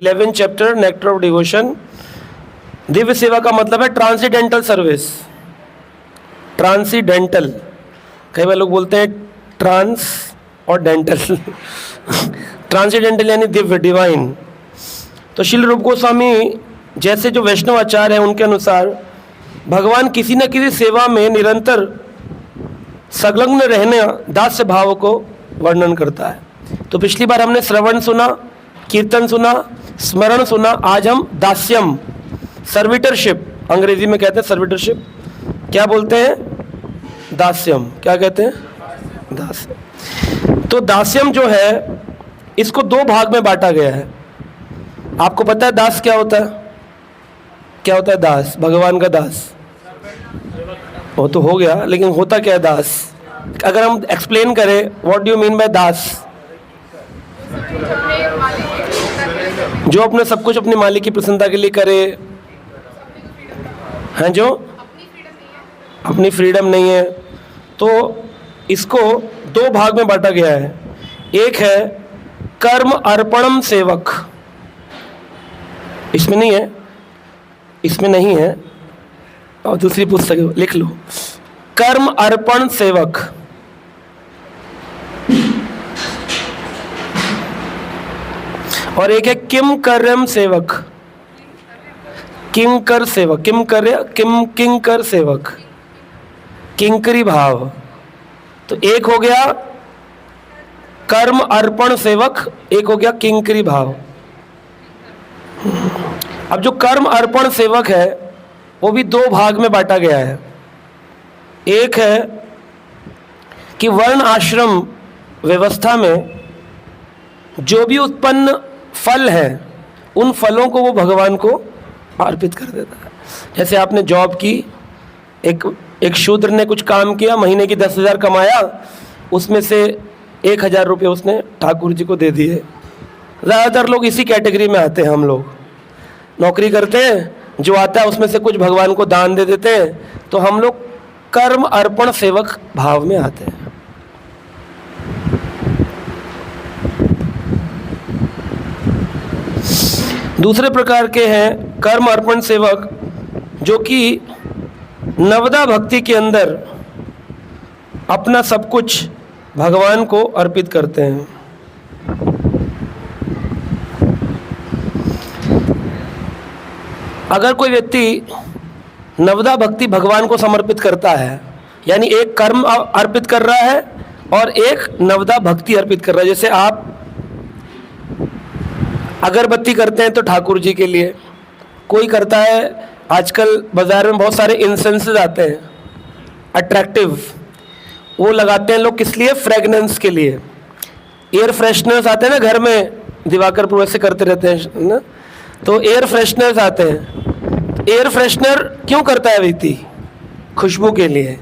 11 chapter nectar of devotion. Divya सेवा का मतलब है ट्रांसीडेंटल सर्विस। ट्रांसीडेंटल, कई बार लोग बोलते हैं ट्रांस और डेंटल ट्रांसीडेंटल यानी दिव्य, डिवाइन। तो श्रील रूप गोस्वामी जैसे जो वैष्णव आचार्य हैं उनके अनुसार भगवान किसी न किसी सेवा में निरंतर संलग्न रहने दास्य भाव को वर्णन करता है। तो पिछली बार हमने श्रवण सुना, कीर्तन सुना, स्मरण सुना। आज हम दास्यम, सर्विटरशिप, अंग्रेजी में कहते हैं सर्विटरशिप, क्या बोलते हैं? दास्यम। क्या कहते हैं? दास्यम। तो दास्यम जो है इसको दो भाग में बांटा गया है। आपको पता है दास क्या होता है? क्या होता है दास? भगवान का दास वो तो हो गया, लेकिन होता क्या है दास? अगर हम एक्सप्लेन करें, what do you mean by this? जो अपने सब कुछ अपने मालिक की प्रसन्नता के लिए करे, हैं, जो अपनी फ्रीडम नहीं है। तो इसको दो भाग में बांटा गया है। एक है कर्म अर्पणम सेवक, इसमें नहीं है, इसमें नहीं है, और दूसरी पुस्तक लिख लो, कर्म अर्पण सेवक। और एक है किम कर्म सेवक, किंकर सेवक, किंकर सेवक, किंकरी भाव। तो एक हो गया कर्म अर्पण सेवक, एक हो गया किंकरी भाव। अब जो कर्म अर्पण सेवक है वो भी दो भाग में बांटा गया है। एक है कि वर्ण आश्रम व्यवस्था में जो भी उत्पन्न फल है उन फलों को वो भगवान को अर्पित कर देता है। जैसे आपने जॉब की, एक शूद्र ने कुछ काम किया, महीने की 10,000 कमाया, उसमें से 1,000 रुपये उसने ठाकुर जी को दे दिए। ज़्यादातर लोग इसी कैटेगरी में आते हैं। हम लोग नौकरी करते हैं, जो आता है उसमें से कुछ भगवान को दान दे देते हैं, तो हम लोग कर्म अर्पण सेवक भाव में आते हैं। दूसरे प्रकार के हैं कर्म अर्पण सेवक जो कि नवदा भक्ति के अंदर अपना सब कुछ भगवान को अर्पित करते हैं। अगर कोई व्यक्ति नवदा भक्ति भगवान को समर्पित करता है, यानी एक कर्म अर्पित कर रहा है और एक नवदा भक्ति अर्पित कर रहा है। जैसे आप अगरबत्ती करते हैं तो ठाकुर जी के लिए, कोई करता है, आजकल बाजार में बहुत सारे इंसेंसेस आते हैं अट्रैक्टिव, वो लगाते हैं लोग किस लिए? फ्रेगनेंस के लिए। एयर फ्रेशनर्स आते हैं ना घर में, दिवाकर ऐसे करते रहते हैं ना, तो एयर फ्रेशनर्स आते हैं। एयर फ्रेशनर क्यों करता है व्यक्ति? खुशबू के लिए,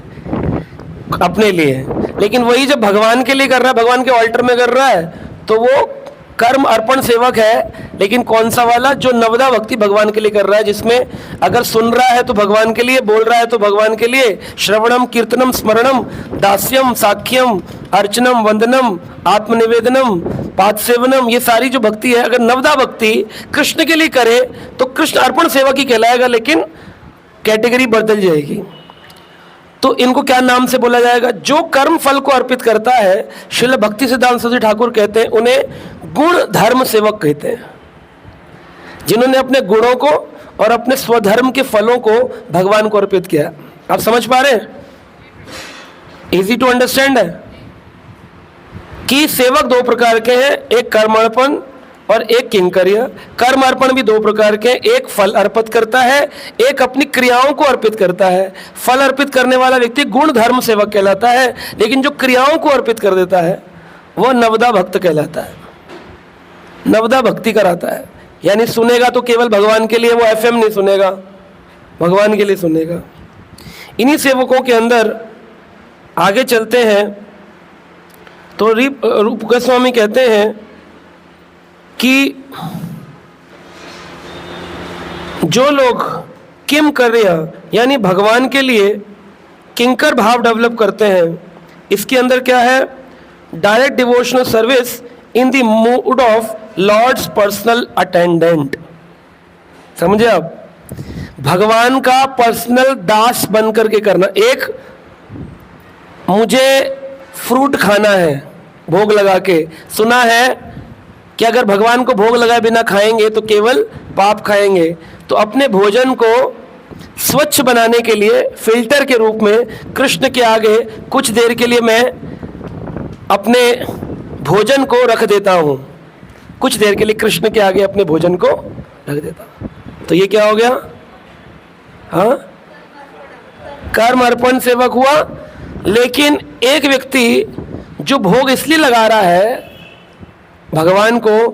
अपने लिए। लेकिन वही जब भगवान के लिए कर रहा है, भगवान के ऑल्टर में कर रहा है, तो वो कर्म अर्पण सेवक है। लेकिन कौन सा वाला? जो नवदा भक्ति भगवान के लिए कर रहा है, जिसमें अगर सुन रहा है तो भगवान के लिए, बोल रहा है तो भगवान के लिए, श्रवणम कीर्तनम स्मरणम दास्यम साख्यम अर्चनम वंदनम आत्मनिवेदनम पाद सेवनम, ये सारी जो भक्ति है, अगर नवदा भक्ति कृष्ण के लिए करे तो कृष्ण अर्पण सेवक ही कहलाएगा, लेकिन कैटेगरी बदल जाएगी। तो इनको क्या नाम से बोला जाएगा? जो कर्म फल को अर्पित करता है, श्रील भक्ति सिद्धांत सरस्वती ठाकुर कहते हैं उन्हें गुण धर्म सेवक कहते हैं, जिन्होंने अपने गुणों को और अपने स्वधर्म के फलों को भगवान को अर्पित किया। आप समझ पा रहे हैं? इजी टू अंडरस्टैंड है कि सेवक दो प्रकार के हैं, एक कर्मर्पण और एक किंकर्य। कर्म अर्पण भी दो प्रकार के, एक फल अर्पित करता है, एक अपनी क्रियाओं को अर्पित करता है। फल अर्पित करने वाला व्यक्ति गुण धर्म सेवक कहलाता है, लेकिन जो क्रियाओं को अर्पित कर देता है वह नवदा भक्त कहलाता है, नवदा भक्ति कराता है। यानी सुनेगा तो केवल भगवान के लिए, वो एफएम नहीं सुनेगा, भगवान के लिए सुनेगा। इन्हीं सेवकों के अंदर आगे चलते हैं तो रूप गोस्वामी कहते हैं कि जो लोग किम कर्य यानी भगवान के लिए किंकर भाव डेवलप करते हैं, इसके अंदर क्या है? Direct devotional service in the mood of lord's personal attendant. समझे आप? भगवान का पर्सनल दास बन करके करना। एक, मुझे फ्रूट खाना है भोग लगा के, सुना है कि अगर भगवान को भोग लगाए बिना खाएंगे तो केवल पाप खाएंगे, तो अपने भोजन को स्वच्छ बनाने के लिए फिल्टर के रूप में कृष्ण के आगे कुछ देर के लिए मैं अपने भोजन को रख देता हूँ। कुछ देर के लिए कृष्ण के आगे अपने भोजन को रख देता हूँ। तो ये क्या हो गया? हाँ, कर्म अर्पण सेवक हुआ। लेकिन एक व्यक्ति जो भोग इसलिए लगा रहा है भगवान को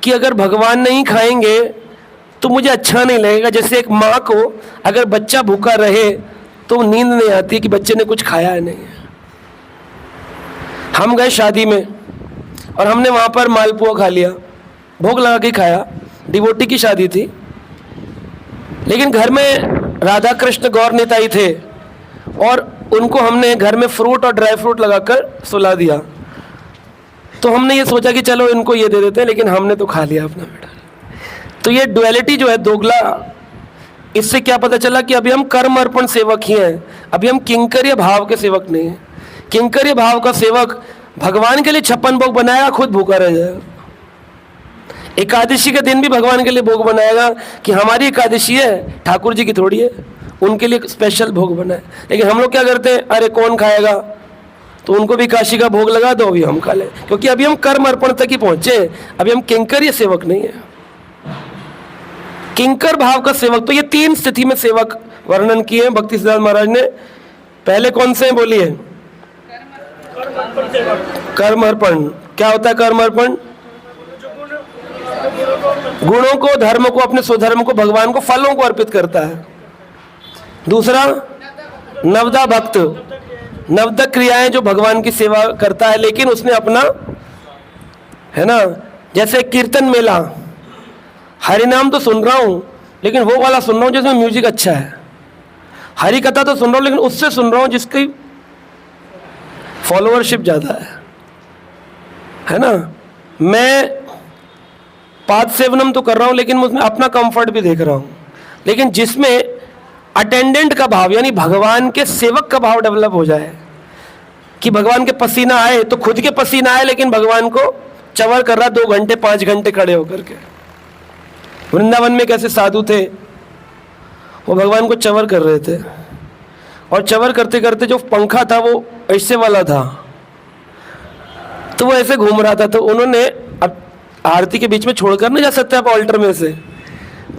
कि अगर भगवान नहीं खाएंगे तो मुझे अच्छा नहीं लगेगा। जैसे एक माँ को अगर बच्चा भूखा रहे तो नींद नहीं आती कि बच्चे ने कुछ खाया है नहीं है। हम गए शादी में और हमने वहाँ पर मालपुआ खा लिया, भोग लगा के खाया, डिवोटी की शादी थी, लेकिन घर में राधा कृष्ण गौर निताई थे और उनको हमने घर में फ्रूट और ड्राई फ्रूट लगाकर सुला दिया। तो हमने ये सोचा कि चलो इनको ये दे देते हैं, लेकिन हमने तो खा लिया अपना बेटा। तो ये डुअलिटी जो है, दोगला, इससे क्या पता चला कि अभी हम कर्म अर्पण सेवक ही हैं, अभी हम किंकर्य भाव के सेवक नहीं हैं। किंकर्य भाव का सेवक भगवान के लिए 56 भोग बनाएगा, खुद भूखा रह जाएगा। एकादशी के दिन भी भगवान के लिए भोग बनाएगा कि हमारी एकादशी है, ठाकुर जी की थोड़ी है, उनके लिए स्पेशल भोग बनाए। लेकिन हम लोग क्या करते हैं, अरे कौन खाएगा, तो उनको भी काशी का भोग लगा दो, अभी हम खा लें, क्योंकि अभी हम कर्म अर्पण तक ही पहुंचे, अभी हम किंकर्य सेवक नहीं है। किंकर भाव का सेवक, तो ये 3 स्थिति में सेवक वर्णन किए हैं भक्ति सिद्धार्थ महाराज ने। पहले कौन से बोलिए? कर्म अर्पण। क्या होता है कर्म अर्पण? गुणों को, धर्म को, अपने स्वधर्म को, भगवान को, फलों को अर्पित करता है। दूसरा नवदा भक्त, नवदा क्रियाएं जो भगवान की सेवा करता है, लेकिन उसने अपना, है ना, जैसे कीर्तन मेला, हरि नाम तो सुन रहा हूं लेकिन वो वाला सुन रहा हूं जिसमें म्यूजिक अच्छा है। हरि कथा तो सुन रहा हूं लेकिन उससे सुन रहा हूं जिसकी फॉलोअरशिप ज्यादा है ना। मैं पाद सेवनम तो कर रहा हूं लेकिन उसमें अपना कंफर्ट भी देख रहा हूं। लेकिन जिसमें अटेंडेंट का भाव, यानी भगवान के सेवक का भाव डेवलप हो जाए कि भगवान के पसीना आए तो खुद के पसीना आए, लेकिन भगवान को चवर कर रहा 2 घंटे 5 घंटे खड़े होकर के। वृंदावन में कैसे साधु थे, वो भगवान को चवर कर रहे थे, और चवर करते करते जो पंखा था वो ऐसे वाला था, तो वो ऐसे घूम रहा था। तो उन्होंने, अब आरती के बीच में छोड़कर नहीं जा सकते आप ऑल्टर में से,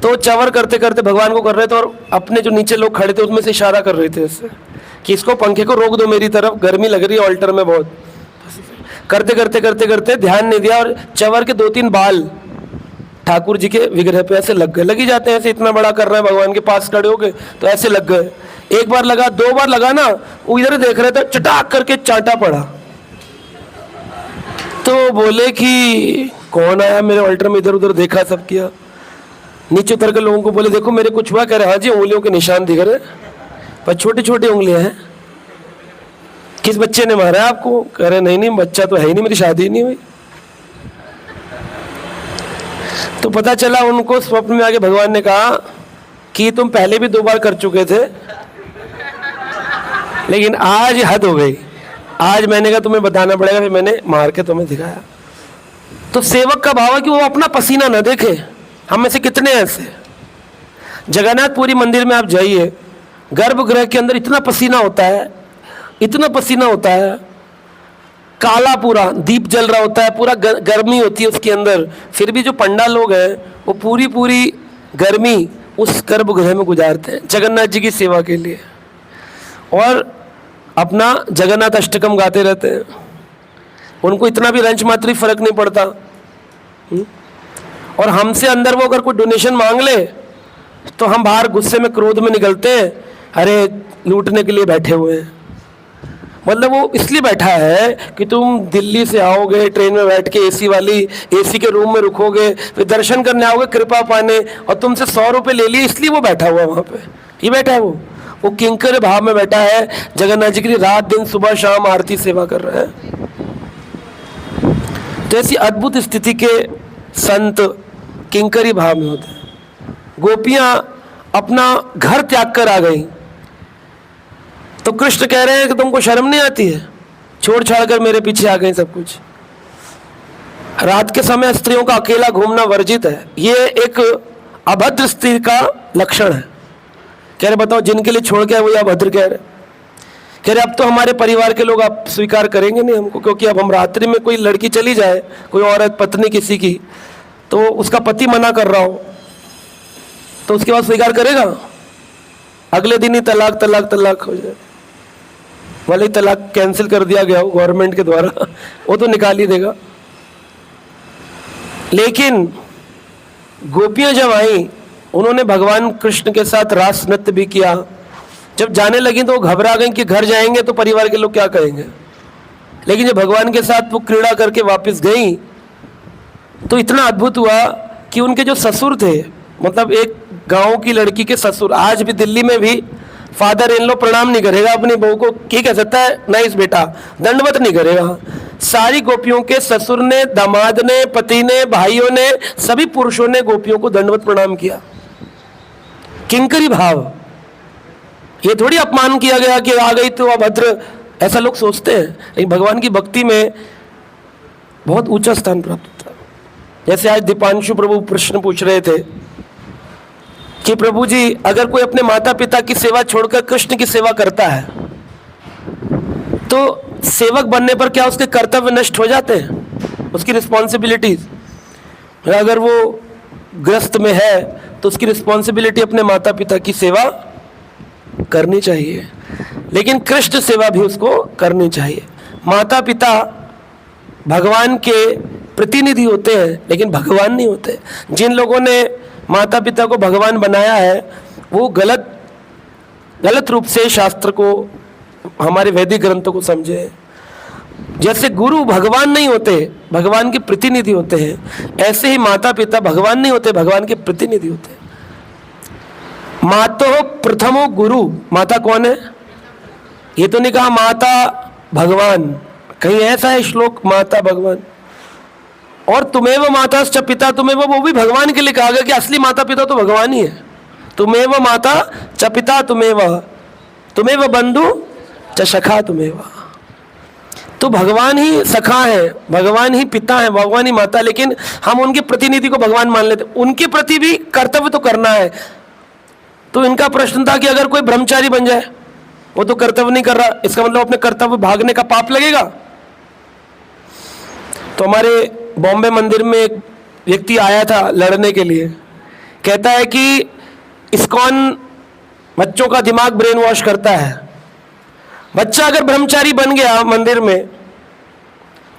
तो चवर करते करते भगवान को कर रहे थे और अपने जो नीचे लोग खड़े थे उसमें से इशारा कर रहे थे इससे कि इसको, पंखे को रोक दो, मेरी तरफ गर्मी लग रही है ऑल्टर में बहुत। करते करते करते करते ध्यान नहीं दिया और चवर के 2-3 बाल ठाकुर जी के विग्रह पे ऐसे लग गए। लगी जाते हैं ऐसे, इतना बड़ा कर रहे हैं भगवान के पास खड़े हो गए तो ऐसे लग गए। 1 बार लगा, 2 बार लगा ना, वो इधर देख रहे थे, चटाक करके चांटा पड़ा। तो बोले कि कौन आया मेरे ऑल्टर में, इधर उधर देखा, सब किया, नीचे उतर के लोगों को बोले देखो मेरे कुछ हुआ। कह रहे हाँ जी, उंगलियों के निशान दिख रहे, पर छोटी छोटी उंगलियां हैं। किस बच्चे ने मारा है आपको? कह रहे नहीं नहीं, बच्चा तो है ही नहीं, मेरी शादी नहीं हुई। तो पता चला उनको स्वप्न में आके भगवान ने कहा कि तुम पहले भी 2 बार कर चुके थे, लेकिन आज हद हो गई, आज मैंने कहा तुम्हें बताना पड़ेगा, फिर मैंने मार के तुम्हें दिखाया। तो सेवक का भाव है कि वो अपना पसीना न देखे। हम में से कितने ऐसे? जगन्नाथपुरी मंदिर में आप जाइए, गर्भगृह के अंदर इतना पसीना होता है, इतना पसीना होता है, काला पूरा दीप जल रहा होता है, पूरा गर्मी होती है उसके अंदर, फिर भी जो पंडा लोग हैं वो पूरी पूरी गर्मी उस गर्भगृह में गुजारते हैं जगन्नाथ जी की सेवा के लिए, और अपना जगन्नाथ अष्टकम गाते रहते हैं। उनको इतना भी रंच मात्र फर्क नहीं पड़ता। और हमसे अंदर वो अगर कोई डोनेशन मांग ले तो हम बाहर गुस्से में, क्रोध में निकलते हैं, अरे लूटने के लिए बैठे हुए हैं। मतलब वो इसलिए बैठा है कि तुम दिल्ली से आओगे ट्रेन में बैठ के, एसी वाली, एसी के रूम में रुकोगे, फिर दर्शन करने आओगे कृपा पाने, और तुमसे 100 रुपये ले लिए, इसलिए वो बैठा हुआ वहाँ पे। ये बैठा है वो किंकर भाव में बैठा है, जगन्नाथ जी के लिए रात दिन सुबह शाम आरती सेवा कर रहा है। तो ऐसी अद्भुत स्थिति के संत किंकरी भाव में होते हैं। गोपियां अपना घर त्याग कर आ गई, तो कृष्ण कह रहे हैं कि तुमको शर्म नहीं आती है, छोड़ छाड़ कर मेरे पीछे आ गई सब कुछ। रात के समय स्त्रियों का अकेला घूमना वर्जित है, ये एक अभद्र स्त्री का लक्षण है। कह रहे बताओ जिनके लिए छोड़ के वो अभद्र कह रहे। कह रहे अब तो हमारे परिवार के लोग आप स्वीकार करेंगे नहीं हमको, क्योंकि अब हम रात्रि में कोई लड़की चली जाए, कोई औरत पत्नी किसी की, तो उसका पति मना कर रहा हो तो उसके बाद स्वीकार करेगा? अगले दिन ही तलाक तलाक तलाक हो जाए, भले ही तलाक कैंसिल कर दिया गया हो गवर्नमेंट के द्वारा, वो तो निकाल ही देगा। लेकिन गोपियां जब आई, उन्होंने भगवान कृष्ण के साथ रास नृत्य भी किया। जब जाने लगी तो वो घबरा गई कि घर जाएंगे तो परिवार के लोग क्या कहेंगे। लेकिन जब भगवान के साथ वो क्रीड़ा करके वापस गई तो इतना अद्भुत हुआ कि उनके जो ससुर थे, मतलब एक गांव की लड़की के ससुर, आज भी दिल्ली में भी फादर इन लो प्रणाम नहीं करेगा अपनी बहू को, क्या कह सकता है नाइस बेटा, दंडवत नहीं करेगा। सारी गोपियों के ससुर ने, दामाद ने, पति ने, भाइयों ने, सभी पुरुषों ने गोपियों को दंडवत प्रणाम किया। किंकरी भाव, ये थोड़ी अपमान किया गया कि आ गई तो अभद्र, ऐसा लोग सोचते हैं। लेकिन भगवान की भक्ति में बहुत ऊंचा स्थान प्राप्त होता है। जैसे आज दीपांशु प्रभु प्रश्न पूछ रहे थे कि प्रभु जी अगर कोई अपने माता पिता की सेवा छोड़कर कृष्ण की सेवा करता है तो सेवक बनने पर क्या उसके कर्तव्य नष्ट हो जाते हैं, उसकी रिस्पॉन्सिबिलिटीज? अगर वो ग्रस्त में है तो उसकी रिस्पॉन्सिबिलिटी अपने माता पिता की सेवा करनी चाहिए, लेकिन कृष्ण सेवा भी उसको करनी चाहिए। माता पिता भगवान के प्रतिनिधि होते हैं लेकिन भगवान नहीं होते। जिन लोगों ने माता पिता को भगवान बनाया है वो गलत रूप से शास्त्र को, हमारे वैदिक ग्रंथों को समझे। जैसे गुरु भगवान नहीं होते, भगवान के प्रतिनिधि होते हैं, ऐसे ही माता पिता भगवान नहीं होते, भगवान के प्रतिनिधि होते हैं। मातो प्रथमो गुरु, माता कौन है? ये तो नहीं कहा माता भगवान, कहीं ऐसा है श्लोक माता भगवान। और तुम्हें माता च पिता, तुम्हें वो भी भगवान के लिए कहा गया कि असली माता पिता तो भगवान ही है। तुम्हें माता च पिता, तुम्हें बंधु च सखा, तो भगवान ही सखा है, भगवान ही पिता है, भगवान ही माता। लेकिन हम उनके प्रतिनिधि को भगवान मान लेते, उनके प्रति भी कर्तव्य तो करना है। तो इनका प्रश्न था कि अगर कोई ब्रह्मचारी बन जाए, वो तो कर्तव्य नहीं कर रहा, इसका मतलब अपने कर्तव्य भागने का पाप लगेगा। तो हमारे बॉम्बे मंदिर में एक व्यक्ति आया था लड़ने के लिए, कहता है कि इस्कॉन बच्चों का दिमाग ब्रेन वॉश करता है। बच्चा अगर ब्रह्मचारी बन गया मंदिर में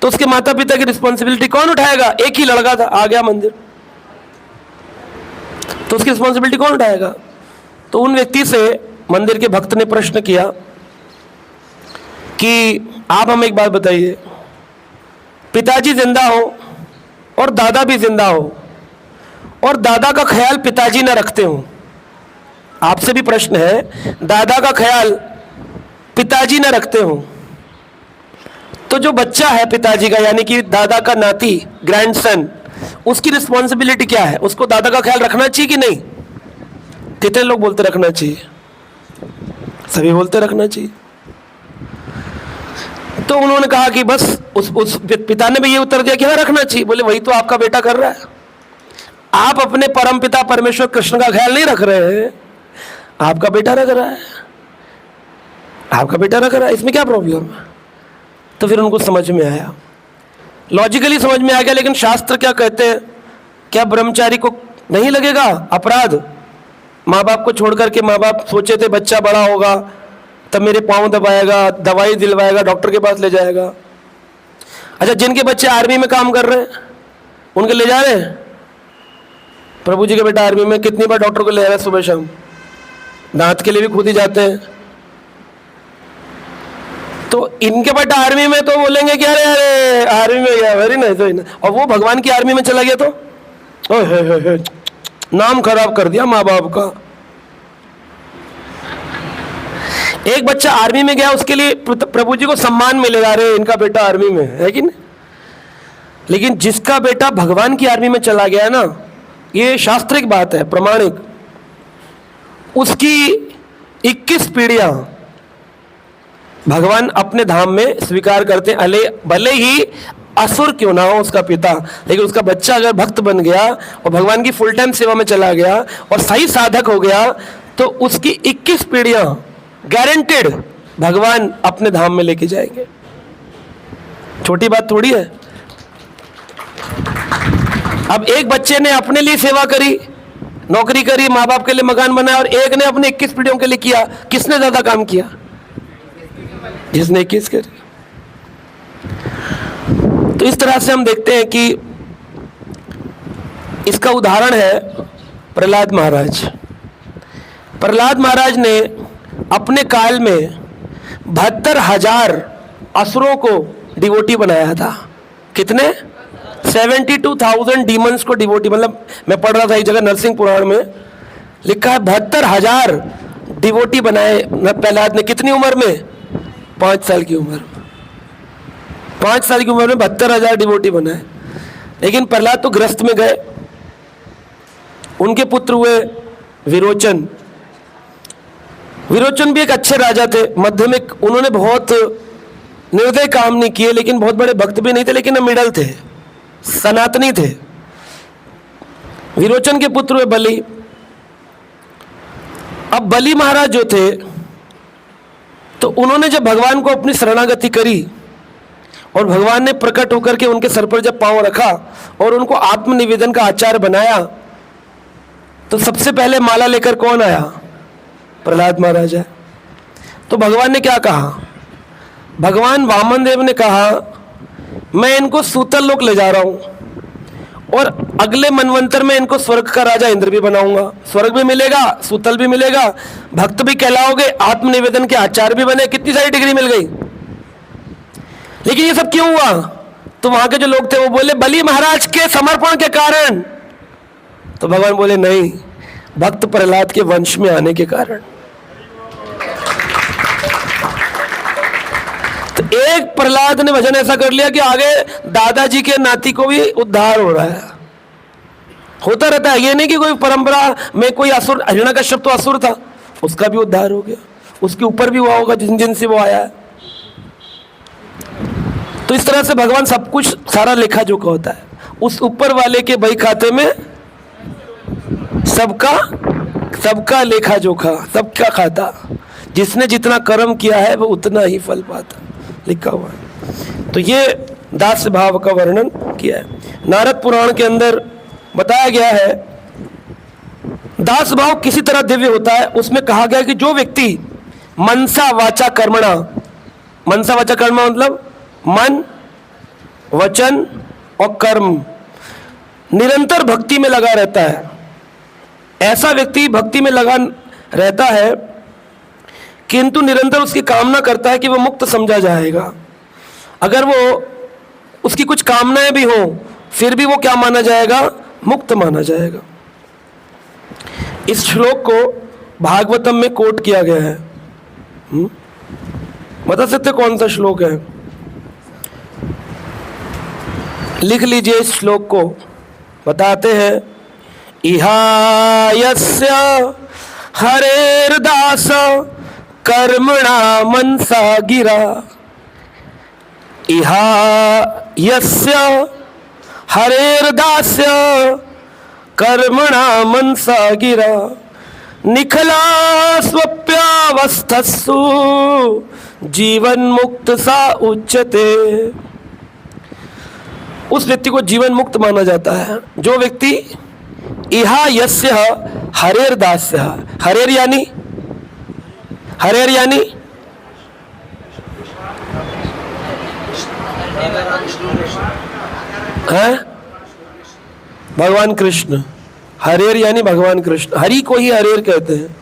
तो उसके माता पिता की रिस्पॉन्सिबिलिटी कौन उठाएगा? एक ही लड़का था, आ गया मंदिर, तो उसकी रिस्पॉन्सिबिलिटी कौन उठाएगा? तो उन व्यक्ति से मंदिर के भक्त ने प्रश्न किया कि आप हमें एक बात बताइए, पिताजी जिंदा हो और दादा भी जिंदा हो और दादा का ख्याल पिताजी न रखते हो, आपसे भी प्रश्न है, दादा का ख्याल पिताजी न रखते हो, तो जो बच्चा है पिताजी का, यानी कि दादा का नाती, ग्रैंडसन, उसकी रिस्पॉन्सिबिलिटी क्या है? उसको दादा का ख्याल रखना चाहिए कि नहीं? कितने लोग बोलते रखना चाहिए? सभी बोलते रखना चाहिए। तो उन्होंने कहा कि बस उस पिता ने भी ये उत्तर दिया कि हाँ रखना चाहिए। बोले वही तो आपका बेटा कर रहा है, आप अपने परम पिता परमेश्वर कृष्ण का ख्याल नहीं रख रहे हैं, आपका बेटा रख रहा है, आपका बेटा रख रहा है, इसमें क्या प्रॉब्लम है? तो फिर उनको समझ में आया, लॉजिकली समझ में आ गया। लेकिन शास्त्र क्या कहते हैं? क्या ब्रह्मचारी को नहीं लगेगा अपराध? माँ बाप को छोड़ करके, माँ बाप सोचे थे बच्चा बड़ा होगा तब मेरे पाँव दबाएगा, दवाई दिलवाएगा, डॉक्टर के पास ले जाएगा। अच्छा, जिनके बच्चे आर्मी में काम कर रहे हैं उनके ले जा रहे हैं? प्रभु जी के बेटा आर्मी में, कितनी बार डॉक्टर को ले जा रहे हैं सुबह शाम, दांत के लिए भी खुद ही जाते हैं। तो इनके बेटा आर्मी में तो बोलेंगे कि अरे अरे आर्मी में गया, वेरी नाइस, और वो भगवान की आर्मी में चला गया तो ओहे नाम खराब कर दिया माँ बाप का। एक बच्चा आर्मी में गया, उसके लिए प्रभु जी को सम्मान मिलेगा, अरे इनका बेटा आर्मी में है कि नहीं? लेकिन जिसका बेटा भगवान की आर्मी में चला गया ना, ये शास्त्रिक बात है, प्रमाणिक, उसकी 21 पीढ़ियां भगवान अपने धाम में स्वीकार करते हैं, भले ही असुर क्यों ना हो उसका पिता, लेकिन उसका बच्चा अगर भक्त बन गया और भगवान की फुल टाइम सेवा में चला गया और सही साधक हो गया, तो उसकी 21 पीढ़ियां गारंटेड भगवान अपने धाम में लेके जाएंगे। छोटी बात थोड़ी है। अब एक बच्चे ने अपने लिए सेवा करी, नौकरी करी, माँ बाप के लिए मकान बनाया, और एक ने अपने 21 पीढ़ियों के लिए किया, किसने ज्यादा काम किया? जिसने 21 करी। तो इस तरह से हम देखते हैं कि इसका उदाहरण है प्रहलाद महाराज। प्रहलाद महाराज ने अपने काल में 72,000 असुरों को डिवोटी बनाया था। कितने? 72,000 डीमंस को डिवोटी, मतलब मैं पढ़ रहा था एक जगह नरसिंह पुराण में लिखा है 72,000 डिवोटी बनाए प्रहलाद ने। कितनी उम्र में? 5 साल की उम्र। 5 साल की उम्र में 72,000 डिवोटी बनाए। लेकिन प्रहलाद तो ग्रस्त में गए। उनके पुत्र हुए विरोचन। विरोचन भी एक अच्छे राजा थे, माध्यमिक, उन्होंने बहुत निर्दय काम नहीं किए, लेकिन बहुत बड़े भक्त भी नहीं थे, लेकिन मिडल थे, सनातनी थे। विरोचन के पुत्र हुए बलि। अब बलि महाराज जो थे, तो उन्होंने जब भगवान को अपनी शरणागति करी और भगवान ने प्रकट होकर के उनके सर पर जब पांव रखा और उनको आत्मनिवेदन का आचार्य बनाया, तो सबसे पहले माला लेकर कौन आया? प्रहलाद महाराज है। तो भगवान ने क्या कहा? भगवान वामन देव ने कहा, मैं इनको सूतल लोक ले जा रहा हूं और अगले मनवंतर में इनको स्वर्ग का राजा इंद्र भी बनाऊंगा। स्वर्ग भी मिलेगा, सूतल भी मिलेगा, भक्त भी कहलाओगे, आत्मनिवेदन के आचार्य भी बने। कितनी सारी डिग्री मिल गई। लेकिन ये सब क्यों हुआ? तो वहां के जो लोग थे वो बोले बलि महाराज के समर्पण के कारण। तो भगवान बोले नहीं, भक्त प्रहलाद के वंश में आने के कारण। तो एक प्रहलाद ने भजन ऐसा कर लिया कि आगे दादाजी के नाती को भी उद्धार हो रहा है। होता रहता है, ये नहीं कि कोई परंपरा में कोई असुर, हिरण्यकश्यप तो असुर था, उसका भी उद्धार हो गया, उसके ऊपर भी हुआ होगा जिन जिन से वो आया है। तो इस तरह से भगवान सब कुछ, सारा लेखा जोखा होता है। उस ऊपर वाले के बही खाते में सबका लेखा जोखा, सबका खाता। जिसने जितना कर्म किया है वो उतना ही फल पाता, लिखा हुआ है। तो ये दास भाव का वर्णन किया है। नारद पुराण के अंदर बताया गया है दास भाव किसी तरह दिव्य होता है। उसमें कहा गया कि जो व्यक्ति मनसा वाचा कर्मणा, मनसा वाचा कर्म मतलब मन, वचन और कर्म, निरंतर भक्ति में लगा रहता है, ऐसा व्यक्ति भक्ति में लगा रहता है किंतु निरंतर उसकी कामना करता है कि वो मुक्त समझा जाएगा। अगर वो उसकी कुछ कामनाएं भी हो फिर भी वो क्या माना जाएगा? मुक्त माना जाएगा। इस श्लोक को भागवतम में कोट किया गया है। बता सकते कौन सा श्लोक है? लिख लीजिए इस श्लोक को। बताते हैं, इहायस्य हरेर्दास कर्मणा मनसा गिरा। इहायस्य हरेर्दास्य कर्मणा मनसा गिरा। निखला स्वप्यावस्थस्सु जीवन मुक्त सा उच्यते। उस व्यक्ति को जीवन मुक्त माना जाता है जो व्यक्ति इहा यस्य हरेर दास्य। हरेर यानी है भगवान कृष्ण। हरेर यानी भगवान कृष्ण, हरि को ही हरेर कहते हैं।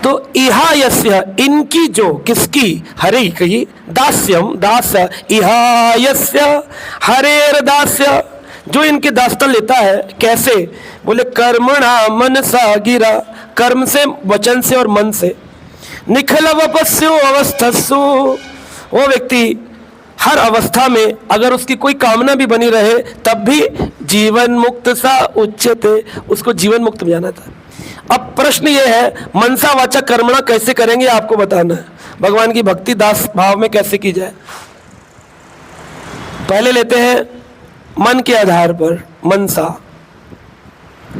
तो इहा यस्य, इनकी जो, किसकी? हरि कही, दास्यम दास्य, इहा यस्य हरेर दास्य, जो इनके दास्ता लेता है। कैसे? बोले कर्मणा मनसा गिरा, कर्म से, वचन से और मन से। निखल वपस्यो अवस्थस्सु, वो व्यक्ति हर अवस्था में अगर उसकी कोई कामना भी बनी रहे तब भी जीवन मुक्त सा उच्चते, उसको जीवन मुक्त में जाना था। अब प्रश्न ये है मनसा वाचा कर्मणा कैसे करेंगे, आपको बताना है। भगवान की भक्ति दास भाव में कैसे की जाए। पहले लेते हैं मन के आधार पर मनसा।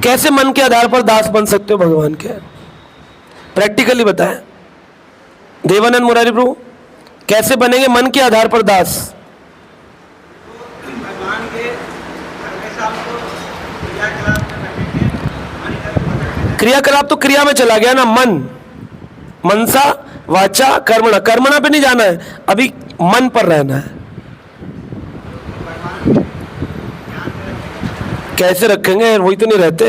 कैसे मन के आधार पर दास बन सकते हो भगवान के, प्रैक्टिकली बताएं। देवानंद मुरारी प्रभु कैसे बनेंगे मन के आधार पर दास? भगवान के हमेशा आपको क्रियाकलाप में रखेंगे। क्रियाकलाप तो क्रिया में चला गया ना, मन, मनसा वाचा कर्मणा, कर्मणा पे नहीं जाना है, अभी मन पर रहना है। कैसे रखेंगे, वही तो नहीं रहते।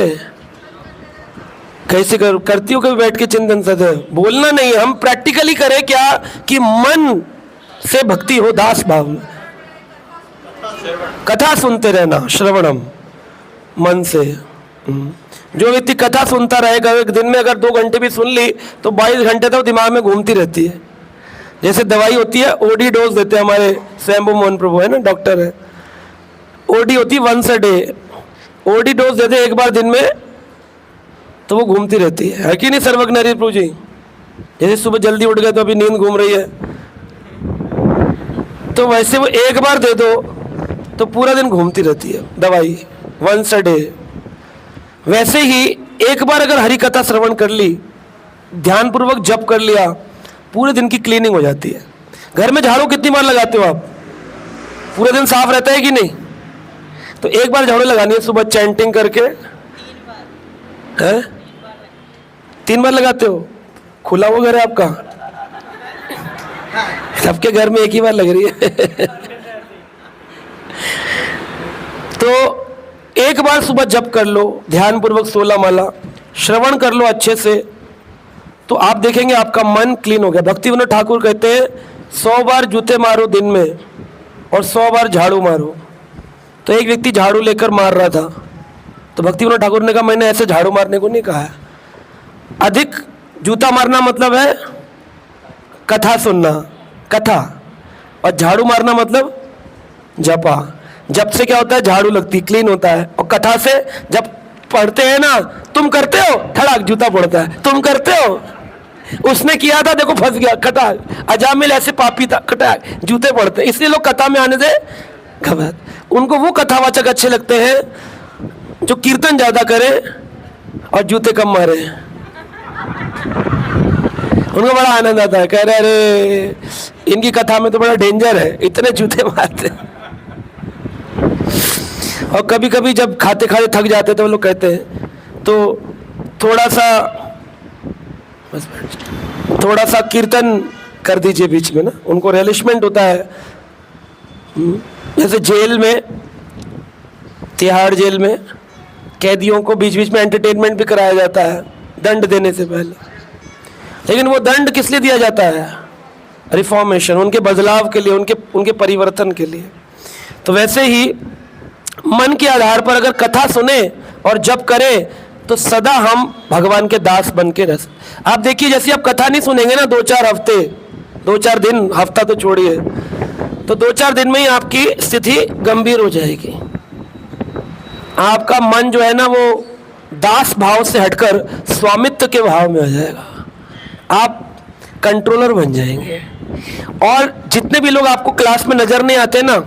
कैसे करती हो कभी बैठ के चिंतन सदैव? बोलना नहीं, हम प्रैक्टिकली करें क्या कि मन से भक्ति हो दास भाव में। कथा सुनते रहना, श्रवणम, मन से। जो व्यक्ति कथा सुनता रहेगा, एक दिन में अगर 2 घंटे भी सुन ली तो 22 घंटे तक दिमाग में घूमती रहती है। जैसे दवाई होती है, ओडी डोज देते हैं हमारे स्वयंभू मोहन प्रभु है ना, डॉक्टर है। ओडी होती है once a day, OD dose देते एक बार दिन में, तो वो घूमती रहती है कि नहीं सर्वज्ञ प्रभु जी? जैसे सुबह जल्दी उठ गए तो अभी नींद घूम रही है, तो वैसे वो एक बार दे दो तो पूरा दिन घूमती रहती है दवाई, वंस अ डे। वैसे ही एक बार अगर हरि कथा श्रवण कर ली, ध्यानपूर्वक जप कर लिया, पूरे दिन की क्लीनिंग हो जाती है। घर में झाड़ू कितनी बार लगाते हो आप? पूरे दिन साफ रहता है कि नहीं? तो एक बार झाड़ू लगानी है सुबह चैंटिंग करके। है 3 बार लगाते हो? खुला हुआ घर है आपका? सबके घर में एक ही बार लग रही है। तो एक बार सुबह जप कर लो, ध्यान पूर्वक 16 माला श्रवण कर लो अच्छे से, तो आप देखेंगे आपका मन क्लीन हो गया। भक्ति विनोद ठाकुर कहते हैं 100 बार जूते मारो दिन में और 100 बार झाड़ू मारो। तो एक व्यक्ति झाड़ू लेकर मार रहा था, तो भक्ति विनोद ठाकुर ने कहा मैंने ऐसे झाड़ू मारने को नहीं कहा है। अधिक जूता मारना मतलब है कथा सुनना, कथा, और झाड़ू मारना मतलब जपा। जप से क्या होता है? झाड़ू लगती, क्लीन होता है। और कथा से जब पढ़ते हैं ना, तुम करते हो, ठड़ाक जूता पड़ता है, तुम करते हो, उसने किया था देखो फंस गया, कटाक, अजामिल ऐसे पापी था, कटाक, जूते पड़ते। इसलिए लोग कथा में आने से घबराते। उनको वो कथावाचक अच्छे लगते हैं जो कीर्तन ज्यादा करे और जूते कम मारे। उनको बड़ा आनंद आता है, कह रहे अरे इनकी कथा में तो बड़ा डेंजर है, इतने जूते मारते। और कभी कभी जब खाते खाते थक जाते तो वो लोग कहते हैं तो थोड़ा सा कीर्तन कर दीजिए बीच में ना, उनको रियलिशमेंट होता है। जैसे जेल में, तिहाड़ जेल में कैदियों को बीच बीच में एंटरटेनमेंट भी कराया जाता है दंड देने से पहले, लेकिन वो दंड किस लिए दिया जाता है? रिफॉर्मेशन, उनके बदलाव के लिए, उनके परिवर्तन के लिए। तो वैसे ही मन के आधार पर अगर कथा सुने और जप करें तो सदा हम भगवान के दास बन के रह। आप देखिए जैसे आप कथा नहीं सुनेंगे ना 2-4 हफ्ते, 2-4 दिन, हफ्ता तो छोड़िए, तो 2-4 दिन में ही आपकी स्थिति गंभीर हो जाएगी। आपका मन जो है ना वो दास भाव से हटकर स्वामित्व के भाव में आ जाएगा, आप कंट्रोलर बन जाएंगे। और जितने भी लोग आपको क्लास में नजर नहीं आते ना,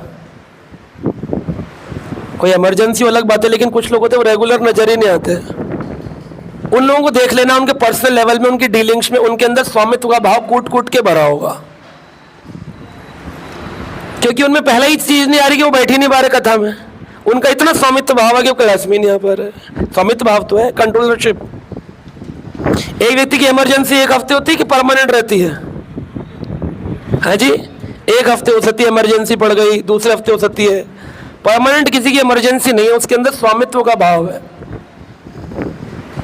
कोई इमरजेंसी अलग बात है, लेकिन कुछ लोग होते हैं वो रेगुलर नजर ही नहीं आते, उन लोगों को देख लेना, उनके पर्सनल लेवल में, उनकी डीलिंग्स में, उनके अंदर स्वामित्व का भाव कूट कूट के भरा होगा, क्योंकि उनमें पहला ही चीज नहीं आ रही कि वो बैठ ही नहीं पा रहे कथा में। उनका इतना स्वामित्व भाव है कि वो क्लास में नहीं आ पा रहे। स्वामित्व भाव तो है, कंट्रोलरशिप। एक व्यक्ति की इमरजेंसी 1 हफ्ते होती है कि परमानेंट रहती है? हाँ जी, 1 हफ्ते हो सकती है इमरजेंसी पड़ गई, दूसरे हफ्ते हो सकती है। परमानेंट किसी की इमरजेंसी नहीं है, उसके अंदर स्वामित्व का भाव है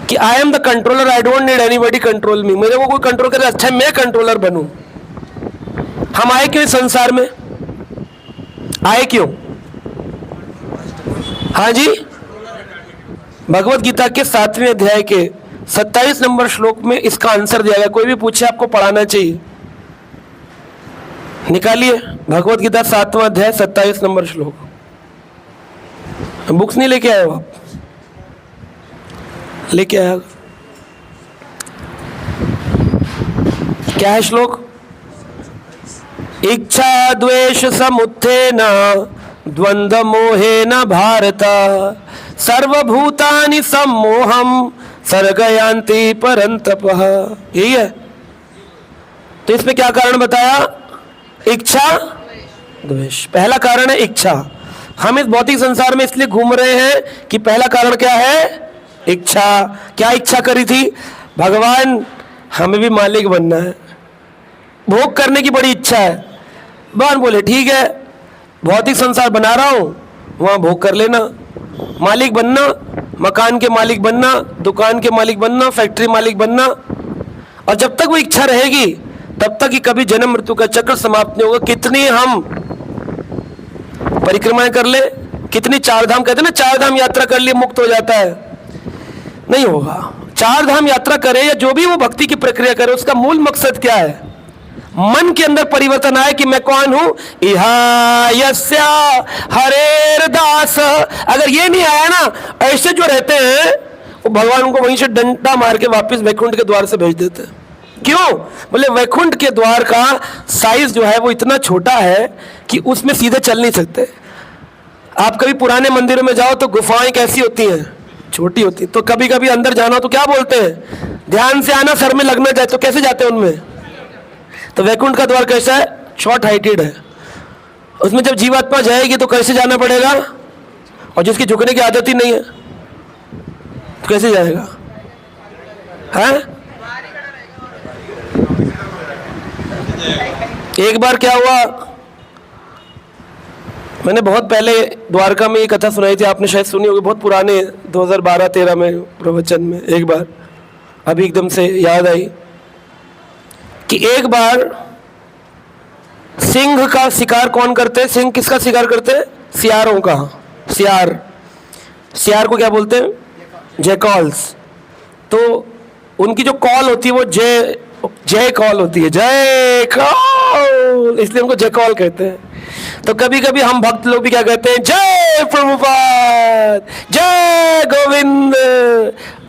कि I am the controller, I don't need anybody control me. मेरे को कोई कंट्रोल करे, अच्छा मैं कंट्रोलर बनूं। हम आए क्यों इस संसार में? आए क्यों? हाँ जी, भगवत गीता के 7वें अध्याय के 27 नंबर श्लोक में इसका आंसर दिया गया। कोई भी पूछे आपको पढ़ाना चाहिए। निकालिए भगवत गीता 7वां अध्याय 27 नंबर श्लोक। बुक्स नहीं लेके आए हो आप? लेके आया। क्या है श्लोक? इच्छा द्वेष समुत्थेन द्वंद्व मोहेन भारत सर्वभूतानि सम्मोहम सर्गयांति परंतपः। यही है। तो इसमें क्या कारण बताया? इच्छा द्वेष। पहला कारण है इच्छा। हम इस भौतिक संसार में इसलिए घूम रहे हैं कि पहला कारण क्या है? इच्छा। क्या इच्छा करी थी? भगवान हमें भी मालिक बनना है, भोग करने की बड़ी इच्छा है। भगवान बोले ठीक है, भौतिक संसार बना रहा हूं, वहां भोग कर लेना। मालिक बनना, मकान के मालिक बनना, दुकान के मालिक बनना, फैक्ट्री मालिक बनना। और जब तक वो इच्छा रहेगी तब तक ही कभी जन्म मृत्यु का चक्र समाप्त नहीं होगा। कितनी हम परिक्रमाएं कर ले, कितनी चार धाम, कहते हैं ना चार धाम यात्रा कर लिए मुक्त हो जाता है, नहीं होगा। चार धाम यात्रा करे या जो भी वो भक्ति की प्रक्रिया करे, उसका मूल मकसद क्या है? मन के अंदर परिवर्तन आए कि मैं कौन हूं। इहा यस्या हरेर दास। अगर ये नहीं आया ना, ऐसे जो रहते हैं वो भगवान उनको वहीं से डंडा मार के वापस वैकुंठ के द्वार से भेज देते हैं। क्यों? बोले वैकुंठ के द्वार का साइज जो है वो इतना छोटा है कि उसमें सीधे चल नहीं सकते। आप कभी पुराने मंदिरों में जाओ तो गुफाएं कैसी होती हैं? छोटी होती। तो कभी कभी अंदर जाना तो क्या बोलते हैं? ध्यान से आना, सर में लगना जाए। तो कैसे जाते हैं उनमें? तो वैकुंठ का द्वार कैसा है? शॉर्ट हाइटेड है। उसमें जब जीवात्मा जाएगी तो कैसे जाना पड़ेगा? और जिसकी झुकने की आदत ही नहीं है तो कैसे जाएगा? है? एक बार क्या हुआ, मैंने बहुत पहले द्वारका में ये कथा सुनाई थी, आपने शायद सुनी होगी, बहुत पुराने 2012-13 में प्रवचन में। एक बार अभी एकदम से याद आई कि एक बार सिंह का शिकार कौन करते हैं? सिंह किसका शिकार करते हैं? सियारों का। सियार को क्या बोलते हैं? जैकॉल्स। तो उनकी जो कॉल होती है वो जय कॉल होती है, जय कॉल, इसलिए उनको जयकॉल कहते हैं। तो कभी कभी हम भक्त लोग भी क्या कहते हैं? जय प्रभुपाद, जय गोविंद,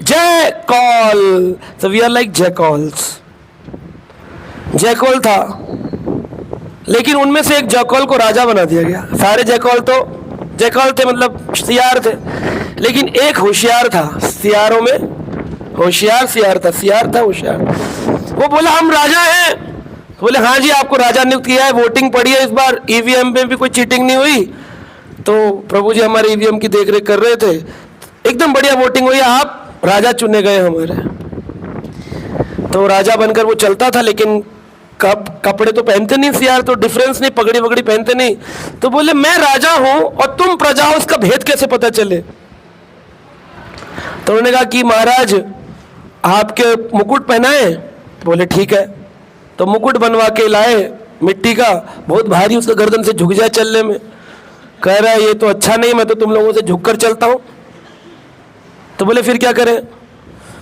जय call. so we are like जयकॉल्स। जयकॉल था, लेकिन उनमें से एक जयकॉल को राजा बना दिया गया। सारे जयकॉल तो जयकॉल थे, मतलब सियार थे, लेकिन एक होशियार था सियारों में। होशियार सियार था, सियार था होशियार। वो बोला हम राजा हैं। बोले हाँ जी, आपको राजा नियुक्त किया है, वोटिंग पड़ी है इस बार, ईवीएम में भी कोई चीटिंग नहीं हुई। तो प्रभु जी हमारे ईवीएम की देखरेख कर रहे थे, एकदम बढ़िया वोटिंग हुई, आप राजा चुने गए हमारे। तो राजा बनकर वो चलता था, लेकिन कपड़े तो पहनते नहीं सियार, तो डिफरेंस नहीं, पगड़ी वगड़ी पहनते नहीं। तो बोले मैं राजा हूं और तुम प्रजा हो, उसका भेद कैसे पता चले? तो उन्होंने कहा कि महाराज आपके मुकुट पहनाए। बोले ठीक है। तो मुकुट बनवा के लाए मिट्टी का, बहुत भारी, उसका गर्दन से झुक जाए चलने में। कह रहा है ये तो अच्छा नहीं, मैं तो तुम लोगों से झुक कर चलता हूं। तो बोले फिर क्या करें?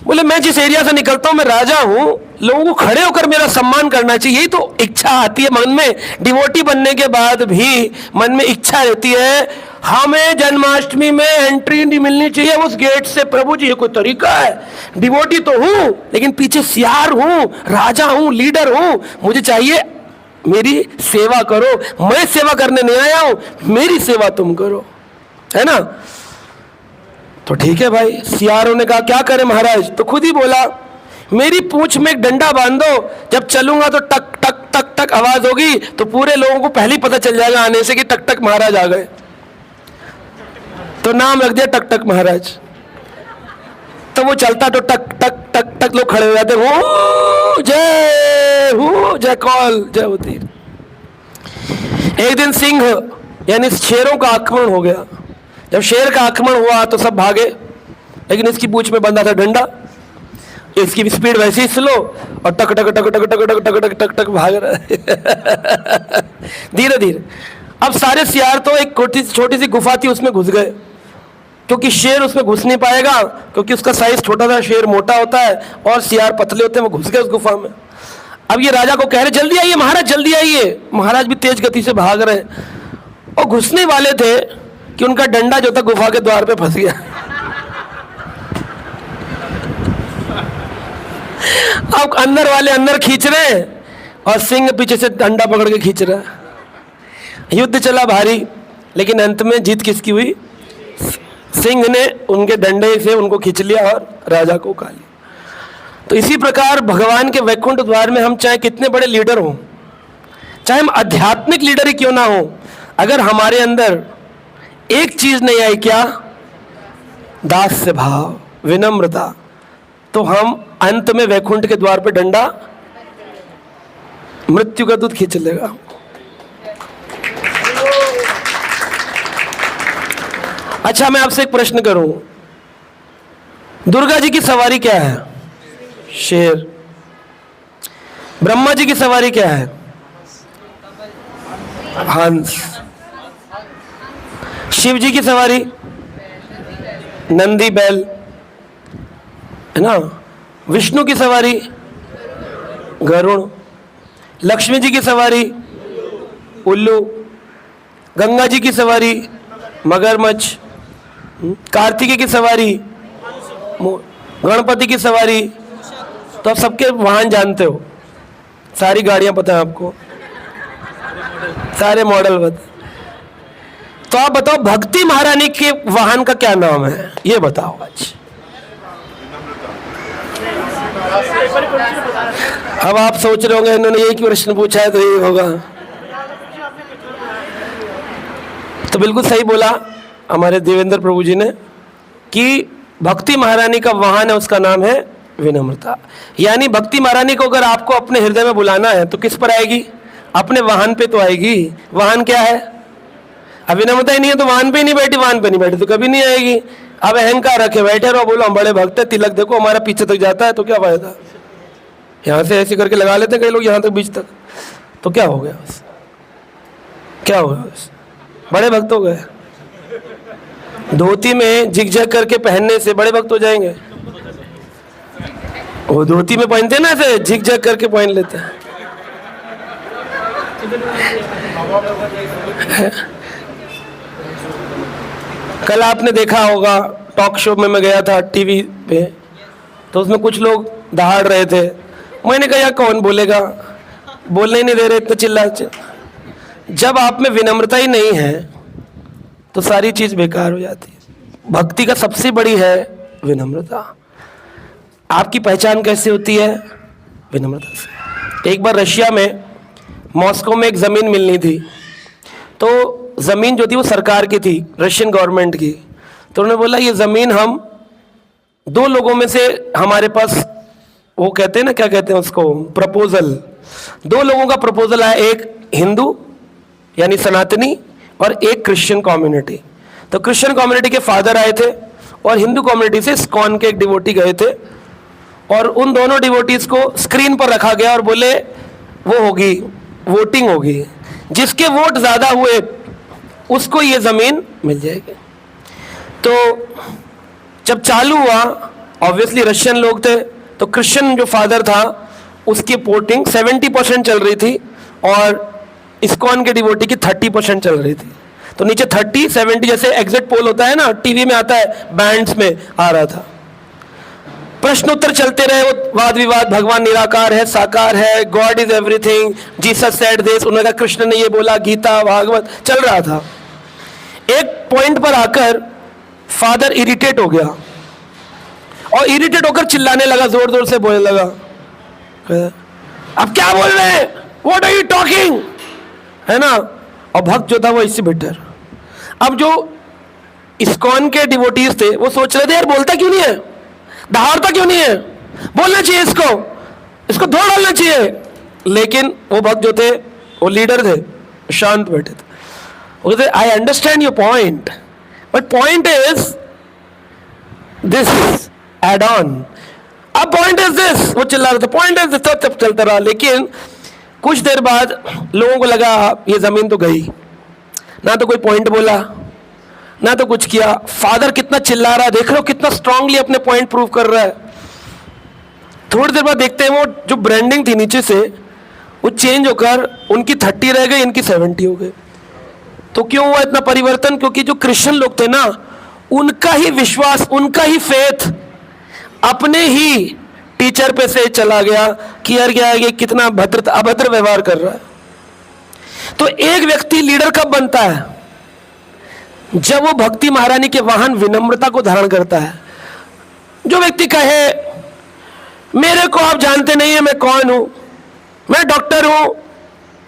बोले मैं जिस एरिया से निकलता हूं मैं राजा हूं, लोगों को खड़े होकर मेरा सम्मान करना चाहिए। यही तो इच्छा आती है मन में। डिवोटी बनने के बाद भी मन में इच्छा रहती है, हमें जन्माष्टमी में एंट्री नहीं मिलनी चाहिए उस गेट से। प्रभु जी ये कोई तरीका है? डिवोटी तो हूं, लेकिन पीछे सियार हूं, राजा हूं, लीडर हूं, मुझे चाहिए मेरी सेवा करो। मैं सेवा करने नहीं आया हूं, मेरी सेवा तुम करो, है ना? तो ठीक है भाई। सियारों ने कहा क्या करें महाराज? तो खुद ही बोला मेरी पूंछ में एक डंडा बांध दो, जब चलूंगा तो टक टक टक टक आवाज होगी, तो पूरे लोगों को पहले ही पता चल जाएगा आने से कि टक टक महाराज आ गए। तो नाम रख दिया टक टक महाराज। तो वो चलता तो टक टक टक टक लोग खड़े हो जाते, हो जय कॉल जय होती। एक दिन सिंह यानी शेरों का आक्रमण हो गया। जब शेर का आक्रमण हुआ तो सब भागे, लेकिन इसकी पूंछ में बंधा था डंडा। इसकी स्पीड वैसे ही स्लो, और टक टक टक टक टक टक टक टक टक टक भाग रहा है धीरे धीरे। अब सारे सियार तो एक छोटी सी गुफा थी, उसमें घुस गए, क्योंकि शेर उसमें घुस नहीं पाएगा, क्योंकि उसका साइज छोटा था, शेर मोटा होता है और सियार पतले होते हैं। वो घुस गए उस गुफा में। अब ये राजा को कह रहे जल्दी आइए महाराज, जल्दी आइए। महाराज भी तेज गति से भाग रहे और घुसने वाले थे कि उनका डंडा जो था गुफा के द्वार पे फंस गया। अब अंदर वाले अंदर खींच रहे हैं और सिंह पीछे से डंडा पकड़ के खींच रहा है। युद्ध चला भारी, लेकिन अंत में जीत किसकी हुई? सिंह ने उनके डंडे से उनको खींच लिया और राजा को खा लिया। तो इसी प्रकार भगवान के वैकुंठ द्वार में हम चाहे कितने बड़े लीडर हों, चाहे हम आध्यात्मिक लीडर ही क्यों ना हो, अगर हमारे अंदर एक चीज नहीं आई, क्या? दास्य भाव, विनम्रता, तो हम अंत में वैकुंठ के द्वार पे डंडा मृत्यु का दूध खींच लेगा। अच्छा, मैं आपसे एक प्रश्न करूं, दुर्गा जी की सवारी क्या है? शेर। ब्रह्मा जी की सवारी क्या है? हंस। शिव जी की सवारी नंदी बैल, है ना? विष्णु की सवारी गरुड़। लक्ष्मी जी की सवारी उल्लू। गंगा जी की सवारी मगरमच्छ। कार्तिकेय की सवारी मोर। गणपति की सवारी, तो आप सबके वाहन जानते हो, सारी गाड़ियां पता है आपको, सारे मॉडल पता। तो आप बताओ भक्ति महारानी के वाहन का क्या नाम है, ये बताओ आज। अब आप सोच रहे होंगे इन्होंने एक प्रश्न पूछा है तो यही होगा। तो बिल्कुल सही बोला हमारे देवेंद्र प्रभु जी ने कि भक्ति महारानी का वाहन है, उसका नाम है विनम्रता। यानी भक्ति महारानी को अगर आपको अपने हृदय में बुलाना है तो किस पर आएगी? अपने वाहन पे तो आएगी। वाहन क्या है? अब विनम्रता ही नहीं है तो वाहन पे ही नहीं बैठी, वाहन पे नहीं बैठी तो कभी नहीं आएगी। अब अहंकार रखे बैठे रहो, बोलो हम बड़े भक्त है, तिलक देखो हमारा पीछे तक जाता है, तो क्या फायदा? यहाँ से ऐसे करके लगा लेते हैं कई लोग यहाँ तक, बीच तक, तो क्या हो गया बस? क्या हो गया बस? बड़े भक्त हो गए। धोती में झिकझक करके पहनने से बड़े भक्त हो जाएंगे? वो धोती में पहनते ना ऐसे झिकझक करके पहन लेते हैं। कल आपने देखा होगा टॉक शो में मैं गया था टीवी पे, तो उसमें कुछ लोग दहाड़ रहे थे। मैंने कहा यार कौन बोलेगा, बोलने ही नहीं दे रहे, इतना चिल्ला। जब आप में विनम्रता ही नहीं है तो सारी चीज बेकार हो जाती है। भक्ति का सबसे बड़ी है विनम्रता। आपकी पहचान कैसे होती है? विनम्रता से। एक बार रशिया में मॉस्को में एक ज़मीन मिलनी थी, तो ज़मीन जो थी वो सरकार की थी, रशियन गवर्नमेंट की। तो उन्होंने बोला ये ज़मीन हम दो लोगों में से, हमारे पास वो कहते हैं ना, क्या कहते हैं उसको, प्रपोजल, दो लोगों का प्रपोजल आया, एक हिंदू यानी सनातनी और एक क्रिश्चियन कम्युनिटी। तो क्रिश्चियन कम्युनिटी के फादर आए थे और हिंदू कम्युनिटी से इस्कॉन के एक डिवोटी गए थे, और उन दोनों डिवोटीज को स्क्रीन पर रखा गया और बोले वो होगी, वोटिंग होगी, जिसके वोट ज्यादा हुए उसको ये जमीन मिल जाएगी। तो जब चालू हुआ, ऑब्वियसली रशियन लोग थे, तो क्रिश्चियन जो फादर था उसकी वोटिंग 70% चल रही थी और इस्कॉन के डिवोटी की 30% चल रही थी। तो नीचे 30-70 जैसे एग्जिट पोल होता है ना, टीवी में आता है, बैंड्स में आ रहा था। प्रश्न उत्तर चलते रहे, वो वाद विवाद, भगवान निराकार है, साकार है, God is everything, Jesus said this, उन्होंने कहा कृष्ण ने ये बोला, गीता भागवत चल रहा था। एक पॉइंट पर आकर फादर इरिटेट हो गया और इरिटेट होकर चिल्लाने लगा, जोर जोर से बोलने लगा, अब क्या बोल रहे हैं, व्हाट आर यू टॉकिंग, है ना। और भक्त जो था वो इससे बेटर। अब जो इस्कॉन के डिवोटीज थे वो सोच रहे थे यार बोलता क्यों नहीं है, दहाड़ता क्यों नहीं है, बोलना चाहिए इसको धो डालना चाहिए। लेकिन वो भक्त जो थे वो लीडर थे, शांत बैठे थे। वो कहते I understand your point, but point is this add on. अब पॉइंट इज दिस, वो चिल्ला रहे थे, पॉइंट इज दिस, तब चलता रहा। लेकिन कुछ देर बाद लोगों को लगा ये जमीन तो गई, ना तो कोई पॉइंट बोला ना तो कुछ किया। फादर कितना चिल्ला रहा है, देख रहे हो कितना स्ट्रांगली अपने पॉइंट प्रूव कर रहा है। थोड़ी देर बाद देखते हैं वो जो ब्रांडिंग थी नीचे से वो चेंज होकर उनकी 30 रह गई, इनकी 70 हो गई। तो क्यों हुआ इतना परिवर्तन? क्योंकि जो क्रिश्चियन लोग थे ना, उनका ही विश्वास, उनका ही फेथ अपने ही टीचर पे से चला गया कि यार क्या ये कितना अभद्र व्यवहार कर रहा है। तो एक व्यक्ति लीडर कब बनता है? जब वो भक्ति महारानी के वाहन विनम्रता को धारण करता है। जो व्यक्ति कहे मेरे को आप जानते नहीं है मैं कौन हूं, मैं डॉक्टर हूं,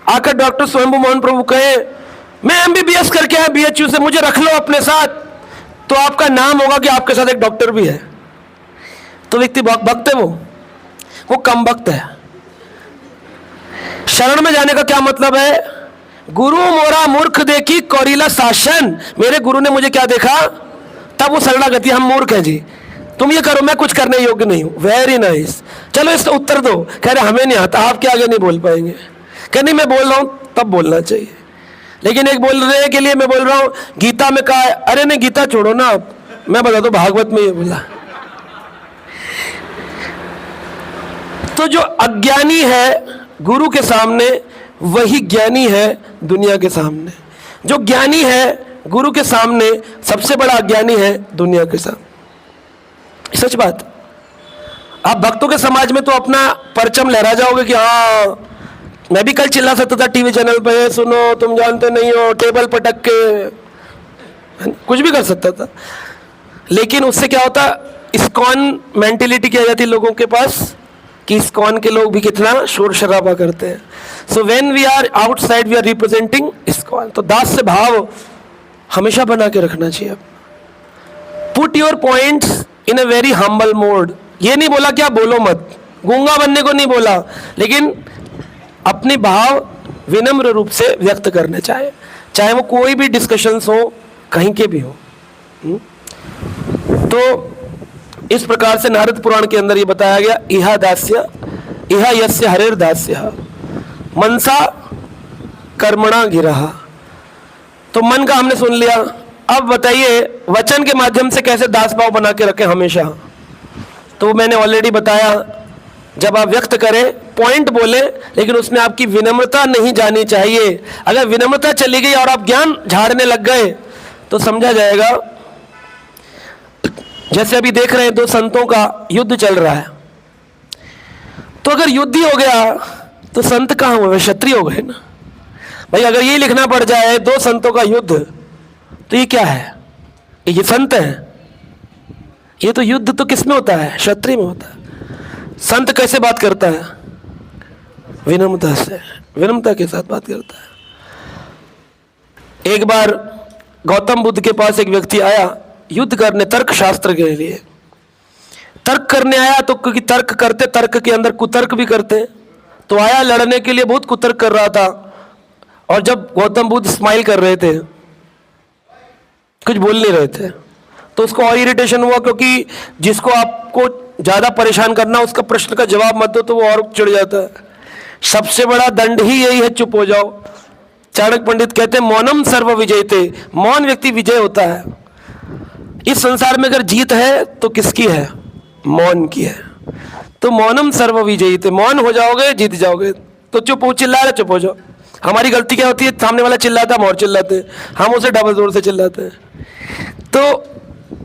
आकर डॉक्टर स्वयंभू मोहन प्रभु कहे मैं एमबीबीएस करके आया बीएचयू से, मुझे रख लो अपने साथ, तो आपका नाम होगा कि आपके साथ एक डॉक्टर भी है। तो व्यक्ति भक्त है, वो कम भक्त है। शरण में जाने का क्या मतलब है? गुरु मोरा मूर्ख देखी कौरीला शासन, मेरे गुरु ने मुझे क्या देखा, तब वो शरणागति। हम मूर्ख हैं जी, तुम ये करो, मैं कुछ करने योग्य नहीं हूं। वेरी नाइस, चलो इसका उत्तर दो। कह रहे हमें नहीं आता, आपके आगे नहीं बोल पाएंगे। कह नहीं मैं बोल रहा हूं, तब बोलना चाहिए। लेकिन एक बोलने के लिए मैं बोल रहा हूं गीता में कहा है, अरे नहीं गीता छोड़ो ना, मैं बता दो भागवत में ये बोला। तो जो अज्ञानी है गुरु के सामने, वही ज्ञानी है दुनिया के सामने। जो ज्ञानी है गुरु के सामने, सबसे बड़ा अज्ञानी है दुनिया के सामने। सच बात। आप भक्तों के समाज में तो अपना परचम लहरा जाओगे कि हाँ, मैं भी कल चिल्ला सकता था टीवी चैनल पे, सुनो तुम जानते नहीं हो, टेबल पटक के कुछ भी कर सकता था। लेकिन उससे क्या होता, इस्कॉन मेंटेलिटी की आ जाती लोगों के पास कि इस्कॉन के लोग भी कितना शोर शराबा करते हैं। So when we are outside we are representing ISKCON. तो दास से भाव हमेशा बना के रखना चाहिए। Put your points in a very humble mode. ये नहीं बोला कि आप बोलो मत, गूंगा बनने को नहीं बोला, लेकिन अपने भाव विनम्र रूप से व्यक्त करने चाहे वो कोई भी डिस्कशंस हो, कहीं के भी हो। तो इस प्रकार से नारद पुराण के अंदर ये बताया गया, इहा दास्य इहा यस्य हरेर दास्य मनसा कर्मणा गिरहा। तो मन का हमने सुन लिया। अब बताइए वचन के माध्यम से कैसे दास भाव बना के रखें हमेशा। तो मैंने ऑलरेडी बताया, जब आप व्यक्त करें पॉइंट बोले, लेकिन उसमें आपकी विनम्रता नहीं जानी चाहिए। अगर विनम्रता चली गई और आप ज्ञान झाड़ने लग गए तो समझा जाएगा। जैसे अभी देख रहे हैं दो संतों का युद्ध चल रहा है, तो अगर युद्ध ही हो गया तो संत कहाँ हुए, क्षत्रिय हो गए ना भाई। अगर ये लिखना पड़ जाए दो संतों का युद्ध, तो ये क्या है, ये संत है? ये तो युद्ध तो किसमें होता है, क्षत्रिय में होता है। संत कैसे बात करता है? विनम्रता से, विनम्रता के साथ बात करता है। एक बार गौतम बुद्ध के पास एक व्यक्ति आया युद्ध करने, तर्क शास्त्र के लिए तर्क करने आया। तो क्योंकि तर्क करते, तर्क के अंदर कुतर्क भी करते, तो आया लड़ने के लिए, बहुत कुतर्क कर रहा था। और जब गौतम बुद्ध स्माइल कर रहे थे, कुछ बोल नहीं रहे थे, तो उसको और इरिटेशन हुआ, क्योंकि जिसको आपको ज्यादा परेशान करना, उसका प्रश्न का जवाब मत दो तो वो और चिढ़ जाता है। सबसे बड़ा दंड ही यही है, चुप हो जाओ। चाणक्य पंडित कहते हैं मौनम सर्व विजयते, मौन व्यक्ति विजय होता है। इस संसार में अगर जीत है तो किसकी है? मौन की है। तो मौनम सर्व विजयते, मौन हो जाओगे जीत जाओगे। तो चुप हो, चिल्ला रहे चुप हो जाओ। हमारी गलती क्या होती है, सामने वाला चिल्लाता हम और चिल्लाते हैं, हम उसे डबल जोर से चिल्लाते हैं। तो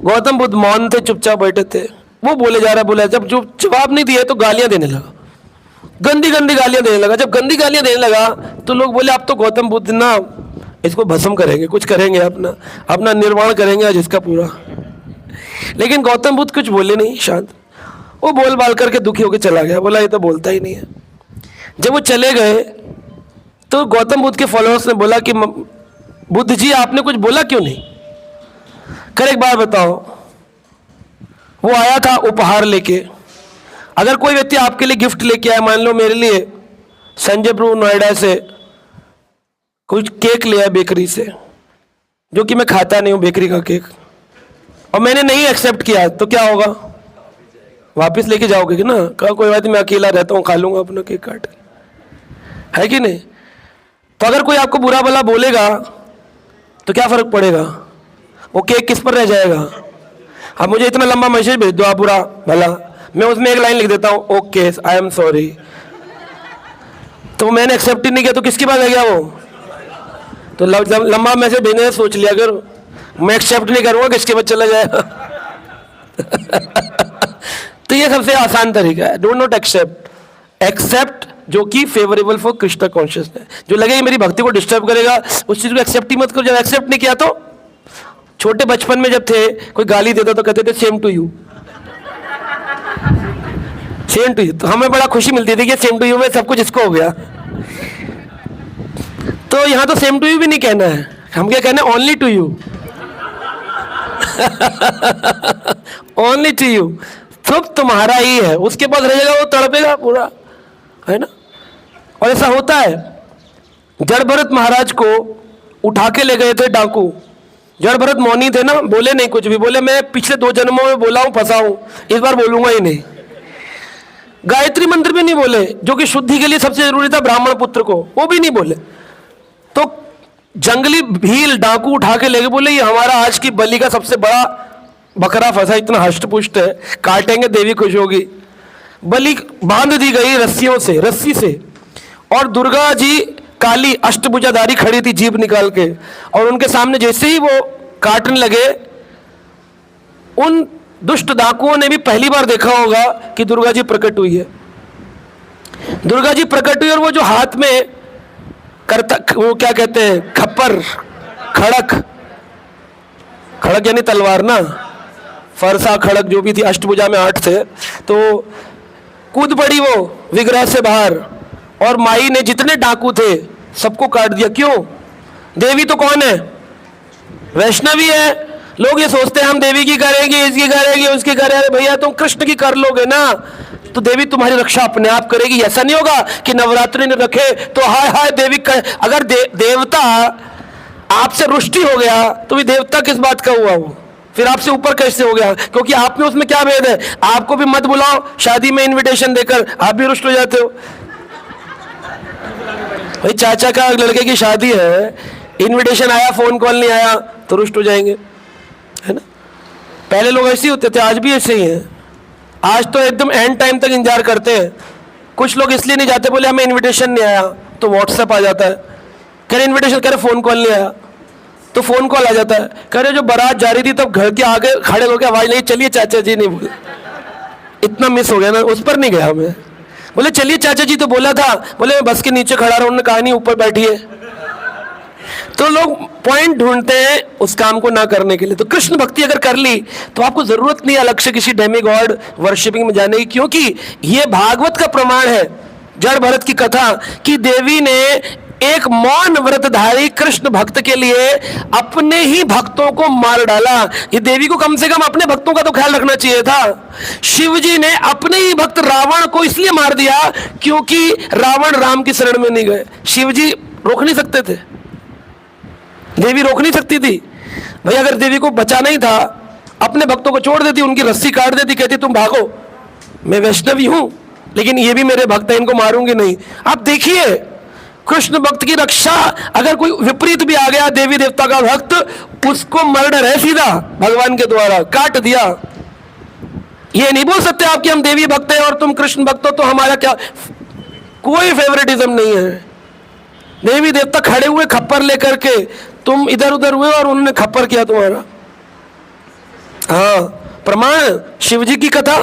गौतम बुद्ध मौन थे, चुपचाप बैठे थे। वो बोले जा रहा, बोला, जब जो जवाब नहीं दिए तो गालियां देने लगा, गंदी गंदी गालियां देने लगा। जब गंदी गालियां देने लगा तो लोग बोले अब तो गौतम बुद्ध ना इसको भस्म करेंगे, कुछ करेंगे, अपना निर्माण करेंगे आज इसका पूरा। लेकिन गौतम बुद्ध कुछ बोले नहीं, शांत। वो बोल बाल करके दुखी होकर चला गया, बोला ये तो बोलता ही नहीं है। जब वो चले गए तो गौतम बुद्ध के फॉलोअर्स ने बोला कि बुद्ध जी आपने कुछ बोला क्यों नहीं? कर एक बार बताओ। वो आया था उपहार लेके। अगर कोई व्यक्ति आपके लिए गिफ्ट लेके आया, मान लो मेरे लिए संजय प्रभु नोएडा से कुछ केक लिया बेकरी से, जो कि मैं खाता नहीं हूं बेकरी का केक, और मैंने नहीं एक्सेप्ट किया, तो क्या होगा? वापस लेके जाओगे कि ना? कहा कोई बात नहीं, मैं अकेला रहता हूं, खा लूंगा अपना केक काट, है कि नहीं? तो अगर कोई आपको बुरा भला बोलेगा तो क्या फर्क पड़ेगा? वो केक किस पर रह जाएगा? अब मुझे इतना लंबा मैसेज भेज दो आप बुरा भला, मैं उसमें एक लाइन लिख देता हूँ, ओके आई एम सॉरी। तो मैंने एक्सेप्ट ही नहीं किया तो किसके पास रह गया वो? तो लंबा मैसेज भेजने से सोच लिया करो, मैं एक्सेप्ट नहीं करूंगा किसके पास चला जाएगा। तो ये सबसे आसान तरीका है, डोंट नॉट एक्सेप्ट। एक्सेप्ट जो कि फेवरेबल फॉर कृष्ण कॉन्शियसनेस, जो लगे मेरी भक्ति को डिस्टर्ब करेगा उस चीज को एक्सेप्ट ही मत करो। जब एक्सेप्ट नहीं किया तो छोटे बचपन में जब थे कोई गाली देता तो कहते थे same to you, same to you. तो हमें बड़ा खुशी मिलती थी कि सेम टू यू में सब कुछ इसको हो गया। तो यहां तो सेम टू यू भी नहीं कहना है, हम क्या कहना है? Only to you. Only to you, सब तुम्हारा ही है, उसके पास रहेगा वो तड़पेगा पूरा, है ना। और ऐसा होता है, जड़ भरत महाराज को उठा के ले गए थे डाकू। जड़ भरत मौनी थे ना, बोले नहीं कुछ भी, बोले मैं पिछले 2 जन्मों में बोला हूं फंसा हूं, इस बार बोलूंगा ही नहीं। गायत्री मंत्र भी नहीं बोले, जो कि शुद्धि के लिए सबसे जरूरी था ब्राह्मण पुत्र को, वो भी नहीं बोले। तो जंगली भील डाकू उठा के ले गए, बोले ये हमारा आज की बलि का सबसे बड़ा बकरा फंसा, इतना हष्ट पुष्ट है, काटेंगे देवी खुश होगी। बलि बांध दी गई रस्सियों से, रस्सी से, और दुर्गा जी काली अष्टभुजाधारी खड़ी थी जीभ निकाल के, और उनके सामने जैसे ही वो काटने लगे, उन दुष्ट डाकुओं ने भी पहली बार देखा होगा कि दुर्गा जी प्रकट हुई है। दुर्गा जी प्रकट हुई और वो जो हाथ में करता, वो क्या कहते हैं, खप्पर, खड़क, खड़क यानी तलवार ना, फरसा खड़क जो भी थी, अष्टभुजा में 8 थे, तो कूद पड़ी वो विग्रह से बाहर, और माई ने जितने डाकू थे सबको काट दिया। क्यों? देवी तो कौन है? वैष्णवी है। लोग ये सोचते हैं हम देवी की करेंगे, इसकी करेंगे, उसकी करेंगे। भैया तुम कृष्ण की कर लोगे ना तो देवी तुम्हारी रक्षा अपने आप करेगी। ऐसा नहीं होगा कि नवरात्रि ने रखे तो हाय हाय देवी अगर देवता आपसे रुष्टि हो गया तो भी देवता किस बात का हुआ? वो फिर आपसे ऊपर कैसे हो गया? क्योंकि आप में उसमें क्या भेद है? आपको भी मत बुलाओ शादी में इनविटेशन देकर, आप भी रुष्ट हो जाते हो। भाई चाचा का लड़के की शादी है, इनविटेशन आया, फोन कॉल नहीं आया तो रुष्ट हो जाएंगे, है ना। पहले लोग ऐसे ही होते थे, आज भी ऐसे ही हैं। आज तो एकदम एंड टाइम तक इंतजार करते हैं। कुछ लोग इसलिए नहीं जाते, बोले हमें इनविटेशन नहीं आया, तो व्हाट्सएप आ जाता है, कह रहे इनविटेशन, कह रहे फोन कॉल नहीं आया, तो फोन कॉल आ जाता है, कह रहे जो बारात जा रही थी तब घर के आगे खड़े होकर आवाज नहीं, चलिए चाचा जी, नहीं बोले, इतना मिस हो गया ना, उस पर नहीं गया मैं। बोले चलिए चाचा जी तो बोला था, बोले मैं बस के नीचे खड़ा रहा, उन्होंने कहा नहीं ऊपर बैठिए। तो लोग पॉइंट ढूंढते हैं उस काम को ना करने के लिए। तो कृष्ण भक्ति अगर कर ली तो आपको जरूरत नहीं अलग से किसी डेमी गॉड वर्शिपिंग में जाने की, क्योंकि ये भागवत का प्रमाण है, जड़ भरत की कथा, कि देवी ने एक मौन व्रतधारी कृष्ण भक्त के लिए अपने ही भक्तों को मार डाला। ये देवी को कम से कम अपने भक्तों का तो ख्याल रखना चाहिए था। शिव जी ने अपने ही भक्त रावण को इसलिए मार दिया क्योंकि रावण राम की शरण में नहीं गए। शिव जी रोक नहीं सकते थे, देवी रोक नहीं सकती थी। भाई अगर देवी को बचाना ही था, अपने भक्तों को छोड़ देती, उनकी रस्सी काट देती, कहती तुम भागो, मैं वैष्णवी हूं लेकिन ये भी मेरे भक्त हैं, इनको मारूंगी नहीं। आप देखिए कृष्ण भक्त की रक्षा, अगर कोई विपरीत भी आ गया देवी देवता का भक्त, उसको मर्डर है सीधा, भगवान के द्वारा काट दिया। ये नहीं बोल सकते आप कि हम देवी भक्त हैं और तुम कृष्ण भक्त हो तो हमारा क्या, कोई फेवरेटिज्म नहीं है। देवी देवता खड़े हुए खप्पर लेकर के, तुम इधर उधर हुए और उन्होंने खप्पर किया तुम्हारा। हाँ, प्रमाण शिव जी की कथा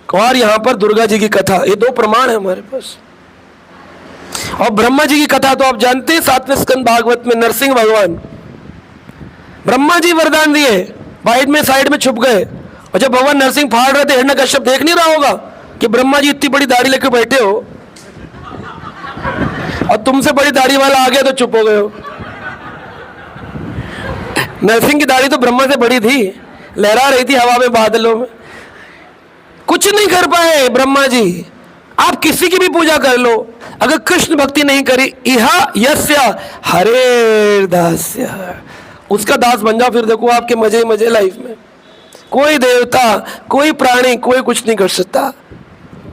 और यहां पर दुर्गा जी की कथा, ये 2 प्रमाण है हमारे पास। और ब्रह्मा जी की कथा तो आप जानते हैं, 7वें स्कंद भागवत में नरसिंह भगवान, ब्रह्मा जी वरदान दिए, साइड में छुप गए, और जब भगवान नरसिंह फाड़ रहे थे, हिरण्यकश्यप देख नहीं रहा होगा कि ब्रह्मा जी इतनी बड़ी दाढ़ी लेकर बैठे हो और तुमसे बड़ी दाढ़ी वाला आ गया तो चुप हो गए हो। नरसिंह की दाढ़ी तो ब्रह्मा से बड़ी थी, लहरा रही थी हवा में, बादलों में, कुछ नहीं कर पाए ब्रह्मा जी। आप किसी की भी पूजा कर लो, अगर कृष्ण भक्ति नहीं करी, इहा यस्य हरे दास्य, उसका दास बन जाओ, फिर देखो आपके मजे ही मजे लाइफ में। कोई देवता, कोई प्राणी, कोई कुछ नहीं कर सकता।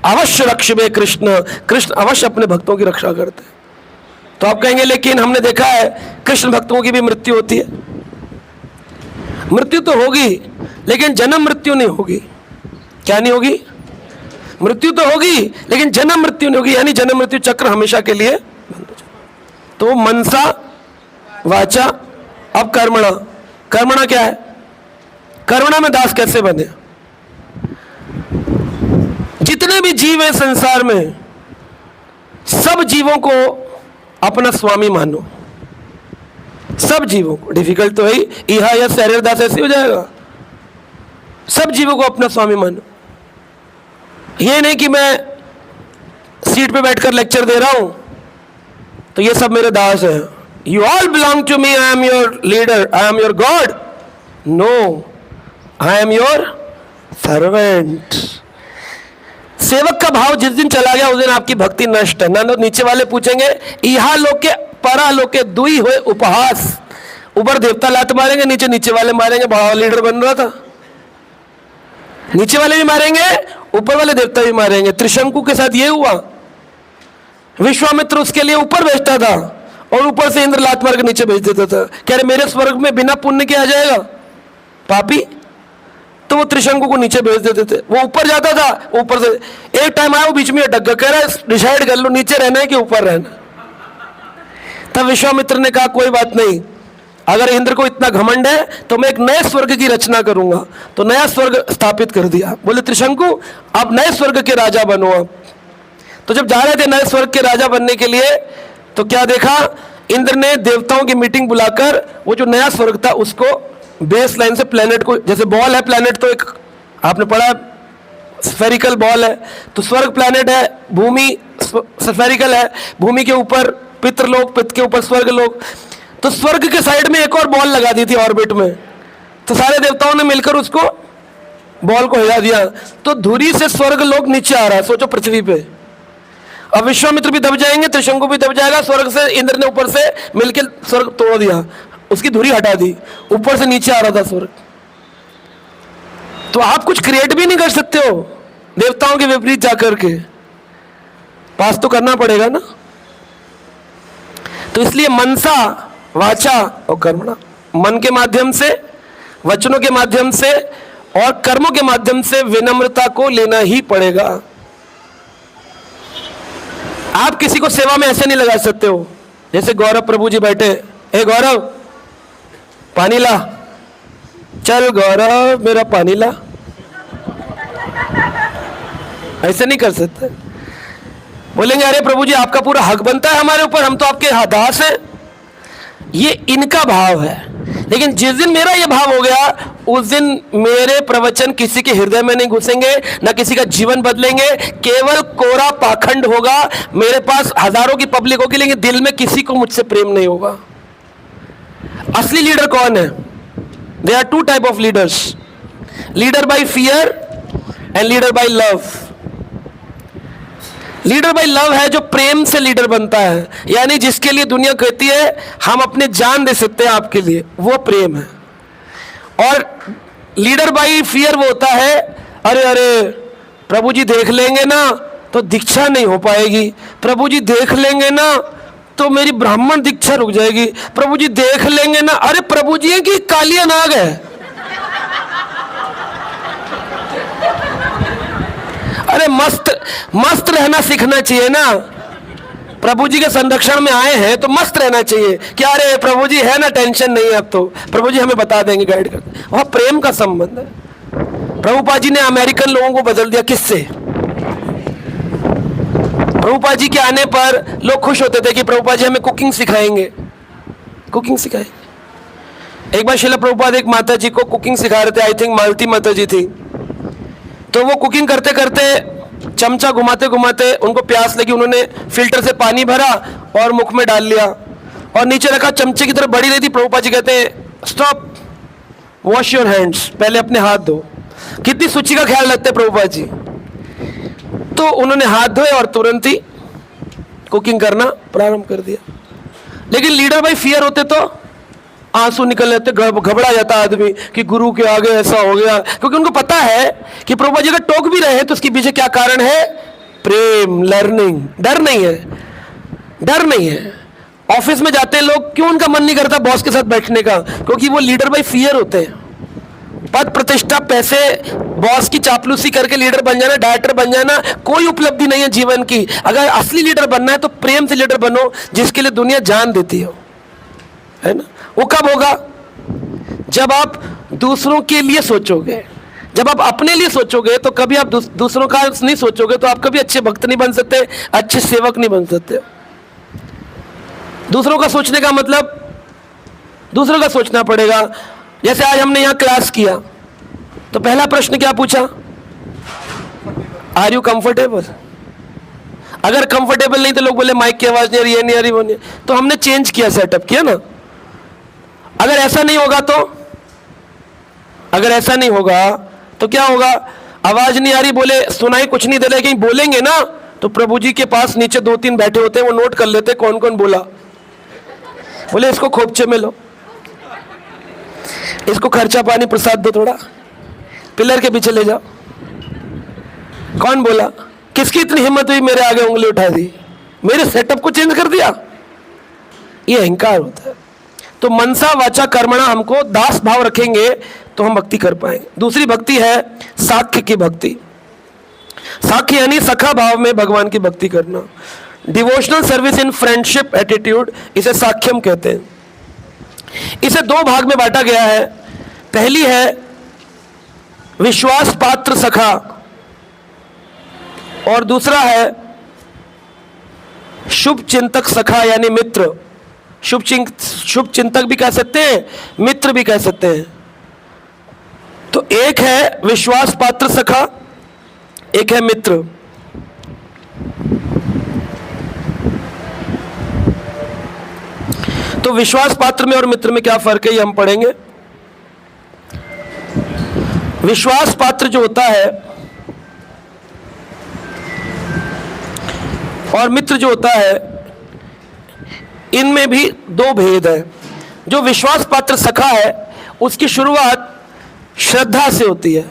अवश्य रक्षवे कृष्ण, कृष्ण अवश्य अपने भक्तों की रक्षा करते हैं। तो आप कहेंगे लेकिन हमने देखा है कृष्ण भक्तों की भी मृत्यु होती है। मृत्यु तो होगी लेकिन जन्म मृत्यु नहीं होगी। क्या नहीं होगी? मृत्यु तो होगी, लेकिन जन्म मृत्यु नहीं होगी, यानी जन्म मृत्यु चक्र हमेशा के लिए बंद हो जाएगा। तो मनसा वाचा, अब कर्मणा। कर्मणा क्या है? कर्मणा में दास कैसे बने? जितने भी जीव हैं संसार में, सब जीवों को अपना स्वामी मानो। सब जीवों को, डिफिकल्ट तो है ही, इहा या शरीर दास ऐसे हो जाएगा। सब जीवों को अपना स्वामी मानो। ये नहीं कि मैं सीट पे बैठकर लेक्चर दे रहा हूं तो ये सब मेरे दास हैं। You all belong to me, I am your leader, I am your God. No, I am your servant. सेवक का भाव जिस दिन चला गया उस दिन आपकी भक्ति नष्ट है। ना नीचे वाले पूछेंगे, इहा लोग के परा लोग के दुई हुए उपहास। ऊपर देवता लात मारेंगे, नीचे नीचे वाले मारेंगे। भाव लीडर बन रहा था, नीचे वाले भी मारेंगे, ऊपर वाले देवता भी मारेंगे। त्रिशंकु के साथ ये हुआ। विश्वामित्र उसके लिए ऊपर भेजता था और ऊपर से इंद्र लात मार के नीचे भेज देता था। कह रहे मेरे स्वर्ग में बिना पुण्य के आ जाएगा पापी, तो वो त्रिशंकु को नीचे भेज देते थे। वो ऊपर जाता था, ऊपर से एक टाइम आया वो बीच में अटक गया। कह रहा है डिसाइड कर लो नीचे रहना है कि ऊपर रहना। तब विश्वामित्र ने कहा कोई बात नहीं, अगर इंद्र को इतना घमंड है तो मैं एक नए स्वर्ग की रचना करूंगा। तो नया स्वर्ग स्थापित कर दिया। बोले त्रिशंकु आप नए स्वर्ग के राजा बनो। अब तो जब जा रहे थे नए स्वर्ग के राजा बनने के लिए, तो क्या देखा, इंद्र ने देवताओं की मीटिंग बुलाकर वो जो नया स्वर्ग था उसको बेस लाइन से प्लेनेट को, जैसे बॉल है प्लेनेट, तो एक आपने पढ़ा स्फेरिकल बॉल है, तो स्वर्ग प्लेनेट है, भूमि स्फेरिकल है, भूमि के ऊपर पितृलोक, पितृ के ऊपर स्वर्ग लोक। तो स्वर्ग के साइड में एक और बॉल लगा दी थी ऑर्बिट में। तो सारे देवताओं ने मिलकर उसको बॉल को हिला दिया, तो धुरी से स्वर्ग लोक नीचे आ रहा है, सोचो पृथ्वी पे। अब विश्वामित्र भी दब जाएंगे, त्रिशंकु भी दब जाएगा। स्वर्ग से इंद्र ने ऊपर से मिलकर स्वर्ग तोड़ दिया, उसकी धुरी हटा दी, ऊपर से नीचे आ रहा था स्वर्ग। तो आप कुछ क्रिएट भी नहीं कर सकते हो देवताओं के विपरीत जाकर के, पास तो करना पड़ेगा ना। तो इसलिए मनसा वाचा और कर्मणा, मन के माध्यम से, वचनों के माध्यम से और कर्मों के माध्यम से विनम्रता को लेना ही पड़ेगा। आप किसी को सेवा में ऐसे नहीं लगा सकते हो जैसे गौरव प्रभु जी बैठे, ए गौरव पानी ला, चल गौरव मेरा पानी ला, ऐसे नहीं कर सकते। बोलेंगे अरे प्रभु जी आपका पूरा हक बनता है हमारे ऊपर, हम तो आपके दास हैं। ये इनका भाव है। लेकिन जिस दिन मेरा ये भाव हो गया उस दिन मेरे प्रवचन किसी के हृदय में नहीं घुसेंगे, ना किसी का जीवन बदलेंगे, केवल कोरा पाखंड होगा। मेरे पास हजारों की पब्लिक होगी लेकिन दिल में किसी को मुझसे प्रेम नहीं होगा। असली लीडर कौन है? There are two type of leaders, leader by fear and leader by love. Leader by love है जो प्रेम से लीडर बनता है, यानी जिसके लिए दुनिया कहती है हम अपने जान दे सकते हैं आपके लिए, वो प्रेम है। और लीडर बाय फियर वो होता है, अरे अरे प्रभु जी देख लेंगे ना तो दीक्षा नहीं हो पाएगी, प्रभु जी देख लेंगे ना तो मेरी ब्राह्मण दीक्षा रुक जाएगी, प्रभु जी देख लेंगे ना। अरे प्रभु जी है कि कालिया नाग है? अरे मस्त रहना सीखना चाहिए ना। प्रभु जी के संरक्षण में आए हैं तो मस्त रहना चाहिए कि अरे प्रभु जी है ना, टेंशन नहीं है, अब तो प्रभु जी हमें बता देंगे, गाइड कर। वह प्रेम का संबंध है। प्रभुपाद जी ने अमेरिकन लोगों को बदल दिया, किससे? प्रभुपाद जी के आने पर लोग खुश होते थे कि प्रभुपाद जी हमें कुकिंग सिखाएंगे, कुकिंग सिखाएंगे। एक बार श्रील प्रभुपाद एक माता जी को कुकिंग सिखा रहे थे, आई थिंक मालती माता जी थी। तो वो कुकिंग करते करते चमचा घुमाते घुमाते उनको प्यास लगी, उन्होंने फिल्टर से पानी भरा और मुख में डाल लिया और नीचे रखा, चमचे की तरफ बढ़ी रही थी। प्रभुपाद जी कहते हैं स्टॉप, वॉश योर हैंड्स, पहले अपने हाथ धो। कितनी सूची का ख्याल रखते हैं प्रभुपाद जी। तो उन्होंने हाथ धोए और तुरंत ही कुकिंग करना प्रारंभ कर दिया। लेकिन लीडर बाय फियर होते तो आंसू निकल जाते, घबरा जाता आदमी कि गुरु के आगे ऐसा हो गया, क्योंकि उनको पता है कि प्रभुपाद जी अगर टोक भी रहे हैं तो उसके पीछे क्या कारण है? प्रेम, लर्निंग। डर नहीं है, डर नहीं है। ऑफिस में जाते हैं लोग, क्यों उनका मन नहीं करता बॉस के साथ बैठने का? क्योंकि वो लीडर बाय फियर होते हैं। पद प्रतिष्ठा, पैसे, बॉस की चापलूसी करके लीडर बन जाना, डायरेक्टर बन जाना कोई उपलब्धि नहीं है जीवन की। अगर असली लीडर बनना है तो प्रेम से लीडर बनो, जिसके लिए दुनिया जान देती हो, है ना। वो कब होगा? जब आप दूसरों के लिए सोचोगे। जब आप अपने लिए सोचोगे तो कभी आप दूसरों का नहीं सोचोगे तो आप कभी अच्छे भक्त नहीं बन सकते, अच्छे सेवक नहीं बन सकते। दूसरों का सोचने का मतलब दूसरों का सोचना पड़ेगा। जैसे आज हमने यहां क्लास किया तो पहला प्रश्न क्या पूछा? Are you comfortable? अगर कंफर्टेबल नहीं तो लोग बोले माइक की आवाज नहीं आ रही, ये नहीं आ रही, वो नहीं। तो हमने चेंज किया, सेटअप किया ना। अगर ऐसा नहीं होगा तो क्या होगा? आवाज नहीं आ रही, बोले सुनाई कुछ नहीं दे रहा, कहीं बोलेंगे ना तो प्रभु जी के पास नीचे 2-3 बैठे होते हैं, वो नोट कर लेते कौन कौन बोला। बोले इसको खोपचे में लो, इसको खर्चा पानी प्रसाद दो, थोड़ा पिलर के पीछे ले जाओ। कौन बोला? किसकी इतनी हिम्मत हुई मेरे आगे उंगली उठा दी, मेरे सेटअप को चेंज कर दिया? ये अहंकार होता है। तो मनसा वाचा कर्मणा, हमको दास भाव रखेंगे तो हम भक्ति कर पाएंगे। दूसरी भक्ति है साख्य की भक्ति। साख्य यानी सखा भाव में भगवान की भक्ति करना। Devotional service in friendship attitude, इसे साख्यम कहते हैं। इसे 2 भाग में बांटा गया है। पहली है विश्वास पात्र सखा और दूसरा है शुभ चिंतक सखा यानी मित्र। शुभ चिंतक भी कह सकते हैं, मित्र भी कह सकते हैं। तो एक है विश्वास पात्र सखा, एक है मित्र। तो विश्वास पात्र में और मित्र में क्या फर्क है ये हम पढ़ेंगे। विश्वास पात्र जो होता है और मित्र जो होता है, इनमें भी 2 भेद है। जो विश्वास पात्र सखा है उसकी शुरुआत श्रद्धा से होती है।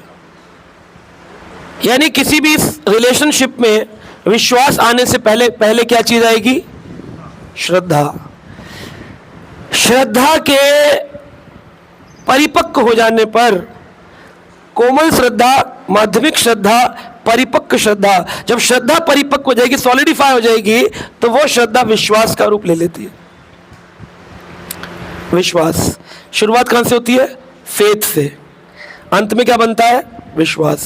यानी किसी भी रिलेशनशिप में विश्वास आने से पहले क्या चीज आएगी? श्रद्धा। श्रद्धा के परिपक्व हो जाने पर, कोमल श्रद्धा, माध्यमिक श्रद्धा, परिपक्व श्रद्धा, जब श्रद्धा परिपक्व हो जाएगी, सॉलिडिफाई हो जाएगी, तो वो श्रद्धा विश्वास का रूप ले लेती है। विश्वास शुरुआत कहां से होती है? फेथ से। अंत में क्या बनता है? विश्वास।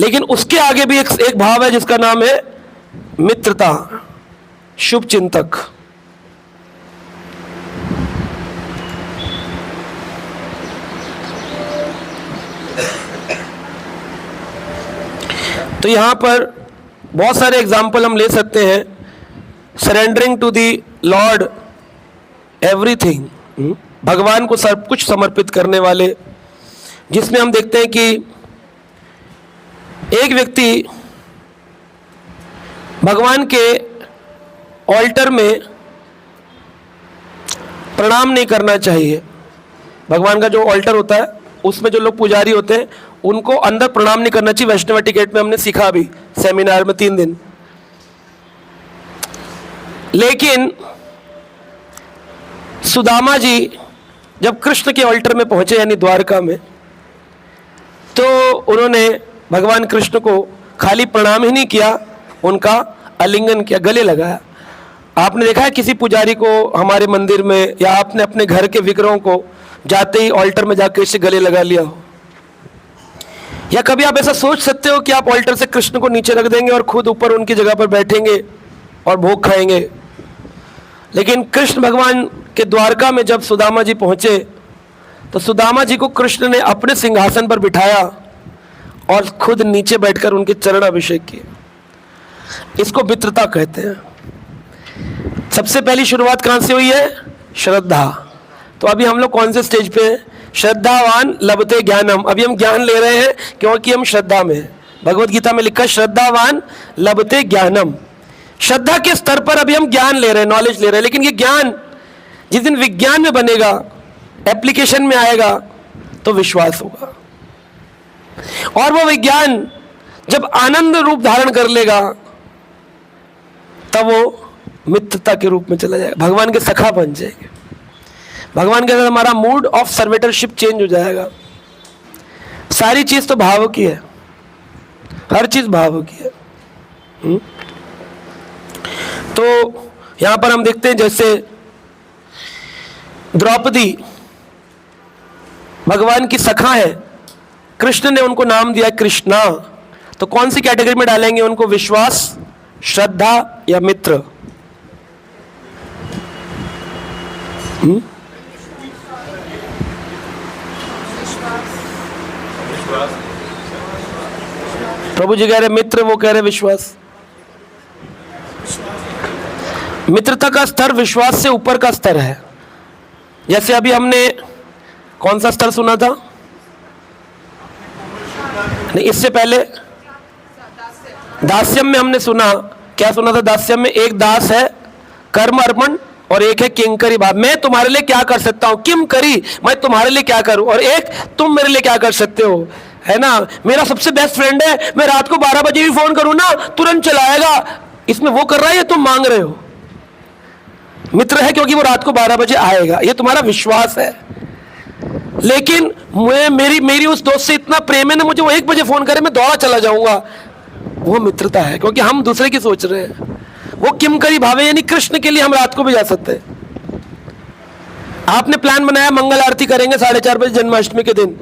लेकिन उसके आगे भी एक भाव है जिसका नाम है मित्रता, शुभ चिंतक। तो यहां पर बहुत सारे एग्जाम्पल हम ले सकते हैं। Surrendering to the Lord everything, भगवान को सब कुछ समर्पित करने वाले, जिसमें हम देखते हैं कि एक व्यक्ति भगवान के ऑल्टर में प्रणाम नहीं करना चाहिए। भगवान का जो ऑल्टर होता है उसमें जो लोग पुजारी होते हैं उनको अंदर प्रणाम नहीं करना चाहिए। वैष्णव टिकेट में हमने सीखा भी, सेमिनार में 3 दिन। लेकिन सुदामा जी जब कृष्ण के ऑल्टर में पहुंचे यानी द्वारका में, तो उन्होंने भगवान कृष्ण को खाली प्रणाम ही नहीं किया, उनका आलिंगन किया, गले लगाया। आपने देखा है किसी पुजारी को हमारे मंदिर में, या आपने अपने घर के विग्रहों को जाते ही ऑल्टर में जाकर इससे गले लगा लिया हो? या कभी आप ऐसा सोच सकते हो कि आप ऑल्टर से कृष्ण को नीचे रख देंगे और खुद ऊपर उनकी जगह पर बैठेंगे और भोग खाएंगे? लेकिन कृष्ण भगवान के द्वारका में जब सुदामा जी पहुंचे तो सुदामा जी को कृष्ण ने अपने सिंहासन पर बिठाया और खुद नीचे बैठकर उनके चरण अभिषेक किए। इसको मित्रता कहते हैं। सबसे पहली शुरुआत कहां से हुई है? श्रद्धा। तो अभी हम लोग कौन से स्टेज पे हैं? श्रद्धावान लभते ज्ञानम। अभी हम ज्ञान ले रहे हैं क्योंकि हम श्रद्धा में हैं। भगवत गीता में लिखा श्रद्धावान लभते ज्ञानम। श्रद्धा के स्तर पर अभी हम ज्ञान ले रहे हैं, नॉलेज ले रहे हैं। लेकिन ये ज्ञान जिस दिन विज्ञान में बनेगा, एप्लीकेशन में आएगा, तो विश्वास होगा। और वो विज्ञान जब आनंद रूप धारण कर लेगा तब वो मित्रता के रूप में चला जाएगा, भगवान के सखा बन जाएंगे। भगवान के साथ हमारा मूड ऑफ सर्वेटरशिप चेंज हो जाएगा। सारी चीज तो भाव की है, हर चीज भाव की है। तो यहां पर हम देखते हैं जैसे द्रौपदी भगवान की सखा है, कृष्ण ने उनको नाम दिया कृष्णा, तो कौन सी कैटेगरी में डालेंगे उनको? विश्वास, श्रद्धा या मित्र? प्रभु जी कह रहे मित्र, वो कह रहे विश्वास। मित्रता का स्तर विश्वास से ऊपर का स्तर है। जैसे अभी हमने कौन सा स्तर सुना था? नहीं, इससे पहले दास्यम में हमने सुना, क्या सुना था? दास्यम में एक दास है कर्म अर्पण और एक है किंकरी भाव। मैं तुम्हारे लिए क्या कर सकता हूं, किम करी, मैं तुम्हारे लिए क्या करूं, और एक तुम मेरे लिए क्या कर सकते हो, है ना। मेरा सबसे बेस्ट फ्रेंड है, मैं रात को 12 बजे भी फोन करूं ना तुरंत चलाएगा। इसमें वो कर रहा है या तुम मांग रहे हो? मित्र है क्योंकि वो रात को 12 बजे आएगा, ये तुम्हारा विश्वास है। लेकिन मेरी उस दोस्त से इतना प्रेम है ना, मुझे वो 1 बजे फोन करे मैं दौड़ा चला जाऊंगा, वो मित्रता है, क्योंकि हम दूसरे की सोच रहे हैं। वो किम करी भावे, यानी कृष्ण के लिए हम रात को भी जा सकते हैं। आपने प्लान बनाया मंगल आरती करेंगे 4:30 बजे जन्माष्टमी के दिन,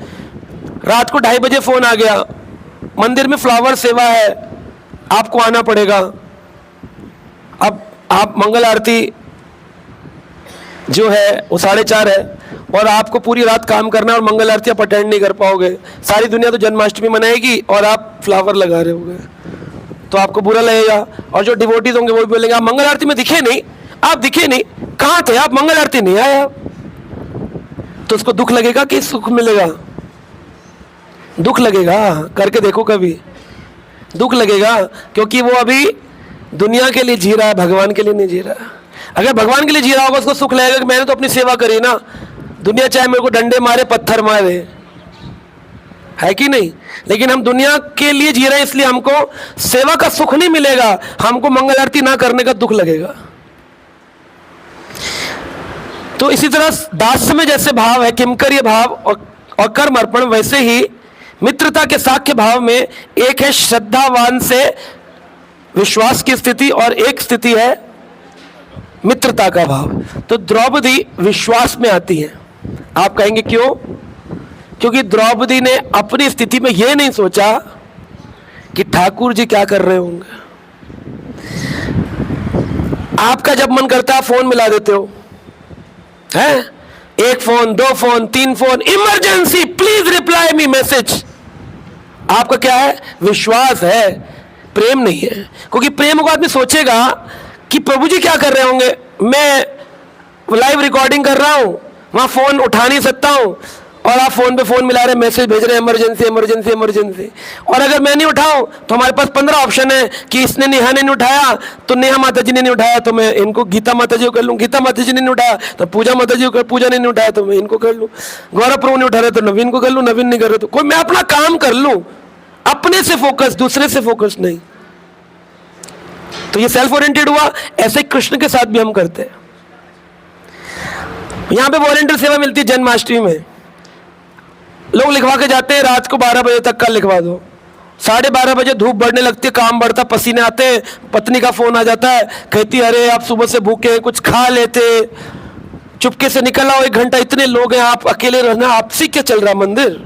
रात को 2:30 बजे फोन आ गया, मंदिर में फ्लावर सेवा है, आपको आना पड़ेगा। अब आप मंगल आरती जो है वो 4:30 है और आपको पूरी रात काम करना है और मंगल आरती आप अटेंड नहीं कर पाओगे। सारी दुनिया तो जन्माष्टमी मनाएगी और आप फ्लावर लगा रहे होगे, तो आपको बुरा लगेगा। और जो डिवोटीज होंगे वो भी बोलेंगे आप मंगल आरती में दिखे नहीं, आप दिखे नहीं, कहाँ थे आप, मंगल आरती नहीं आए आप। तो उसको दुख लगेगा कि सुख मिलेगा? दुख लगेगा, करके देखो कभी, दुख लगेगा, क्योंकि वो अभी दुनिया के लिए जी रहा है, भगवान के लिए नहीं जी रहा। अगर भगवान के लिए जी रहा होगा उसको सुख लगेगा कि मैंने तो अपनी सेवा करी ना, दुनिया चाहे मेरे को डंडे मारे पत्थर मारे, है कि नहीं। लेकिन हम दुनिया के लिए जी रहे हैं, इसलिए हमको सेवा का सुख नहीं मिलेगा, हमको मंगल आरती ना करने का दुख लगेगा। तो इसी तरह दास्य में जैसे भाव है किमकर्य भाव और कर्म अर्पण, वैसे ही मित्रता के साख्य भाव में एक है श्रद्धावान से विश्वास की स्थिति और एक स्थिति है मित्रता का भाव। तो द्रौपदी विश्वास में आती है। आप कहेंगे क्यों? क्योंकि द्रौपदी ने अपनी स्थिति में यह नहीं सोचा कि ठाकुर जी क्या कर रहे होंगे। आपका जब मन करता है फोन मिला देते हो, हैं? 1 phone, 2 phone, 3 phone, emergency please reply me message. आपका क्या है? विश्वास है, प्रेम नहीं है। क्योंकि प्रेम को आदमी सोचेगा कि प्रभु जी क्या कर रहे होंगे, मैं लाइव रिकॉर्डिंग कर रहा हूं, वहां फोन उठा नहीं सकता हूं, और आप फोन पे फोन मिला रहे, मैसेज भेज रहे, इमरजेंसी इमरजेंसी इमरजेंसी। और अगर मैं नहीं उठाऊं तो हमारे पास 15 ऑप्शन है कि इसने नेहा ने नहीं उठाया तो नेहा माता जी ने नहीं उठाया तो मैं इनको गीता माता जी को कर लूं, गीता माता जी ने नहीं उठाया तो पूजा माता जी को, पूजा ने नहीं उठाया तो मैं इनको कर लूं, गौरव प्रभु ने उठा रहे तो नवीन को कर लूं, नवीन नहीं कर रहे तो कोई, मैं अपना काम कर लूं, अपने से फोकस, दूसरे से फोकस नहीं। तो ये सेल्फ ओरिएंटेड हुआ। ऐसे कृष्ण के साथ भी हम करते हैं। यहां पे वॉलंटियर सेवा मिलती है जन्माष्टमी में, लोग लिखवा के जाते हैं रात को 12 बजे तक का लिखवा दो, 12:30 बजे धूप बढ़ने लगती है, काम बढ़ता, पसीने आते हैं, पत्नी का फोन आ जाता है, कहती अरे आप सुबह से भूखे हैं, कुछ खा लेते, चुपके से निकल आओ, 1 घंटा, इतने लोग हैं, आप अकेले रहना, आपसे क्या चल रहा मंदिर।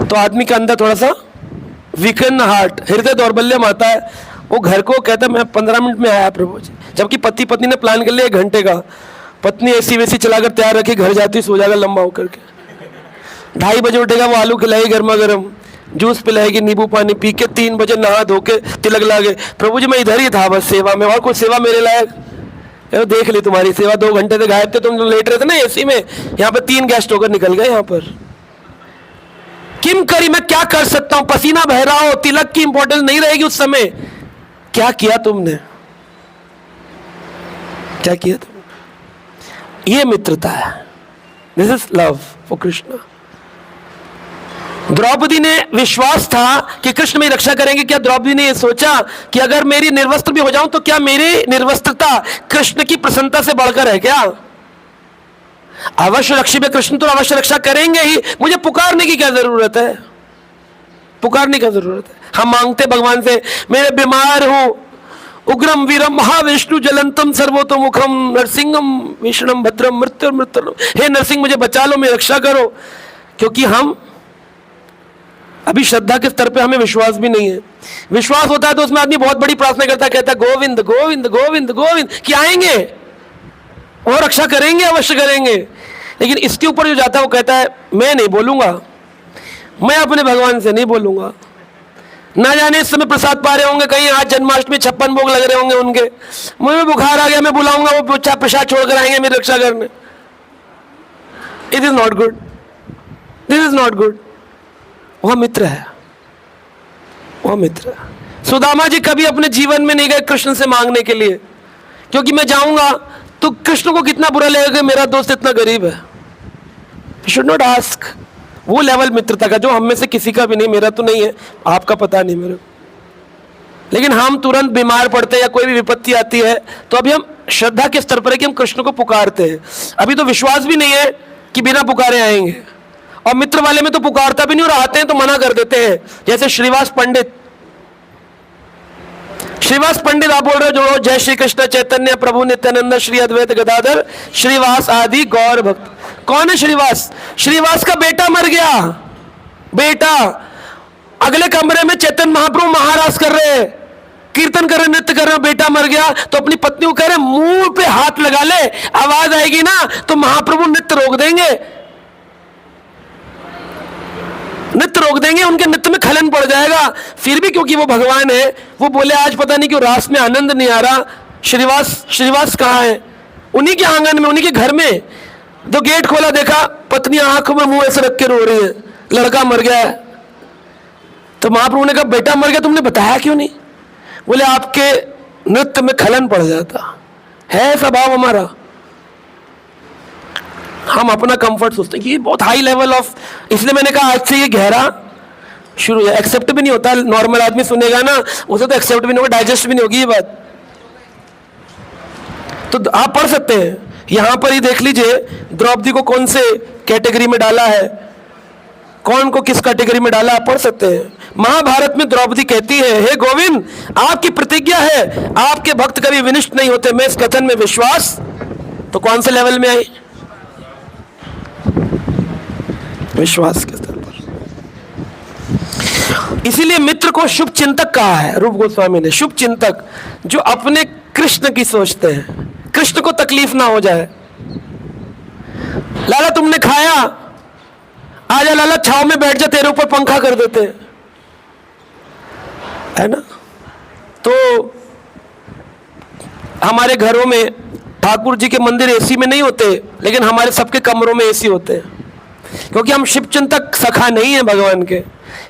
तो आदमी के अंदर थोड़ा सा वीकन हार्ट, हृदय दौर्बल्यम आता है। वो घर को कहता है मैं 15 मिनट में आया प्रभु जी, जबकि पति पत्नी ने प्लान कर लिया 1 घंटे का। पत्नी ऐसी वैसी चलाकर तैयार रखी, घर जाती सो जाएगा लंबा होकर के, 2:30 बजे उठेगा, वो आलू खिलाएगी गर्मा गर्म, जूस पिलाएगी, नींबू पानी पी के 3 बजे नहा धो के तिलक लागे, प्रभु जी मैं इधर ही था बस सेवा में, और कोई सेवा मेरे लायक। देख ली तुम्हारी सेवा, 2 घंटे से गायब थे, तुम लेट रहे थे ना एसी में, यहाँ पे 3 गेस्ट होकर निकल गए। यहाँ पर किम करी, मैं क्या कर सकता हूं, पसीना बह रहा हो, तिलक की इंपॉर्टेंस नहीं रहेगी उस समय। क्या किया तुमने, क्या किया तुमने? ये मित्रता है, this is love for Krishna. Draupadi ने विश्वास था कि कृष्ण मेरी रक्षा करेंगे। क्या द्रौपदी ने यह सोचा कि अगर मेरी निर्वस्त्र भी हो जाऊं तो क्या मेरी निर्वस्त्रता कृष्ण की प्रसन्नता से बढ़कर है क्या? अवश्य रक्षी में कृष्ण तो अवश्य रक्षा करेंगे ही, मुझे पुकारने की क्या जरूरत है, पुकारने की जरूरत है। हम मांगते भगवान से, मेरे बीमार हूं, उग्रम वीरम महाविष्णु जलंतम सर्वतोमुखम नरसिंहम विष्णुम भद्रम मृत्यु मृत्यु, हे नरसिंह मुझे बचा लो, मेरी रक्षा करो। क्योंकि हम अभी श्रद्धा के स्तर पे हमें विश्वास भी नहीं है। विश्वास होता है तो उसमें आदमी बहुत बड़ी प्रार्थना करता है, कहता है गोविंद गोविंद गोविंद गोविंद, कि आएंगे और रक्षा करेंगे, अवश्य करेंगे। लेकिन इसके ऊपर जो जाता है वो कहता है मैं नहीं बोलूंगा, मैं अपने भगवान से नहीं बोलूंगा। ना जाने इस समय प्रसाद पा रहे होंगे, कहीं आज जन्माष्टमी 56 भोग लग रहे होंगे उनके, मुझे बुखार आ गया, मैं बुलाऊंगा, वो प्रसाद छोड़कर आएंगे मेरी रक्षा करने। It is not good, this is not good. वह मित्र है, वह मित्र है। सुदामा जी कभी अपने जीवन में नहीं गए कृष्ण से मांगने के लिए, क्योंकि मैं जाऊंगा तो कृष्ण को कितना बुरा लगेगा कि मेरा दोस्त इतना गरीब है। Should not ask. वो लेवल मित्रता का जो हम में से किसी का भी नहीं, मेरा तो नहीं है, आपका पता नहीं मेरे। लेकिन हम तुरंत बीमार पड़ते हैं या कोई भी विपत्ति आती है तो अभी हम श्रद्धा के स्तर पर है कि हम कृष्ण को पुकारते हैं। अभी तो विश्वास भी नहीं है कि बिना पुकारे आएंगे, और मित्र वाले में तो पुकारता भी नहीं और आते हैं तो मना कर देते हैं। जैसे श्रीवास पंडित, श्रीवास पंडित आप बोल रहे हो जो जय श्री कृष्ण चैतन्य प्रभु नित्यानंद श्री अद्वैत गदाधर श्रीवास आदि गौर भक्त। कौन है श्रीवास? श्रीवास का बेटा मर गया, बेटा। अगले कमरे में चैतन्य महाप्रभु महाराज कर रहे हैं, कीर्तन कर रहे, नृत्य कर रहे, बेटा मर गया। तो अपनी पत्नी को कह रहे मुंह पे हाथ लगा ले, आवाज आएगी ना तो महाप्रभु नृत्य रोक देंगे, नृत्य रोक देंगे, उनके नृत्य में खलन पड़ जाएगा। फिर भी क्योंकि वो भगवान है, वो बोले आज पता नहीं क्यों रास में आनंद नहीं आ रहा। श्रीवास कहाँ है? उन्हीं के आंगन में, उन्हीं के घर में। तो गेट खोला, देखा पत्नी आंखों में मुंह ऐसे रख के रो रही है, लड़का मर गया है। तो महाप्रभु ने कहा बेटा मर गया, तुमने बताया क्यों नहीं? बोले आपके नृत्य में खलन पड़ जाता है, स्वभाव हमारा। हम अपना कंफर्ट सोचते हैं कि ये बहुत हाई लेवल ऑफ, इसलिए मैंने कहा आज से ये गहरा शुरू है। एक्सेप्ट भी नहीं होता, नॉर्मल आदमी सुनेगा ना उसे तो एक्सेप्ट भी नहीं होगा, डाइजेस्ट भी नहीं होगी ये बात। तो आप पढ़ सकते हैं, यहां पर ही देख लीजिए द्रौपदी को कौन से कैटेगरी में डाला है, कौन को किस कैटेगरी में डाला, आप पढ़ सकते हैं। महाभारत में द्रौपदी कहती है हे गोविंद आपकी प्रतिज्ञा है आपके भक्त कभी विनिष्ट नहीं होते, मैं इस कथन में विश्वास। तो कौन से लेवल में आई? विश्वास के स्तर पर। इसीलिए मित्र को शुभ चिंतक कहा है रूप गोस्वामी ने। शुभ चिंतक जो अपने कृष्ण की सोचते हैं, कृष्ण को तकलीफ ना हो जाए। लाला तुमने खाया, आजा लाला छाव में बैठ जा, तेरे ऊपर पंखा कर देते हैं, है ना। तो हमारे घरों में ठाकुर जी के मंदिर एसी में नहीं होते, लेकिन हमारे सबके कमरों में एसी होते हैं, क्योंकि हम शिव चिंतक सखा नहीं है भगवान के,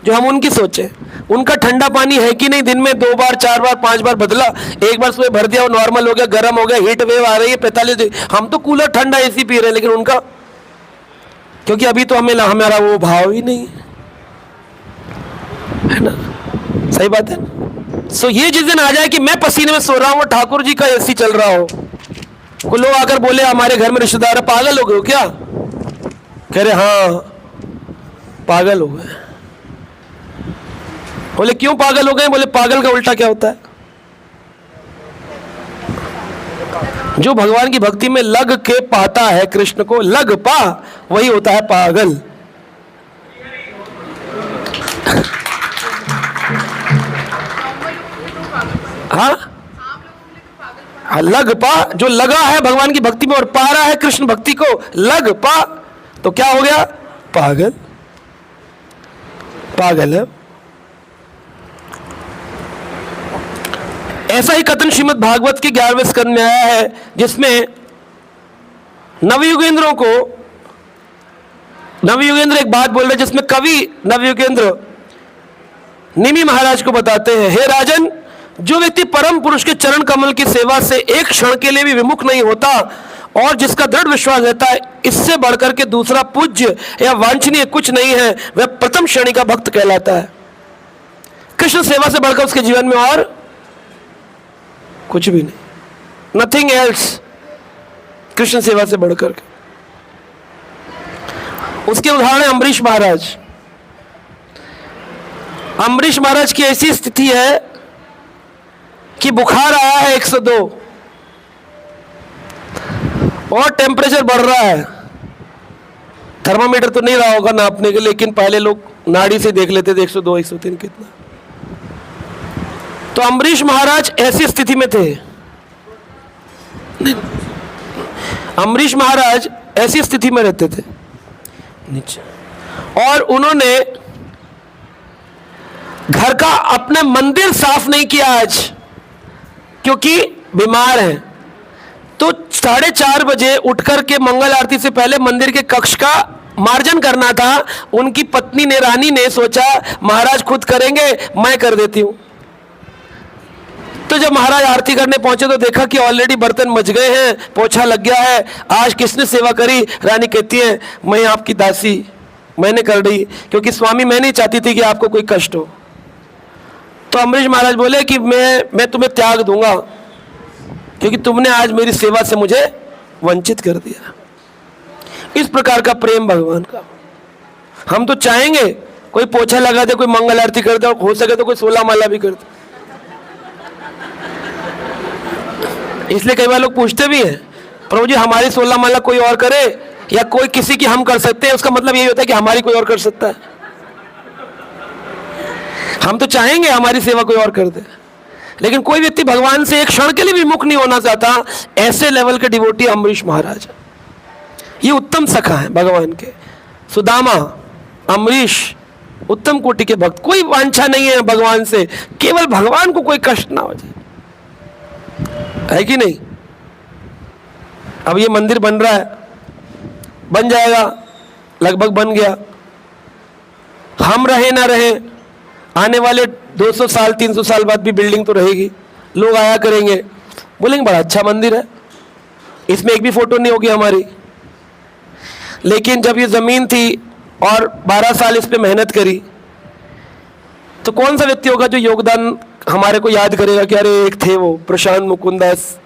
जो हम उनकी सोचे। उनका ठंडा पानी है कि नहीं, दिन में 2 बार 4 बार 5 बार बदला, एक बार सुबह भर दिया वो नॉर्मल हो गया, गर्म हो गया, हीट वेव आ रही है 45 डिग्री। हम तो कूलर ठंडा एसी पी रहे हैं, लेकिन उनका, क्योंकि अभी तो हमारा वो भाव ही नहीं है ना। सही बात है। सो ये जिस दिन आ जाए कि मैं पसीने में सो रहा हूं और ठाकुर जी का एसी चल रहा हो, को लोग आकर बोले हमारे घर में रिश्तेदार है, पागल हो गए हो क्या? कह रहे हाँ पागल हो गए। बोले क्यों पागल हो गए? बोले पागल का उल्टा क्या होता है? जो भगवान की भक्ति में लग के पाता है कृष्ण को, लग पा, वही होता है पागल। हाँ, लग पा, जो लगा है भगवान की भक्ति में और पा रहा है कृष्ण भक्ति को, लग पा, तो क्या हो गया? पागल। पागल है। ऐसा ही कथन श्रीमद् भागवत के 11वें स्कंद में आया है, जिसमें नवयुगेंद्रों को, नवयुगेंद्र एक बात बोल रहे, जिसमें कवि नवयुगेंद्र निमि महाराज को बताते हैं, हे राजन, जो व्यक्ति परम पुरुष के चरण कमल की सेवा से एक क्षण के लिए भी विमुख नहीं होता और जिसका दृढ़ विश्वास रहता है इससे बढ़कर के दूसरा पूज्य या वांछनीय कुछ नहीं है, वह प्रथम श्रेणी का भक्त कहलाता है। कृष्ण सेवा से बढ़कर उसके जीवन में और कुछ भी नहीं, नथिंग एल्स। कृष्ण सेवा से बढ़कर के उसके उदाहरण है अम्बरीश महाराज। अम्बरीश महाराज की ऐसी स्थिति है कि बुखार आया है 102 और टेम्परेचर बढ़ रहा है। थर्मामीटर तो नहीं रहा होगा नापने के, लेकिन पहले लोग नाड़ी से देख लेते थे 102 103 कितना। तो अम्बरीश महाराज ऐसी स्थिति में थे, अम्बरीश महाराज ऐसी स्थिति में रहते थे नीचे, और उन्होंने घर का अपने मंदिर साफ नहीं किया आज, क्योंकि बीमार हैं। तो 4:30 बजे उठकर के मंगल आरती से पहले मंदिर के कक्ष का मार्जन करना था। उनकी पत्नी ने, रानी ने सोचा महाराज खुद करेंगे, मैं कर देती हूं। तो जब महाराज आरती करने पहुंचे तो देखा कि ऑलरेडी बर्तन मच गए हैं, पोछा लग गया है। आज किसने सेवा करी? रानी कहती है मैं आपकी दासी, मैंने कर दी, क्योंकि स्वामी मैं नहीं चाहती थी कि आपको कोई कष्ट हो। तो अम्बरीश महाराज बोले कि मैं तुम्हें त्याग दूंगा, क्योंकि तुमने आज मेरी सेवा से मुझे वंचित कर दिया। इस प्रकार का प्रेम भगवान का। हम तो चाहेंगे कोई पोछा लगा दे, कोई मंगल आरती कर दे, और हो सके तो कोई 16 माला भी कर दे। इसलिए कई बार लोग पूछते भी हैं, प्रभु जी हमारी 16 माला कोई और करे या कोई किसी की हम कर सकते हैं? उसका मतलब यही होता है कि हमारी कोई और कर सकता है। हम तो चाहेंगे हमारी सेवा कोई और कर दे, लेकिन कोई व्यक्ति भगवान से एक क्षण के लिए भी मुक्त नहीं होना चाहता। ऐसे लेवल के डिवोटी अम्बरीश महाराज, ये उत्तम सखा है भगवान के। सुदामा, अम्बरीश उत्तम कोटि के भक्त। कोई वांछा नहीं है भगवान से, केवल भगवान को कोई कष्ट ना हो जाए, है कि नहीं? अब ये मंदिर बन रहा है, बन जाएगा, लगभग बन गया। हम रहे ना रहे, आने वाले 200 साल 300 साल बाद भी बिल्डिंग तो रहेगी। लोग आया करेंगे, बोलेंगे बड़ा अच्छा मंदिर है, इसमें एक भी फोटो नहीं होगी हमारी। लेकिन जब ये जमीन थी और 12 साल इस पे मेहनत करी, तो कौन सा व्यक्ति होगा जो योगदान हमारे को याद करेगा कि अरे एक थे वो प्रशांत मुकुंदास,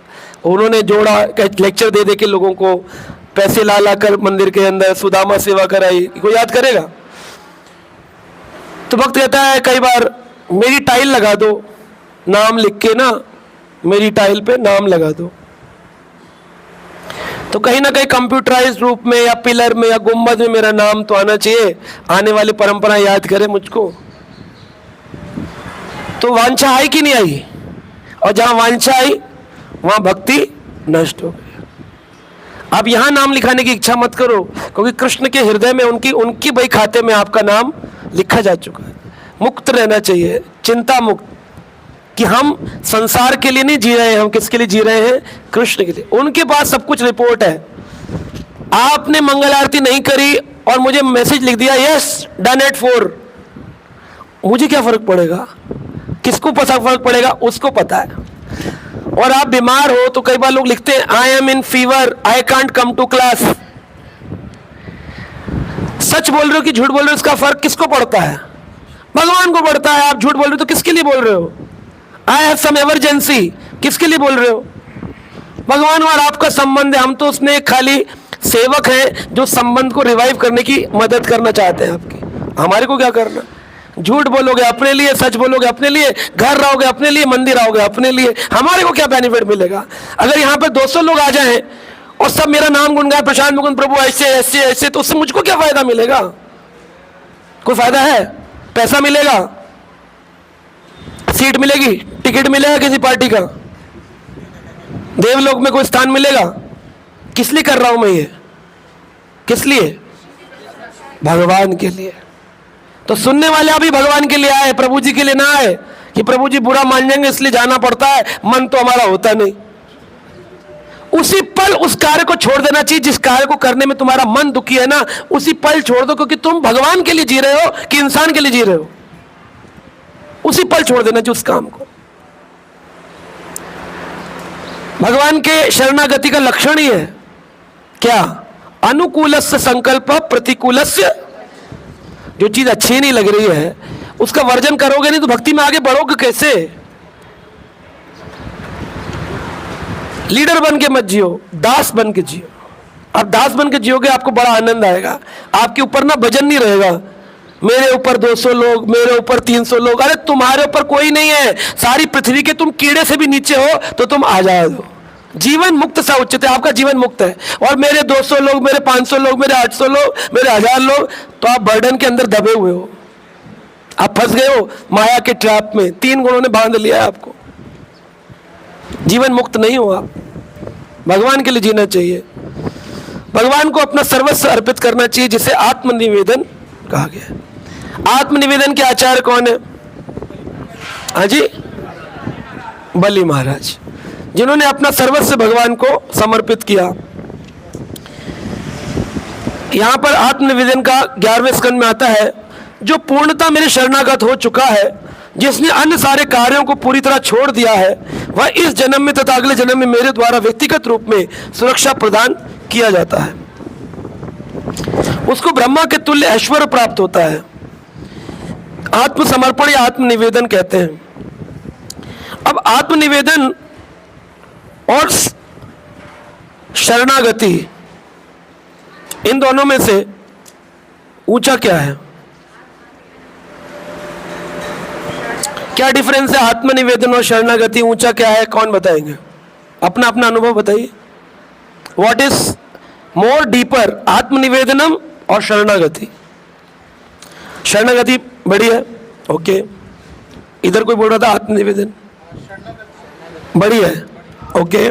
उन्होंने जोड़ा, लेक्चर दे दे के लोगों को पैसे ला ला कर मंदिर के अंदर सुदामा सेवा कराई, कोई याद करेगा? तो भक्त कहता है कई बार मेरी टाइल लगा दो, नाम लिख के ना मेरी टाइल पे नाम लगा दो। तो कहीं ना कहीं कंप्यूटराइज्ड रूप में या पिलर में या गुंबद में मेरा नाम तो आना चाहिए, आने वाली परंपरा याद करे मुझको। तो वांछा आई कि नहीं आई? और जहां वांछा आई वहां भक्ति नष्ट हो गई। अब यहां नाम लिखाने की इच्छा मत करो, क्योंकि कृष्ण के हृदय में उनकी भाई खाते में आपका नाम लिखा जा चुका है। मुक्त रहना चाहिए, चिंता मुक्त, कि हम संसार के लिए नहीं जी रहे हैं, हम किसके लिए जी रहे हैं? कृष्ण के लिए। उनके पास सब कुछ रिपोर्ट है। आपने मंगल आरती नहीं करी और मुझे मैसेज लिख दिया यस डन एट 4, मुझे क्या फर्क पड़ेगा? किसको फर्क पड़ेगा? उसको पता है। और आप बीमार हो तो कई बार लोग लिखते हैं I am in fever, I can't come to class. सच बोल रहे हो कि झूठ बोल रहे हो, इसका फर्क किसको पड़ता है? भगवान को पड़ता है। आप झूठ बोल रहे हो तो किसके लिए बोल रहे हो? आई हैव सम इमरजेंसी, किसके लिए बोल रहे हो? भगवान और आपका संबंध है, हम तो उसने खाली सेवक हैं जो संबंध को रिवाइव करने की मदद करना चाहते हैं आपकी। हमारे को क्या करना? झूठ बोलोगे अपने लिए, सच बोलोगे अपने लिए, घर रहोगे अपने लिए, मंदिर आओगे अपने लिए, हमारे को क्या बेनिफिट मिलेगा? अगर यहाँ पे 200 लोग आ जाएं और सब मेरा नाम गुनगाए प्रशांत मुकुंद प्रभु ऐसे ऐसे ऐसे, तो उससे मुझको क्या फायदा मिलेगा? कोई फायदा है? पैसा मिलेगा? सीट मिलेगी? टिकट मिलेगा किसी पार्टी का? देवलोक में कोई स्थान मिलेगा? किस लिए कर रहा हूं मैं ये? किस लिए? भगवान के लिए। तो सुनने वाले अभी भगवान के लिए आए, प्रभु जी के लिए ना आए कि प्रभु जी बुरा मान जाएंगे इसलिए जाना पड़ता है। मन तो हमारा होता नहीं। उसी पल उस कार्य को छोड़ देना चाहिए जिस कार्य को करने में तुम्हारा मन दुखी है ना, उसी पल छोड़ दो, क्योंकि तुम भगवान के लिए जी रहे हो कि इंसान के लिए जी रहे हो। उसी पल छोड़ देना चाहिए उस काम को। भगवान के शरणागति का लक्षण ही है क्या? अनुकूलस्य संकल्प प्रतिकूलस्य। जो चीज अच्छी नहीं लग रही है उसका वर्जन करोगे नहीं तो भक्ति में आगे बढ़ोगे कैसे? लीडर बन के मत जियो, दास बन के जियो। आप दास बन के जियोगे, आपको बड़ा आनंद आएगा। आपके ऊपर ना वजन नहीं रहेगा, मेरे ऊपर 200 लोग, मेरे ऊपर 300 लोग। अरे तुम्हारे ऊपर कोई नहीं है, सारी पृथ्वी के तुम कीड़े से भी नीचे हो तो तुम आजाद हो। जीवन मुक्त सा उच्चते, आपका जीवन मुक्त है। और मेरे 200 लोग, मेरे 500 लोग, मेरे 800 लोग, मेरे 1000 लोग, तो आप बर्डन के अंदर दबे हुए हो, आप फंस गए हो माया के ट्रैप में। 3 गुणों ने बांध लिया है आपको, जीवन मुक्त नहीं हो आप। भगवान के लिए जीना चाहिए, भगवान को अपना सर्वस्व अर्पित करना चाहिए, जिसे आत्मनिवेदन कहा गया है। आत्मनिवेदन के आचार्य कौन है? हाँ जी, बलि महाराज, जिन्होंने अपना सर्वस्व भगवान को समर्पित किया। यहां पर आत्मनिवेदन का 11वें स्कंद में आता है, जो पूर्णता मेरे शरणागत हो चुका है, जिसने अन्य सारे कार्यों को पूरी तरह छोड़ दिया है, वह इस जन्म में तथा अगले जन्म में मेरे द्वारा व्यक्तिगत रूप में सुरक्षा प्रदान किया जाता है। उसको ब्रह्मा के तुल्य ऐश्वर्य प्राप्त होता है। आत्मसमर्पण या आत्मनिवेदन कहते हैं। अब आत्मनिवेदन और शरणागति, इन दोनों में से ऊंचा क्या है? क्या डिफरेंस है आत्मनिवेदन और शरणागति? ऊंचा क्या है, कौन बताएंगे? अपना अपना अनुभव बताइए। व्हाट इज मोर डीपर, आत्मनिवेदनम और शरणागति? शरणागति बड़ी है, ओके। इधर कोई बोल रहा था आत्मनिवेदन बड़ी है, ओके।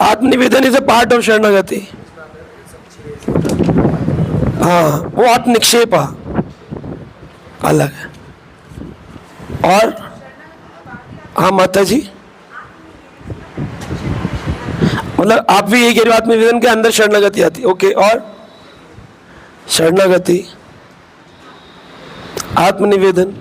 आत्मनिवेदन इज ए पार्ट ऑफ शरणागति। हाँ, वो आत्मनिक्षेप अलग है। और हाँ माता जी, मतलब आप भी यही कह रहे हो, आत्मनिवेदन के अंदर शरणागति आती, ओके। और शरणागति, आत्मनिवेदन,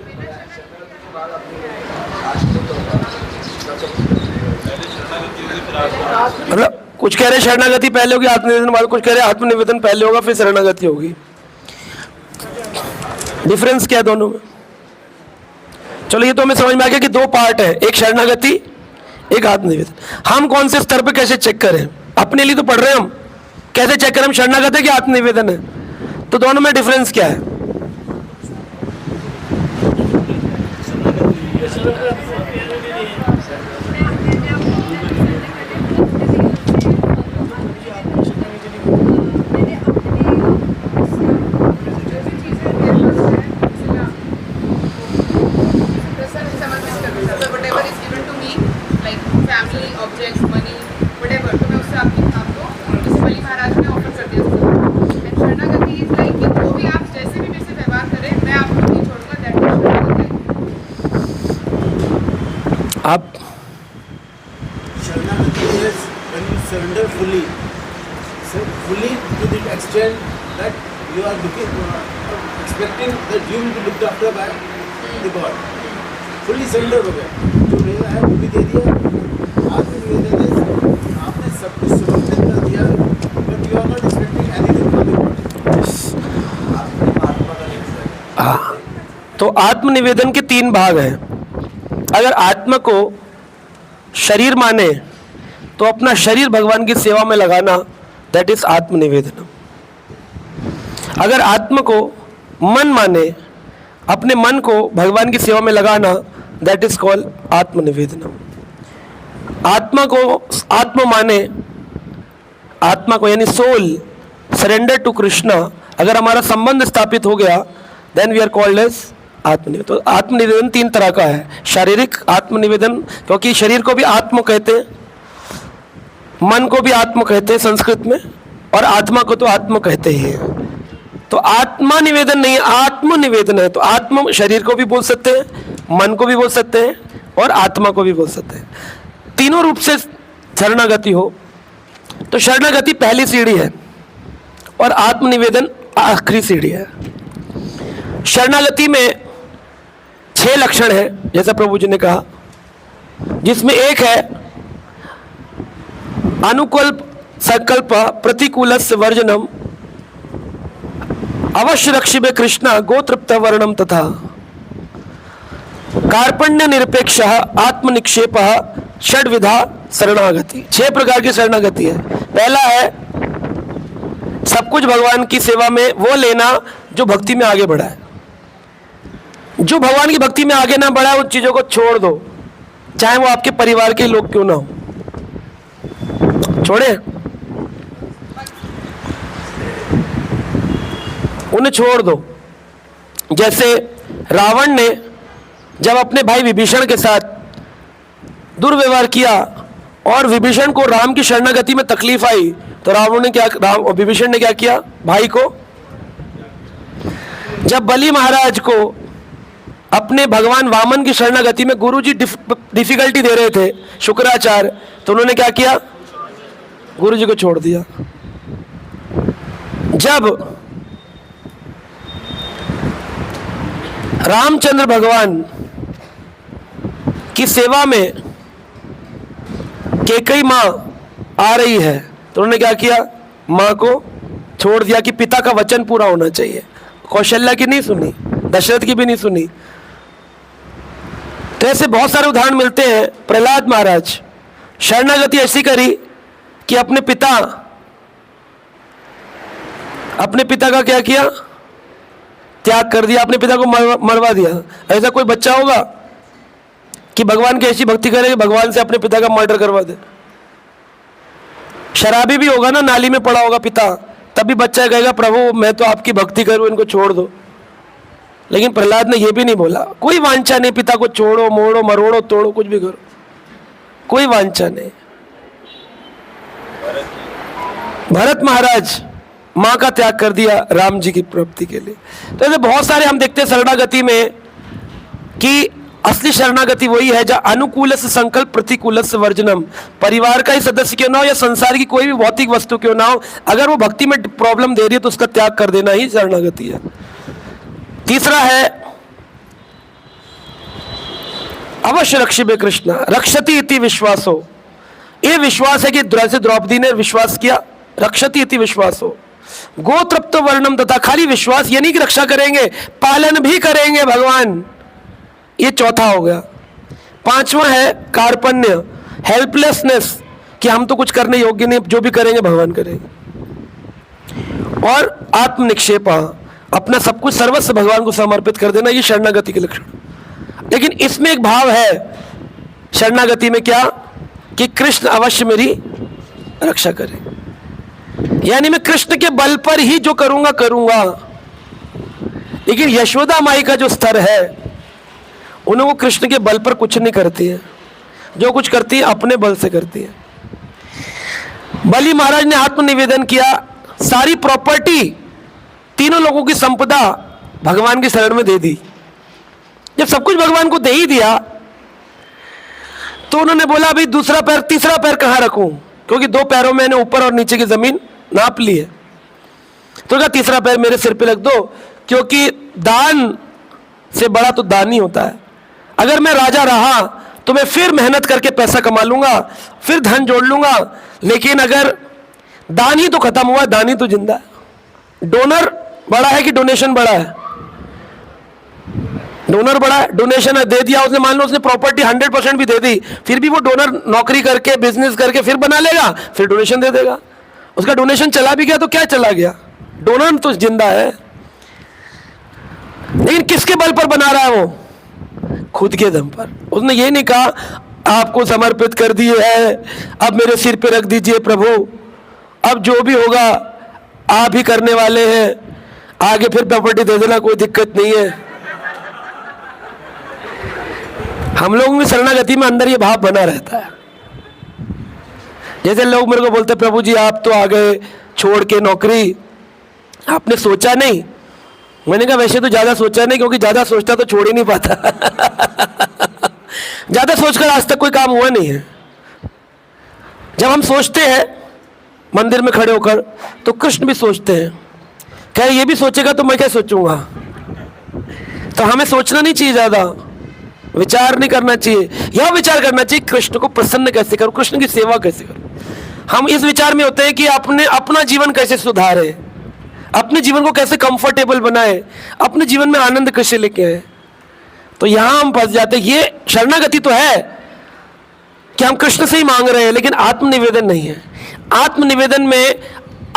मतलब कुछ कह रहे शरणागति पहले होगी, आत्मनिवेदन बाद, कुछ कह रहे आत्मनिवेदन पहले होगा फिर शरणागति होगी। डिफरेंस क्या है दोनों में? चलो ये तो हमें समझ में आ गया कि 2 पार्ट है, एक शरणागति, एक आत्मनिवेदन। हम कौन से स्तर पे कैसे चेक करें? अपने लिए तो पढ़ रहे हैं हम, कैसे चेक करें हम शरणागत है कि आत्मनिवेदन है? तो दोनों में डिफरेंस क्या है? आप शरणागति is when you surrender fully, so fully to the extent that you are looking, expecting that you will be looked after by the God. Fully surrender हो गया, जो मेरा है वो भी दे दिया। आत्मनिवेदन is आपने सब कुछ समर्पित कर दिया, but you are not expecting anything from the God. आत्मा का निवेदन। हाँ, तो आत्मनिवेदन के 3 भाग हैं। अगर आत्मा को शरीर माने तो अपना शरीर भगवान की सेवा में लगाना, दैट इज आत्मनिवेदन। अगर आत्मा को मन माने, अपने मन को भगवान की सेवा में लगाना, दैट इज कॉल्ड आत्मनिवेदन। आत्मा को आत्मा माने, आत्मा को यानी सोल सरेंडर टू कृष्णा, अगर हमारा संबंध स्थापित हो गया, then we are called as आत्मनिवेदन। तो आत्मनिवेदन 3 तरह का है। शारीरिक आत्मनिवेदन, क्योंकि शरीर को भी आत्म कहते हैं, मन को भी आत्म कहते हैं संस्कृत में, और आत्मा को तो आत्म कहते ही हैं। तो आत्मा निवेदन नहीं, आत्मनिवेदन है। तो आत्म शरीर को भी बोल सकते हैं, मन को भी बोल सकते हैं, और आत्मा को भी बोल सकते हैं। तीनों रूप से शरणागति हो तो शरणागति पहली सीढ़ी है और आत्मनिवेदन आखिरी सीढ़ी है। शरणागति में 6 लक्षण है, जैसा प्रभु जी ने कहा, जिसमें एक है अनुकल्प संकल्प प्रतिकूलस्य वर्जनम, अवश्य रक्षिबे कृष्ण गोत्रप्त वर्णम तथा कार्पण्य निरपेक्ष आत्मनिक्षेप षड्विधा शरणागति। 6 प्रकार की शरणागति है। पहला है सब कुछ भगवान की सेवा में वो लेना जो भक्ति में आगे बढ़ा है। जो भगवान की भक्ति में आगे ना बढ़ा, उन चीजों को छोड़ दो, चाहे वो आपके परिवार के लोग क्यों ना हो, छोड़े, उन्हें छोड़ दो। जैसे रावण ने जब अपने भाई विभीषण के साथ दुर्व्यवहार किया और विभीषण को राम की शरणागति में तकलीफ आई, तो विभीषण ने क्या किया, भाई को। जब बलि महाराज को अपने भगवान वामन की शरणागति में गुरुजी डिफिकल्टी दे रहे थे, शुक्राचार्य, तो उन्होंने क्या किया, गुरुजी को छोड़ दिया। जब रामचंद्र भगवान की सेवा में कैकेयी मां आ रही है, तो उन्होंने क्या किया, मां को छोड़ दिया कि पिता का वचन पूरा होना चाहिए। कौशल्या की नहीं सुनी, दशरथ की भी नहीं सुनी। तो ऐसे बहुत सारे उदाहरण मिलते हैं। प्रहलाद महाराज शरणागति ऐसी करी कि अपने पिता का क्या किया, त्याग कर दिया, अपने पिता को मरवा दिया। ऐसा कोई बच्चा होगा कि भगवान की ऐसी भक्ति करे कि भगवान से अपने पिता का मर्डर करवा दे? शराबी भी होगा ना, नाली में पड़ा होगा पिता, तभी बच्चा कहेगा प्रभु मैं तो आपकी भक्ति करूं, इनको छोड़ दो। लेकिन प्रहलाद ने यह भी नहीं बोला, कोई वांछा नहीं, पिता को छोड़ो, मोड़ो, मरोड़ो, तोड़ो, कुछ भी करो, कोई वांछा नहीं। भरत महाराज मां का त्याग कर दिया राम जी की प्राप्ति के लिए। तो ऐसे बहुत सारे हम देखते हैं शरणागति में कि असली शरणागति वही है जहाँ अनुकूल से संकल्प, प्रतिकूल से वर्जनम। परिवार का ही सदस्य क्यों ना हो या संसार की कोई भी भौतिक वस्तु क्यों ना हो, अगर वो भक्ति में प्रॉब्लम दे रही है तो उसका त्याग कर देना ही शरणागति है। तीसरा है अवश्य रक्षिबे कृष्ण रक्षति इति विश्वासो। ये विश्वास है कि जैसे द्रौपदी ने विश्वास किया, रक्षति इति विश्वासो। गोत्रप्त वर्णम तथा, खाली विश्वास ये नहीं कि रक्षा करेंगे, पालन भी करेंगे भगवान। ये चौथा हो गया। पांचवा है कार्पण्य, हेल्पलेसनेस, कि हम तो कुछ करने योग्य नहीं, जो भी करेंगे भगवान करेंगे। और आत्मनिक्षेप, अपना सब कुछ सर्वस्व भगवान को समर्पित कर देना, ये शरणागति के लक्षण। लेकिन इसमें एक भाव है शरणागति में, क्या कि कृष्ण अवश्य मेरी रक्षा करे, यानी मैं कृष्ण के बल पर ही जो करूंगा करूंगा। लेकिन यशोदा माई का जो स्तर है, उन्हें वो कृष्ण के बल पर कुछ नहीं करती है, जो कुछ करती है अपने बल से करती है। बलि महाराज ने आत्मनिवेदन किया, सारी प्रॉपर्टी, तीनों लोगों की संपदा भगवान की शरण में दे दी। जब सब कुछ भगवान को दे ही दिया तो उन्होंने बोला अभी दूसरा पैर, तीसरा पैर कहां रखूं, क्योंकि दो पैरों में ऊपर और नीचे की जमीन नाप ली है। तो कहा तीसरा पैर मेरे सिर पे रख दो, क्योंकि दान से बड़ा तो दान ही होता है। अगर मैं राजा रहा तो मैं फिर मेहनत करके पैसा कमा लूंगा, फिर धन जोड़ लूंगा, लेकिन अगर दान ही तो खत्म हुआ, दान ही तो जिंदा है। डोनर बड़ा है कि डोनेशन बड़ा है? डोनर बड़ा है। डोनेशन दे दिया उसने, मान लो उसने प्रॉपर्टी 100% भी दे दी, फिर भी वो डोनर नौकरी करके बिजनेस करके फिर बना लेगा, फिर डोनेशन दे देगा। उसका डोनेशन चला भी गया तो क्या चला गया, डोनर तो जिंदा है। लेकिन किसके बल पर बना रहा है वो? खुद के दम पर। उसने ये नहीं कहा आपको समर्पित कर दिए है, अब मेरे सिर पे रख दीजिए प्रभु, अब जो भी होगा आप ही करने वाले हैं, आगे फिर प्रॉपर्टी दे देना, कोई दिक्कत नहीं है। हम लोगों की शरणागति में अंदर ये भाव बना रहता है। जैसे लोग मेरे को बोलते प्रभु जी आप तो आ गए छोड़ के नौकरी, आपने सोचा नहीं? मैंने कहा वैसे तो ज्यादा सोचा नहीं, क्योंकि ज्यादा सोचता तो छोड़ ही नहीं पाता। ज्यादा सोचकर आज तक कोई काम हुआ नहीं है। जब हम सोचते हैं मंदिर में खड़े होकर, तो कृष्ण भी सोचते हैं, क्या ये भी सोचेगा तो मैं क्या सोचूंगा? तो हमें सोचना नहीं चाहिए, ज्यादा विचार नहीं करना चाहिए। यह विचार करना चाहिए कृष्ण को प्रसन्न कैसे करूं, कृष्ण की सेवा कैसे करूं। हम इस विचार में होते हैं कि अपना जीवन कैसे सुधारे, अपने जीवन को कैसे कंफर्टेबल बनाए, अपने जीवन में आनंद कैसे लेके आए। तो यहां हम फंस जाते हैं। ये शरणागति तो है कि हम कृष्ण से ही मांग रहे हैं, लेकिन आत्मनिवेदन नहीं है। आत्मनिवेदन में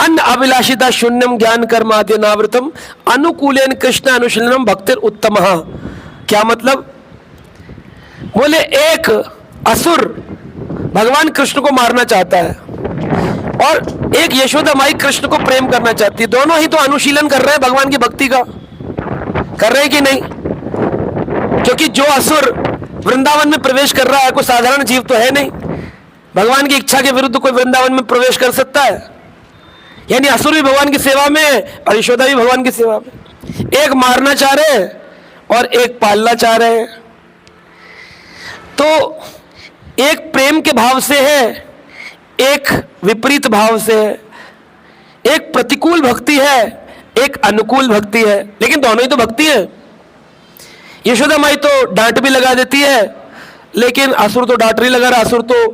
अन्य अभिलाषिता शून्यम ज्ञान कर्माद्य नावृतम अनुकूलेन कृष्ण अनुशीलनम भक्तिर उत्तम। क्या मतलब? बोले एक असुर भगवान कृष्ण को मारना चाहता है और एक यशोदा माई कृष्ण को प्रेम करना चाहती है। दोनों ही तो अनुशीलन कर रहे हैं भगवान की भक्ति का, कर रहे हैं कि नहीं? क्योंकि जो असुर वृंदावन में प्रवेश कर रहा है कोई साधारण जीव तो है नहीं। भगवान की इच्छा के विरुद्ध कोई वृंदावन में प्रवेश कर सकता है? यानी असुर भी भगवान की सेवा में है और यशोदा भी भगवान की सेवा में। एक मारना चाह रहे हैं और एक पालना चाह रहे हैं। तो एक प्रेम के भाव से है, एक विपरीत भाव से है। एक प्रतिकूल भक्ति है, एक अनुकूल भक्ति है, लेकिन दोनों ही तो भक्ति है। यशोदा माई तो डांट भी लगा देती है, लेकिन असुर तो डांट नहीं लगा रहा। असुर तो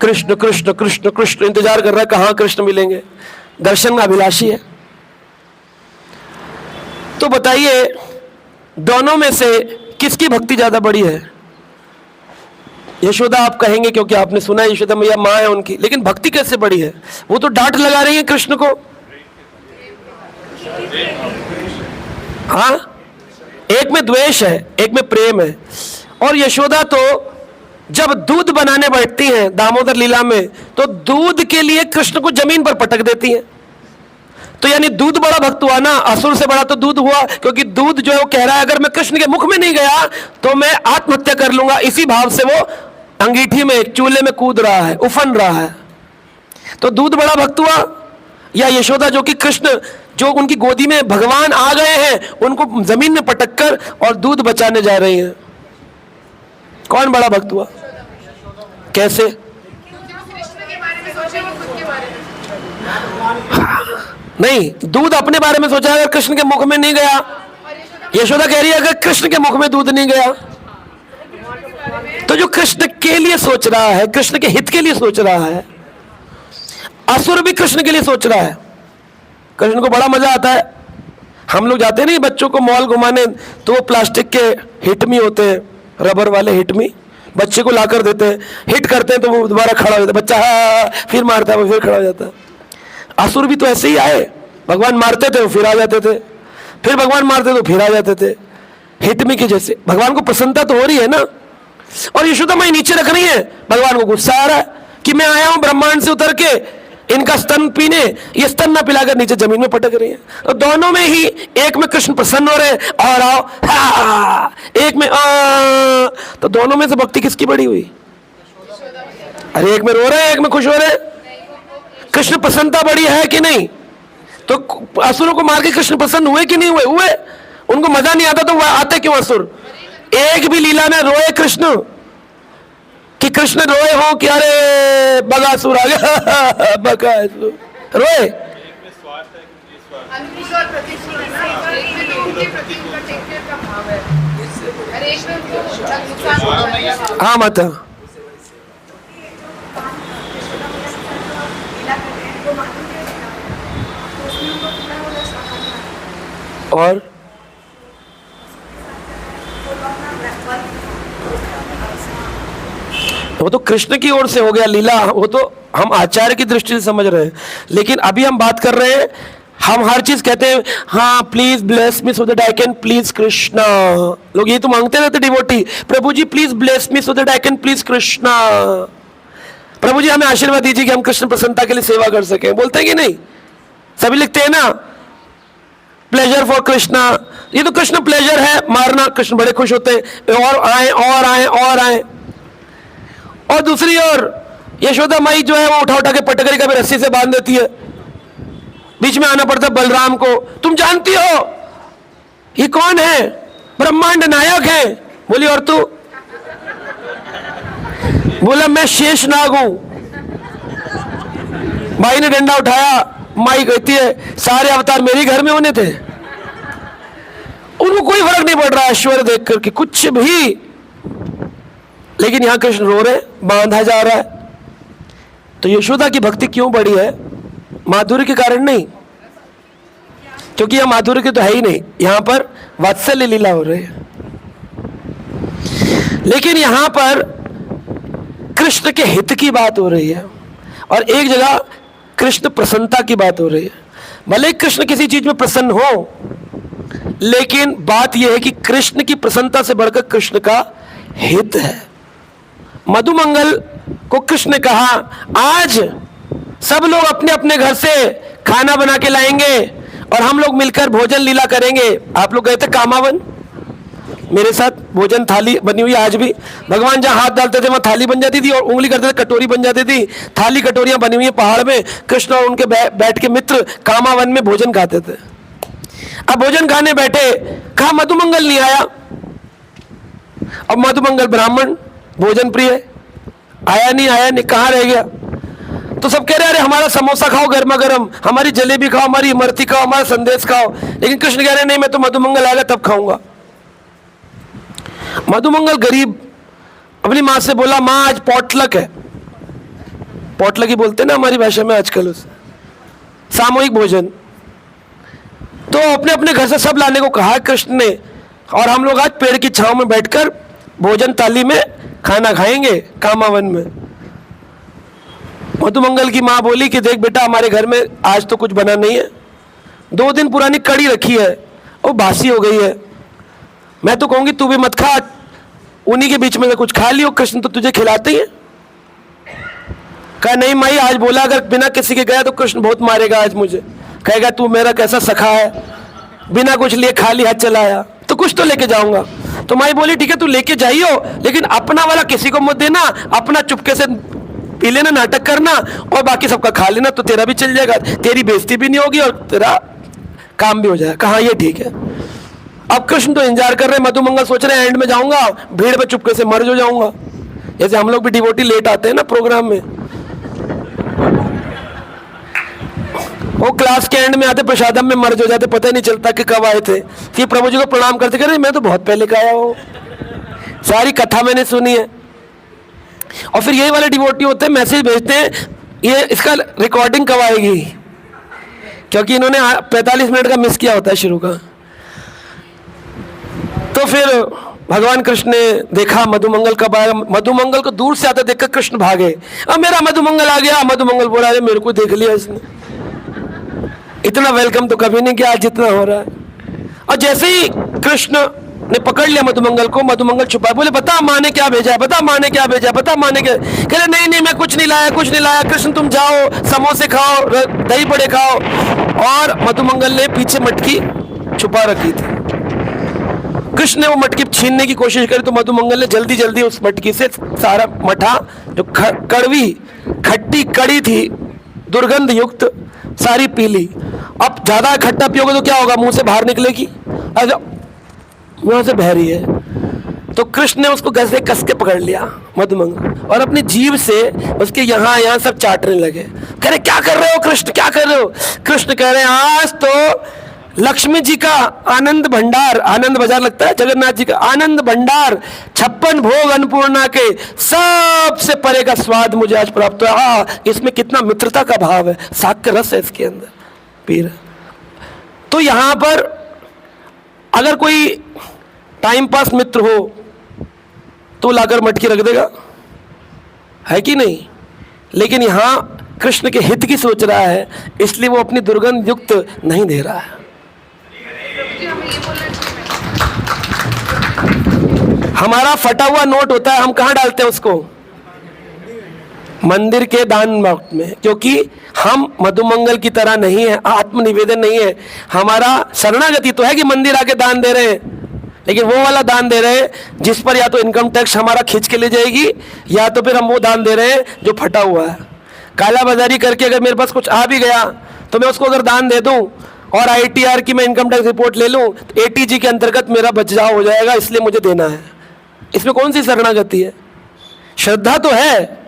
कृष्ण कृष्ण कृष्ण कृष्ण इंतजार कर रहा है, कहां कृष्ण मिलेंगे। दर्शन का अभिलाषी है। तो बताइए दोनों में से किसकी भक्ति ज्यादा बड़ी है? यशोदा आप कहेंगे क्योंकि आपने सुना है यशोदा मैया मां है उनकी, लेकिन भक्ति कैसे बड़ी है? वो तो डांट लगा रही है कृष्ण को। हाँ, एक में द्वेष है, एक में प्रेम है। और यशोदा तो जब दूध बनाने बैठती हैं दामोदर लीला में, तो दूध के लिए कृष्ण को जमीन पर पटक देती हैं। तो यानी दूध बड़ा भक्त हुआ ना, असुर से बड़ा तो दूध हुआ। क्योंकि दूध जो है वो कह रहा है अगर मैं कृष्ण के मुख में नहीं गया तो मैं आत्महत्या कर लूंगा। इसी भाव से वो अंगीठी में चूल्हे में कूद रहा है, उफन रहा है। तो दूध बड़ा भक्त हुआ या यशोदा जो कि कृष्ण जो उनकी गोदी में भगवान आ गए हैं उनको जमीन में पटक कर और दूध बचाने जा रही हैं? कौन बड़ा भक्त हुआ? कैसे? नहीं, दूध अपने बारे में सोचा अगर कृष्ण के मुख में नहीं गया। यशोदा कह रही है अगर कृष्ण के मुख में दूध नहीं गया। तो जो कृष्ण के लिए सोच रहा है, कृष्ण के हित के लिए सोच रहा है, असुर भी कृष्ण के लिए सोच रहा है। कृष्ण को बड़ा मजा आता है। हम लोग जाते नहीं बच्चों को मॉल घुमाने, तो वो प्लास्टिक के हिटमी होते हैं, रबर वाले हिटमी बच्चे को लाकर देते हैं, हिट करते हैं तो वो दोबारा खड़ा हो जाता है। बच्चा हाँ फिर मारता है, वो फिर खड़ा हो जाता है। असुर भी तो ऐसे ही आए, भगवान मारते थे वो फिर आ जाते थे, फिर भगवान मारते तो फिर आ जाते थे, हिटमी के जैसे। भगवान को प्रसन्नता तो हो रही है ना। और यशोदा माई नीचे रख रही है, भगवान को गुस्सा आ रहा है कि मैं आया हूं ब्रह्मांड से उतर के इनका स्तन पीने, ये स्तन ना पिलाकर नीचे जमीन में पटक रही है। तो दोनों में ही एक में कृष्ण प्रसन्न हो रहे हैं और आओ हा, एक में तो दोनों में से भक्ति किसकी बड़ी हुई? अरे एक में रो रहे हैं, एक में खुश हो रहे हैं। कृष्ण प्रसन्नता बड़ी है कि नहीं? तो असुरों को मार के कृष्ण प्रसन्न हुए कि नहीं हुए? हुए। उनको मजा नहीं आता तो वह आते क्यों असुर? एक भी लीला में रोए कृष्ण कि कृष्ण रोए हो कि अरे बगासुर आ गया बगासुर रोए? हाँ माता, और वो तो कृष्ण की ओर से हो गया लीला, वो तो हम आचार्य की दृष्टि से समझ रहे हैं। लेकिन अभी हम बात कर रहे हैं, हम हर चीज कहते हैं हाँ please bless me so that I can please Krishna. लोग ये तो मांगते रहते डिवोटी, प्रभु जी please bless me so that I can please Krishna. प्रभु जी हमें आशीर्वाद दीजिए कि हम कृष्ण प्रसन्नता के लिए सेवा कर सके। बोलते हैं कि नहीं? सभी लिखते हैं ना, प्लेजर फॉर कृष्णा। ये तो कृष्ण प्लेजर है, मारना कृष्ण बड़े खुश होते हैं, और आए और आए और आए। और दूसरी ओर यशोदा माई जो है वो उठा उठा के पटकरी का भी रस्सी से बांध देती है, बीच में आना पड़ता है बलराम को। तुम जानती हो ये कौन है? ब्रह्मांड नायक है। बोली और तू? बोला मैं शेष नाग हूं। माई ने डंडा उठाया, माई कहती है सारे अवतार मेरे घर में होने थे। उनको कोई फर्क नहीं पड़ रहा ऐश्वर्य देख करके कुछ भी। लेकिन यहां कृष्ण रो रहे, बांधा जा रहा है। तो यशोदा की भक्ति क्यों बड़ी है? माधुर्य के कारण नहीं, क्योंकि यह माधुर्य की तो है ही नहीं, यहां पर वात्सल्य लीला हो रही है। लेकिन यहां पर कृष्ण के हित की बात हो रही है और एक जगह कृष्ण प्रसन्नता की बात हो रही है। भले ही कृष्ण किसी चीज में प्रसन्न हो, लेकिन बात यह है कि कृष्ण की प्रसन्नता से बढ़कर कृष्ण का हित है। मधुमंगल को कृष्ण ने कहा, आज सब लोग अपने अपने घर से खाना बना के लाएंगे और हम लोग मिलकर भोजन लीला करेंगे। आप लोग गए थे कामावन, मेरे साथ भोजन थाली बनी हुई आज भी। भगवान जहां हाथ डालते थे वहां थाली बन जाती थी और उंगली करते थे कटोरी बन जाती थी। थाली कटोरियां बनी हुई है पहाड़ में। कृष्ण और उनके बैठ के मित्र कामावन में भोजन खाते थे। अब भोजन खाने बैठे, कहा मधुमंगल नहीं आया। अब मधुमंगल ब्राह्मण, भोजन प्रिय, आया नहीं, कहाँ रह गया। तो सब कह रहे अरे हमारा समोसा खाओ गर्मा गर्म, हमारी जलेबी खाओ, हमारी इमरती खाओ, हमारा संदेश खाओ। लेकिन कृष्ण कह रहे नहीं, मैं तो मधुमंगल आएगा तब खाऊंगा। मधुमंगल गरीब अपनी माँ से बोला, माँ आज पॉटलक है। पॉटलक ही बोलते ना हमारी भाषा में आजकल, उसे सामूहिक भोजन। तो अपने अपने घर से सब लाने को कहा कृष्ण ने, और हम लोग आज पेड़ की छांव में बैठकर भोजन थाली में खाना खाएंगे कामावन में। मधुमंगल की माँ बोली कि देख बेटा, हमारे घर में आज तो कुछ बना नहीं है, 2 दिन पुरानी कड़ी रखी है, वो बासी हो गई है। मैं तो कहूंगी तू भी मत खा, उन्हीं के बीच में से कुछ खा लियो, कृष्ण तो तुझे खिलाते ही है। कहा नहीं माई, आज बोला अगर बिना किसी के गया तो कृष्ण बहुत मारेगा आज मुझे, कहेगा तू मेरा कैसा सखा है, बिना कुछ लिए खाली हाथ चला आया, तो कुछ तो लेके जाऊंगा। तो माई बोली ठीक है तू लेके जाइयो, लेकिन अपना वाला किसी को मत देना, अपना चुपके से पी लेना, नाटक करना, और बाकी सबका खा लेना, तो तेरा भी चल जाएगा, तेरी बेइज्जती भी नहीं होगी और तेरा काम भी हो जाएगा। कहा ये ठीक है। अब कृष्ण तो इंतजार कर रहे हैं, मधुमंगल सोच रहे हैं एंड में जाऊंगा, भीड़ में चुपके से मर जाऊंगा। जैसे हम लोग भी डिवोटी लेट आते हैं ना प्रोग्राम में, वो क्लास के एंड में आते प्रसादम में मर्ज हो जाते, पता ही नहीं चलता कि कब आए थे। फिर प्रभु जी को प्रणाम करते कह रहे मैं तो बहुत पहले का आया हूँ, सारी कथा मैंने सुनी है। और फिर यही वाले डिवोटी होते हैं, मैसेज भेजते हैं ये इसका रिकॉर्डिंग कब आएगी, क्योंकि इन्होंने 45 मिनट का मिस किया होता है शुरू का। तो फिर भगवान कृष्ण ने देखा मधुमंगल कब आया। मधुमंगल को दूर से आते देखकर कृष्ण भागे, अब मेरा मधुमंगल आ गया। मधुमंगल बोला अरे मेरे को देख लिया इसने, इतना वेलकम तो कभी नहीं किया जितना हो रहा है। और जैसे ही कृष्ण ने पकड़ लिया मधुमंगल को, मधुमंगल छुपा, बोले बता माँ ने क्या भेजा है, बता माँ ने क्या भेजा, बता माँ ने क्या। कह रहे नहीं नहीं मैं कुछ नहीं लाया, कुछ नहीं लाया। कृष्ण तुम जाओ, समोसे खाओ, दही बड़े खाओ। और मधुमंगल ने पीछे मटकी छुपा रखी थी। कृष्ण ने वो मटकी छीनने की कोशिश करी तो मधुमंगल ने जल्दी जल्दी उस मटकी से सारा मठा, जो कड़वी खट्टी कड़ी थी दुर्गंध युक्त, सारी पी ली। अब ज्यादा खट्टा पियोगे तो क्या होगा, मुंह से बाहर निकलेगी, मुंह से बह रही है। तो कृष्ण ने उसको कैसे कस के पकड़ लिया मधुमंगल, और अपनी जीभ से उसके यहाँ सब चाटने लगे। कह रहे क्या कर रहे हो कृष्ण, क्या कर रहे हो। कृष्ण कह रहे हैं आज तो लक्ष्मी जी का आनंद भंडार, आनंद बाजार लगता है जगन्नाथ जी का आनंद भंडार, 56 भोग अन्नपूर्णा के सबसे परे का स्वाद मुझे आज प्राप्त हुआ। इसमें कितना मित्रता का भाव है, साग का रस है इसके अंदर, पीर। तो यहां पर अगर कोई टाइम पास मित्र हो तो लाकर मटकी रख देगा, है कि नहीं। लेकिन यहां कृष्ण के हित की सोच रहा है, इसलिए वो अपनी दुर्गंध युक्त नहीं दे रहा है। हमारा फटा हुआ नोट होता है, हम कहाँ डालते हैं उसको, मंदिर के दान बाक्स में, क्योंकि हम मधुमंगल की तरह नहीं है, आत्मनिवेदन नहीं है। हमारा शरणागति तो है कि मंदिर आके दान दे रहे हैं, लेकिन वो वाला दान दे रहे हैं जिस पर या तो इनकम टैक्स हमारा खींच के ले जाएगी, या तो फिर हम वो दान दे रहे हैं जो फटा हुआ है। काला बाजारी करके अगर मेरे पास कुछ आ भी गया तो मैं उसको अगर दान दे दूं और ITR की मैं इनकम टैक्स रिपोर्ट ले लूं तो ATG के अंतर्गत मेरा बचाव हो जाएगा, इसलिए मुझे देना है। इसमें कौन सी शरणागति है। श्रद्धा तो है,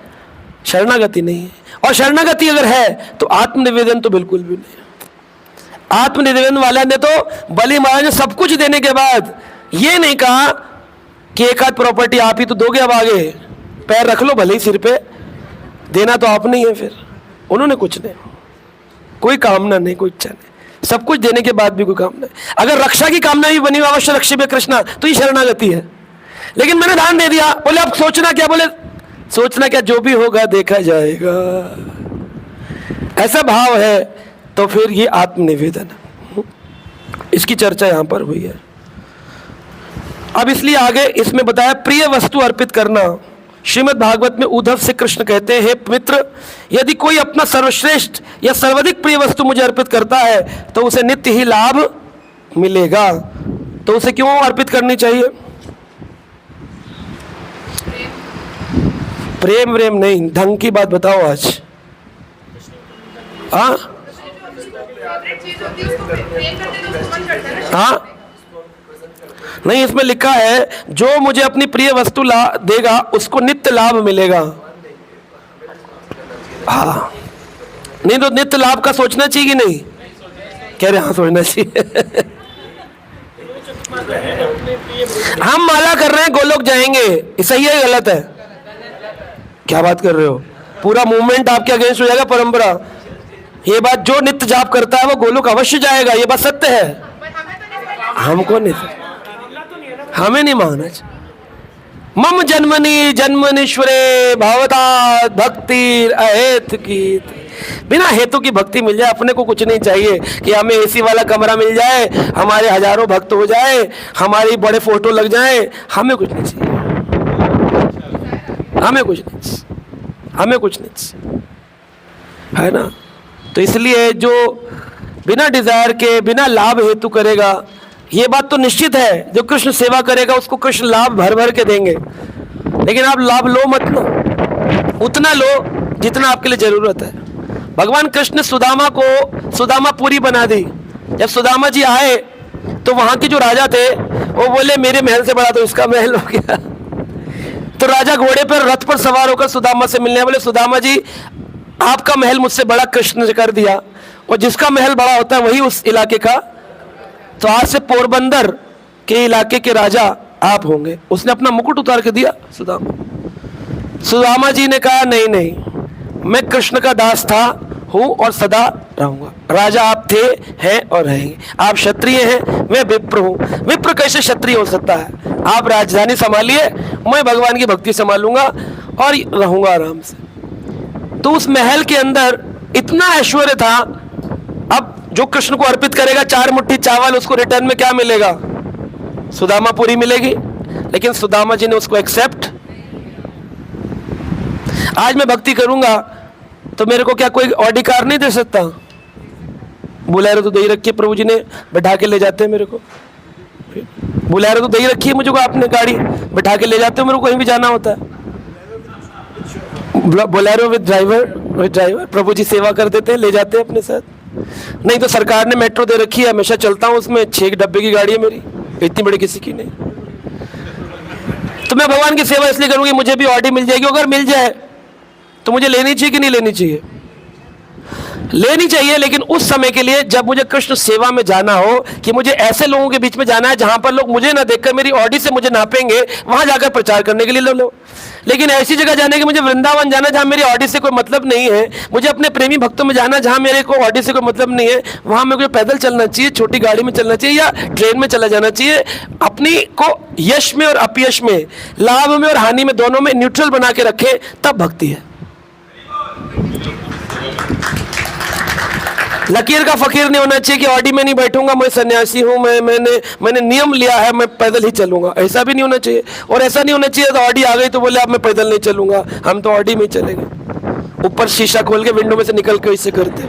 शरणागति नहीं है। और शरणागति अगर है तो आत्मनिवेदन तो बिल्कुल भी नहीं। आत्मनिवेदन वाले ने तो बलि महाराज ने सब कुछ देने के बाद ये नहीं कहा कि एक आध प्रॉपर्टी आप ही तो दोगे, अब आगे पैर रख लो भले ही सिर पे, देना तो आप नहीं है। फिर उन्होंने कुछ नहीं, कोई कामना नहीं, कोई इच्छा नहीं, सब कुछ देने के बाद भी कोई कामना नहीं। अगर रक्षा की कामना भी बनी हुई अवश्य रक्षी में कृष्णा, तो ये शरणागति है। लेकिन मैंने दान दे दिया, बोले अब सोचना क्या, बोले सोचना क्या, जो भी होगा देखा जाएगा, ऐसा भाव है, तो फिर ये आत्मनिवेदन है। इसकी चर्चा यहां पर हुई है। अब इसलिए आगे इसमें बताया प्रिय वस्तु अर्पित करना। श्रीमद् भागवत में उद्धव से कृष्ण कहते हैं, हे मित्र, यदि कोई अपना सर्वश्रेष्ठ या सर्वाधिक प्रिय वस्तु मुझे अर्पित करता है तो उसे नित्य ही लाभ मिलेगा। तो उसे क्यों अर्पित करनी चाहिए? प्रेम व्रेम नहीं, ढंग की बात बताओ आज। हाँ हाँ, नहीं, इसमें लिखा है जो मुझे अपनी प्रिय वस्तु देगा उसको नित्य लाभ मिलेगा। हाँ, नहीं तो नित्य लाभ का सोचना चाहिए कि नहीं? कह रहे हाँ, सोचना चाहिए। हम माला कर रहे हैं, गोलोक जाएंगे, सही है गलत है? क्या बात कर रहे हो? पूरा मूवमेंट आपके अगेंस्ट हो जाएगा, परंपरा। ये बात, जो नित्य जाप करता है वो गोलोक अवश्य जाएगा, ये बात सत्य है। हमको नहीं, हमें नहीं मानना। मम जन्मनि जन्मनीश्वरे भवता भक्ति अहेतु की। बिना हेतु की भक्ति मिल जाए, अपने को कुछ नहीं चाहिए कि हमें एसी वाला कमरा मिल जाए, हमारे हजारों भक्त हो जाए, हमारी बड़े फोटो लग जाए, हमें कुछ नहीं चाहिए, हमें कुछ नहीं चाहिए, हमें कुछ नहीं चाहिए, है ना? तो इसलिए जो बिना डिजायर के, बिना लाभ हेतु करेगा, ये बात तो निश्चित है, जो कृष्ण सेवा करेगा उसको कृष्ण लाभ भर भर के देंगे। लेकिन आप लाभ लो मत लो, उतना लो जितना आपके लिए जरूरत है। भगवान कृष्ण ने सुदामा पूरी बना दी। जब सुदामा जी आए तो वहां के जो राजा थे वो बोले मेरे महल से बड़ा तो इसका महल हो गया। तो राजा घोड़े पर, रथ पर सवार होकर सुदामा से मिलने बोले, सुदामा जी आपका महल मुझसे बड़ा कृष्ण ने कर दिया, और जिसका महल बड़ा होता है वही उस इलाके का, तो आज से पोरबंदर के इलाके के राजा आप होंगे। उसने अपना मुकुट उतार के दिया सुदामा जी ने कहा नहीं नहीं, मैं कृष्ण का दास था, हूं और सदा रहूंगा। राजा आप थे, हैं और रहेंगे। आप क्षत्रिय हैं, मैं विप्र हूं। विप्र कैसे क्षत्रिय हो सकता है? आप राजधानी संभालिए, मैं भगवान की भक्ति संभालूंगा और रहूंगा आराम से। तो उस महल के अंदर इतना ऐश्वर्य था। अब जो कृष्ण को अर्पित करेगा 4 मुट्ठी चावल, उसको रिटर्न में क्या मिलेगा? सुदामा पूरी मिलेगी। लेकिन सुदामा जी ने उसको एक्सेप्ट। आज मैं भक्ति करूंगा तो मेरे को क्या कोई ऑडी कार नहीं दे सकता? बुलेरो तो दे ही रखी है, प्रभु जी ने बैठा के ले जाते हैं मेरे को। बुलेरो तो दे ही रखी है मुझे को, आपने गाड़ी बैठा के ले जाते हो, मेरे को कहीं भी जाना होता है। बोलेरो विद ड्राइवर प्रभु जी सेवा कर देते हैं, ले जाते हैं अपने साथ। नहीं तो सरकार ने मेट्रो दे रखी है, हमेशा चलता हूं उसमें, 6 डब्बे की गाड़ी है मेरी, इतनी बड़ी किसी की नहीं। तो मैं भगवान की सेवा इसलिए करूंगी, मुझे भी ऑडी मिल जाएगी। अगर मिल जाए तो मुझे लेनी चाहिए कि नहीं लेनी चाहिए? लेनी चाहिए, लेकिन उस समय के लिए जब मुझे कृष्ण सेवा में जाना हो, कि मुझे ऐसे लोगों के बीच में जाना है जहां पर लोग मुझे ना देखकर मेरी ऑडी से मुझे नापेंगे, वहां जाकर प्रचार करने के लिए लो। लेकिन ऐसी जगह जाने की, मुझे वृंदावन जाना जहां मेरी ऑडी से कोई मतलब नहीं है, मुझे अपने प्रेमी भक्तों में जाना जहां मेरे को ऑडी से कोई मतलब नहीं है, वहां मेरे को पैदल चलना चाहिए, छोटी गाड़ी में चलना चाहिए या ट्रेन में चला जाना चाहिए। अपनी को यश में और अपयश में, लाभ में और हानि में, दोनों में न्यूट्रल बना के रखे, तब भक्ति है। लकीर का फकीर नहीं होना चाहिए कि ऑडी में नहीं बैठूंगा, मैं सन्यासी हूं, मैंने नियम लिया है, मैं पैदल ही चलूंगा, ऐसा भी नहीं होना चाहिए। और ऐसा नहीं होना चाहिए तो ऑडी आ गई तो बोले अब मैं पैदल नहीं चलूंगा, हम तो ऑडी में ही चलेंगे, ऊपर शीशा खोल के विंडो में से निकल के इससे करते।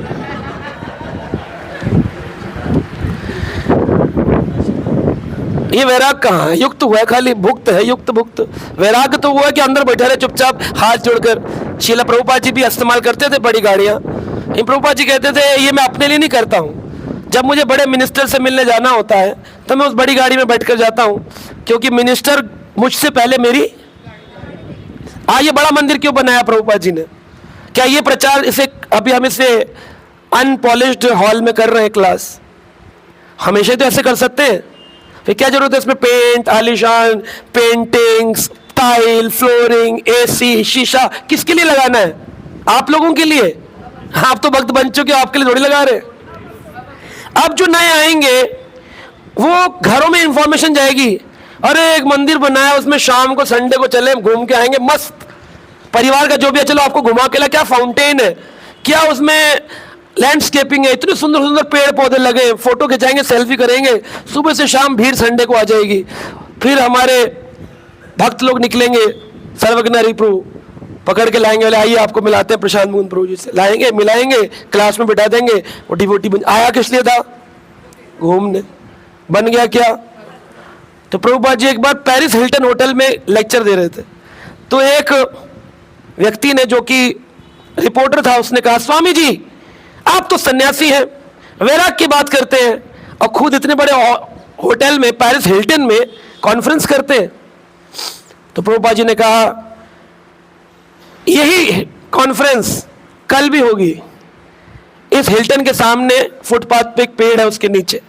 ये वैराग कहाँ है? युक्त हुआ है, खाली भुक्त है, युक्त भुक्त। वैराग तो हुआ कि अंदर बैठे रहे चुपचाप हाथ जोड़कर। शीला प्रभुपाद जी भी इस्तेमाल करते थे बड़ी गाड़ियां। प्रभुपाद जी कहते थे ये मैं अपने लिए नहीं करता हूँ, जब मुझे बड़े मिनिस्टर से मिलने जाना होता है तो मैं उस बड़ी गाड़ी में बैठकर जाता हूँ, क्योंकि मिनिस्टर मुझसे पहले मेरी। ये बड़ा मंदिर क्यों बनाया प्रभुपाद जी ने? क्या ये प्रचार, इसे अभी हम इसे अनपॉलिश्ड हॉल में कर रहे हैं क्लास, हमेशा तो ऐसे कर सकते हैं, फिर क्या जरूरत है इसमें पेंट, आलीशान पेंटिंग्स, टाइल, फ्लोरिंग, एसी, शीशा? किसके लिए लगाना है? आप लोगों के लिए। आप तो भक्त बन चुके हो, आपके लिए थोड़ी लगा रहे। अब जो नए आएंगे वो घरों में इंफॉर्मेशन जाएगी, अरे एक मंदिर बनाया उसमें शाम को संडे को चले घूम के आएंगे, मस्त परिवार का जो भी है, चलो आपको घुमा के ला, क्या फाउंटेन है, क्या उसमें लैंडस्केपिंग है, इतने सुंदर सुंदर पेड़ पौधे लगे, फोटो खिंचाएंगे, सेल्फी करेंगे, सुबह से शाम भीड़ संडे को आ जाएगी। फिर हमारे भक्त लोग निकलेंगे, सर्वज्ञ प्रभु पकड़ के लाएंगे, बोले आइए आपको मिलाते हैं प्रशांत मुकुंद प्रभु जी से, लाएंगे मिलाएंगे, क्लास में बिठा देंगे, वो डिवोटी बन आया किस लिए था? घूमने। बन गया क्या? तो प्रभुपाद जी एक बार पेरिस हिल्टन होटल में लेक्चर दे रहे थे, तो एक व्यक्ति ने, जो कि रिपोर्टर था, उसने कहा स्वामी जी आप तो सन्यासी हैं, वैराग की बात करते हैं और खुद इतने बड़े होटल में पेरिस हिल्टन में कॉन्फ्रेंस करते हैं। तो प्रभुपाद जी ने कहा यही कॉन्फ्रेंस कल भी होगी, इस हिल्टन के सामने फुटपाथ पे एक पेड़ है, उसके नीचे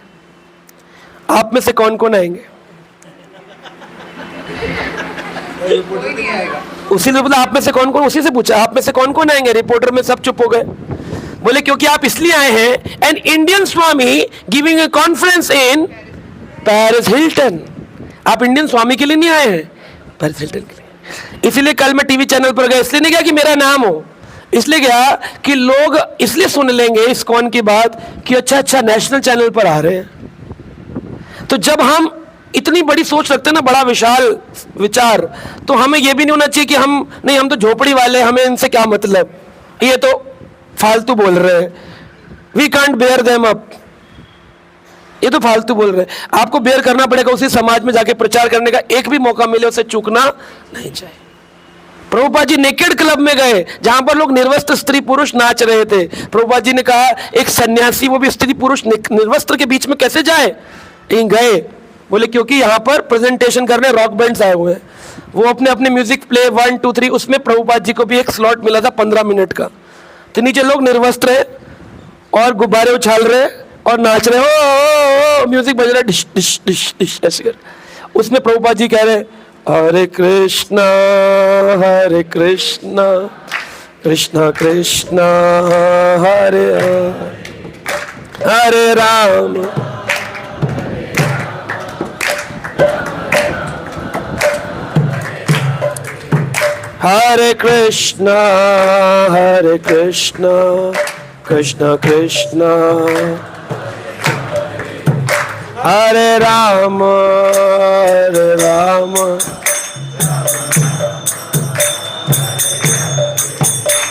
आप में से कौन कौन आएंगे? रिपोर्टर नहीं आएगा। उसी ने बोला आप में से कौन कौन, उसी से पूछा आप में से कौन कौन आएंगे? रिपोर्टर में सब चुप हो गए। बोले क्योंकि आप इसलिए आए हैं, an Indian Swami giving a conference in Paris Hilton. आप इंडियन स्वामी के लिए नहीं आए हैं, पेरिस हिल्टन के लिए। इसीलिए कल मैं टीवी चैनल पर गया, इसलिए नहीं गया कि मेरा नाम हो, इसलिए गया कि लोग इसलिए सुन लेंगे इस्कॉन की बात कि अच्छा अच्छा नेशनल चैनल पर आ रहे हैं। तो जब हम इतनी बड़ी सोच रखते हैं ना, बड़ा विशाल विचार, तो हमें यह भी नहीं होना चाहिए कि हम तो झोपड़ी वाले, हमें इनसे क्या मतलब, ये तो फालतू बोल रहे हैं, we can't bear them up, ये तो फालतू बोल रहे हैं। आपको बेयर करना पड़ेगा, उसी समाज में जाके प्रचार करने का एक भी मौका मिले उसे चूकना नहीं चाहिए। प्रभुपाद जी नेकेड क्लब में गए, जहां पर लोग निर्वस्त्र स्त्री पुरुष नाच रहे थे। प्रभुपाद जी ने कहा एक सन्यासी, वो भी स्त्री पुरुष निर्वस्त्र के बीच में कैसे जाए? गए। बोले क्योंकि यहाँ पर प्रेजेंटेशन करने रॉक बैंड्स आए हुए हैं, वो अपने अपने म्यूजिक प्ले 1 2 3, उसमें प्रभुपाद जी को भी एक स्लॉट मिला था 15 मिनट का। तो नीचे लोग निर्वस्त्र है और गुब्बारे उछाल रहे और नाच रहे, ओ म्यूजिक बज रहा है, डिश डिश डिश डिश ऐसे कर। उसमें प्रभुपाद जी कह रहे हरे कृष्णा कृष्णा कृष्णा हरे हरे राम हरे कृष्णा कृष्णा कृष्णा हरे राम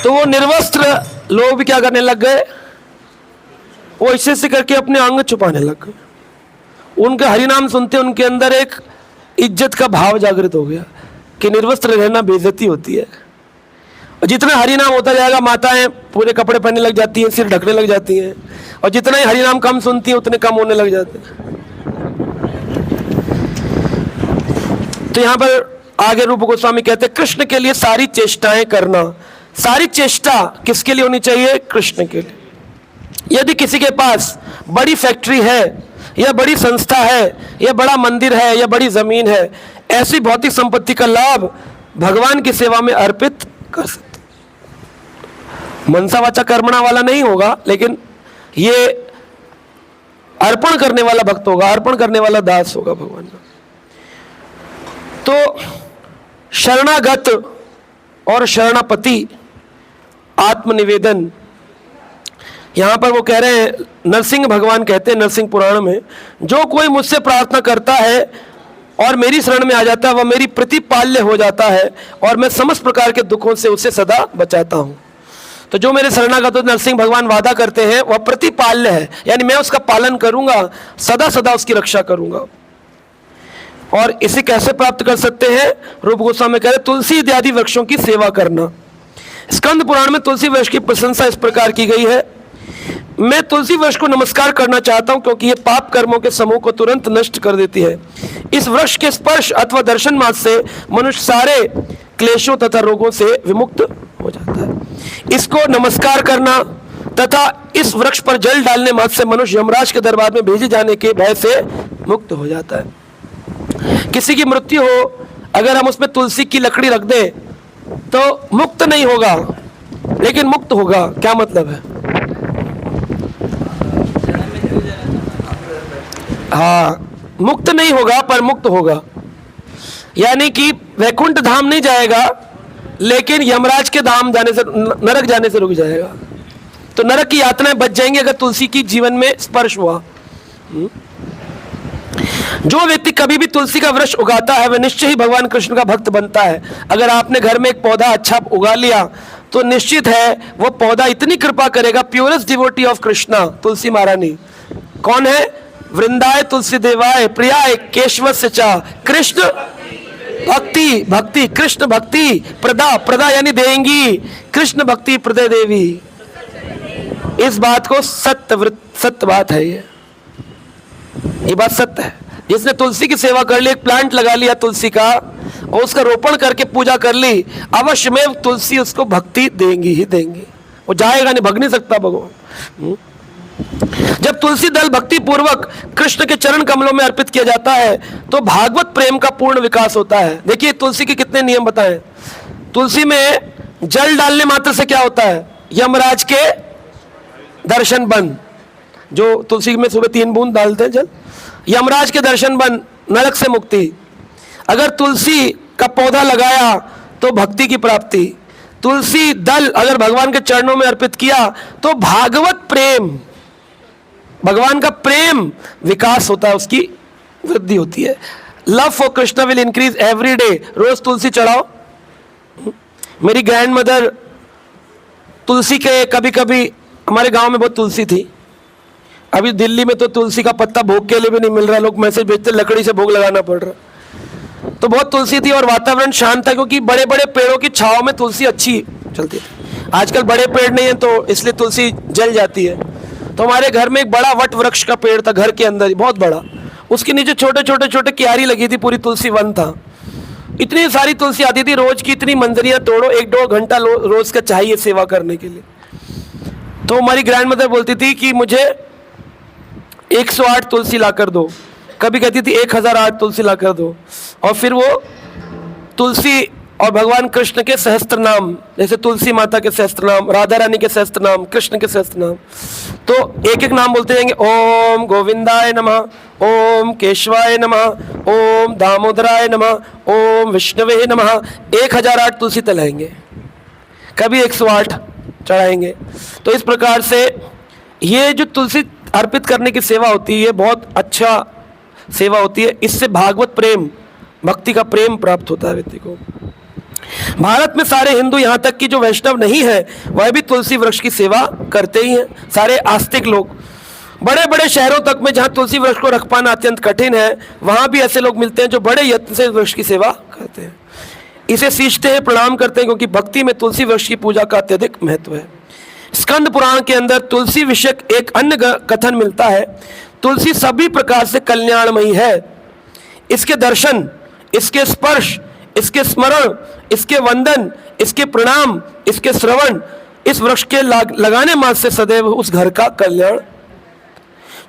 तो वो निर्वस्त्र लोग भी क्या करने लग गए, वो ऐसे करके अपने अंग छुपाने लग गए। उनके हरिनाम सुनते उनके अंदर एक इज्जत का भाव जागृत हो गया कि निर्वस्त्र रहना बेइज्जती होती है। और जितना हरिनाम होता जाएगा, माताएं पूरे कपड़े पहनने लग जाती हैं, सिर ढकने लग जाती हैं, और जितना ही हरिनाम कम सुनती हैं उतने कम होने लग जाते हैं। तो यहां पर आगे रूप गोस्वामी कहते हैं कृष्ण के लिए सारी चेष्टाएं करना। सारी चेष्टा किसके लिए होनी चाहिए? कृष्ण के लिए। यदि किसी के पास बड़ी फैक्ट्री है या बड़ी संस्था है या बड़ा मंदिर है या बड़ी जमीन है, ऐसी भौतिक संपत्ति का लाभ भगवान की सेवा में अर्पित कर सकते। मनसा वाचा कर्मणा वाला नहीं होगा, लेकिन ये अर्पण करने वाला भक्त होगा, अर्पण करने वाला दास होगा भगवान का। तो शरणागत और शरणापति आत्मनिवेदन, यहां पर वो कह रहे हैं, नरसिंह भगवान कहते हैं नरसिंह पुराण में, जो कोई मुझसे प्रार्थना करता है और मेरी शरण में आ जाता है वह मेरी प्रतिपाल्य हो जाता है और मैं समस्त प्रकार के दुखों से उसे सदा बचाता हूं। तो जो मेरे शरणागत नरसिंह भगवान वादा करते हैं वह प्रतिपाल्य है, यानी मैं उसका पालन करूंगा, सदा सदा उसकी रक्षा करूंगा। और इसे कैसे प्राप्त कर सकते हैं? रूप गोस्वामी कह रहे तुलसी इत्यादि वृक्षों की सेवा करना। स्कंद पुराण में तुलसी वृक्ष की प्रशंसा इस प्रकार की गई है, मैं तुलसी वृक्ष को नमस्कार करना चाहता हूं क्योंकि यह पाप कर्मों के समूह को तुरंत नष्ट कर देती है। इस वृक्ष के स्पर्श अथवा दर्शन मात्र से मनुष्य सारे क्लेशों तथा रोगों से विमुक्त हो जाता है। इसको नमस्कार करना तथा इस वृक्ष पर जल डालने मात्र से मनुष्य यमराज के दरबार में भेजे जाने के भय से मुक्त हो जाता है। किसी की मृत्यु हो, अगर हम उसमें तुलसी की लकड़ी रख दें तो मुक्त नहीं होगा, लेकिन मुक्त होगा। क्या मतलब है? हाँ, मुक्त नहीं होगा पर मुक्त होगा, यानी कि वैकुंठ धाम नहीं जाएगा लेकिन यमराज के धाम जाने से, नरक जाने से रुक जाएगा। तो नरक की यातनाएं बच जाएंगी अगर तुलसी की जीवन में स्पर्श हुआ। जो व्यक्ति कभी भी तुलसी का वृक्ष उगाता है वह निश्चय ही भगवान कृष्ण का भक्त बनता है। अगर आपने घर में एक पौधा अच्छा उगा लिया तो निश्चित है वो पौधा इतनी कृपा करेगा। प्योरेस्ट डिवोटी ऑफ कृष्णा तुलसी महारानी कौन है? वृंदाय तुलसी देवाय प्रियाय केशवस्य चा कृष्ण भक्ति, भक्ति कृष्ण भक्ति प्रदा, प्रदा यानी देंगी, कृष्ण भक्ति प्रदे देवी। इस बात को सत्य बात है, ये बात सत्य है। जिसने तुलसी की सेवा कर ली, एक प्लांट लगा लिया तुलसी का और उसका रोपण करके पूजा कर ली, अवश्य में तुलसी उसको भक्ति देंगी ही देंगी। वो जाएगा नहीं, भग नहीं सकता भगवान। जब तुलसी दल भक्ति पूर्वक कृष्ण के चरण कमलों में अर्पित किया जाता है तो भागवत प्रेम का पूर्ण विकास होता है। देखिए तुलसी के कितने नियम बताएं। तुलसी में जल डालने मात्र से क्या होता है? यमराज के दर्शन बंद। जो तुलसी में सुबह 3 बूंद डालते हैं जल, यमराज के दर्शन बंद, नरक से मुक्ति। अगर तुलसी का पौधा लगाया तो भक्ति की प्राप्ति। तुलसी दल अगर भगवान के चरणों में अर्पित किया तो भागवत प्रेम, भगवान का प्रेम विकास होता है, उसकी वृद्धि होती है। Love for Krishna will increase every day. रोज तुलसी चढ़ाओ। मेरी ग्रैंड मदर तुलसी के, कभी कभी हमारे गांव में बहुत तुलसी थी। अभी दिल्ली में तो तुलसी का पत्ता भोग के लिए भी नहीं मिल रहा, लोग मैसेज भेजते लकड़ी से भोग लगाना पड़ रहा। तो बहुत तुलसी थी और वातावरण शांत था क्योंकि बड़े बड़े पेड़ों की छांव में तुलसी अच्छी चलती थी। आजकल बड़े पेड़ नहीं है तो इसलिए तुलसी जल जाती है। तो हमारे घर में एक बड़ा वट वृक्ष का पेड़ था, घर के अंदर ही बहुत बड़ा। उसके नीचे छोटे छोटे छोटे क्यारी लगी थी, पूरी तुलसी वन था। इतनी सारी तुलसी आती थी रोज की, इतनी मंजरियां तोड़ो, 1-2 घंटा रोज का चाहिए सेवा करने के लिए। तो हमारी ग्रैंड मदर बोलती थी कि मुझे 108 तुलसी ला कर दो, कभी कहती थी 1008 तुलसी ला कर दो। और फिर वो तुलसी और भगवान कृष्ण के सहस्त्र नाम, जैसे तुलसी माता के सहस्त्र नाम, राधा रानी के सहस्त्र नाम, कृष्ण के सहस्त्र नाम, तो एक एक नाम बोलते जाएंगे। ओम गोविंदाय नमः, ओम केशवाय नमः, ओम दामोदराय नमः, ओम विष्णवे नमः। 1008 तुलसी तलाएंगे, कभी 108 चढ़ाएंगे। तो इस प्रकार से ये जो तुलसी अर्पित करने की सेवा होती है, ये बहुत अच्छा सेवा होती है। इससे भागवत प्रेम, भक्ति का प्रेम प्राप्त होता है व्यक्ति को। भारत में सारे हिंदू, यहाँ तक कि जो वैष्णव नहीं है वह भी तुलसी वृक्ष की सेवा करते ही हैं। सारे आस्तिक लोग, बड़े बड़े शहरों तक में जहाँ तुलसी वृक्ष को रख पाना अत्यंत कठिन है, वहाँ भी ऐसे लोग मिलते हैं जो बड़े यत्न से वृक्ष की सेवा करते हैं। इसे सींचते हैं, प्रणाम करते हैं, क्योंकि भक्ति में तुलसी वृक्ष की पूजा का अत्यधिक महत्व है। स्कंद पुराण के अंदर तुलसी विषयक एक अन्य कथन मिलता है। तुलसी सभी प्रकार से कल्याणमयी है। इसके दर्शन, इसके स्पर्श, इसके स्मरण, इसके वंदन, इसके प्रणाम, इसके श्रवण, इस वृक्ष के लगाने मात्र से सदैव उस घर का कल्याण।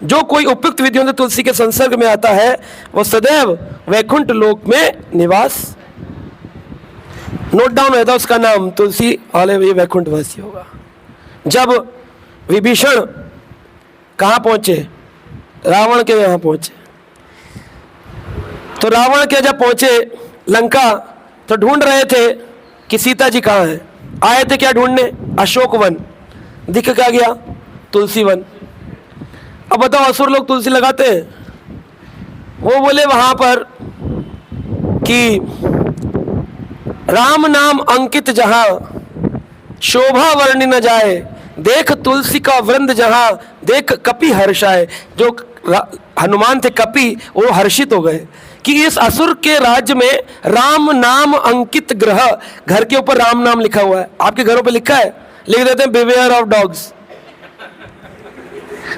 जो कोई उपयुक्त विधियों से तुलसी के संसर्ग में आता है वह सदैव वैकुंठ लोक में निवास। नोट डाउन रहता उसका नाम, तुलसी वाले वैकुंठवासी होगा। जब विभीषण कहाँ पहुंचे? रावण के यहाँ पहुंचे। तो रावण के जब पहुंचे लंका तो ढूंढ रहे थे कि सीता जी कहाँ हैं। आए थे क्या ढूंढने? अशोक वन। दिख क्या गया? तुलसी वन। अब बताओ, असुर लोग तुलसी लगाते हैं? वो बोले वहां पर कि राम नाम अंकित जहां शोभा वर्णि न जाए, देख तुलसी का वृंद जहां, देख कपि हर्षाए। जो हनुमान थे कपि, वो हर्षित हो गए कि इस असुर के राज्य में राम नाम अंकित ग्रह, घर के ऊपर राम नाम लिखा हुआ है। आपके घरों पे लिखा है, लिख देते हैं बिवेयर ऑफ डॉग्स,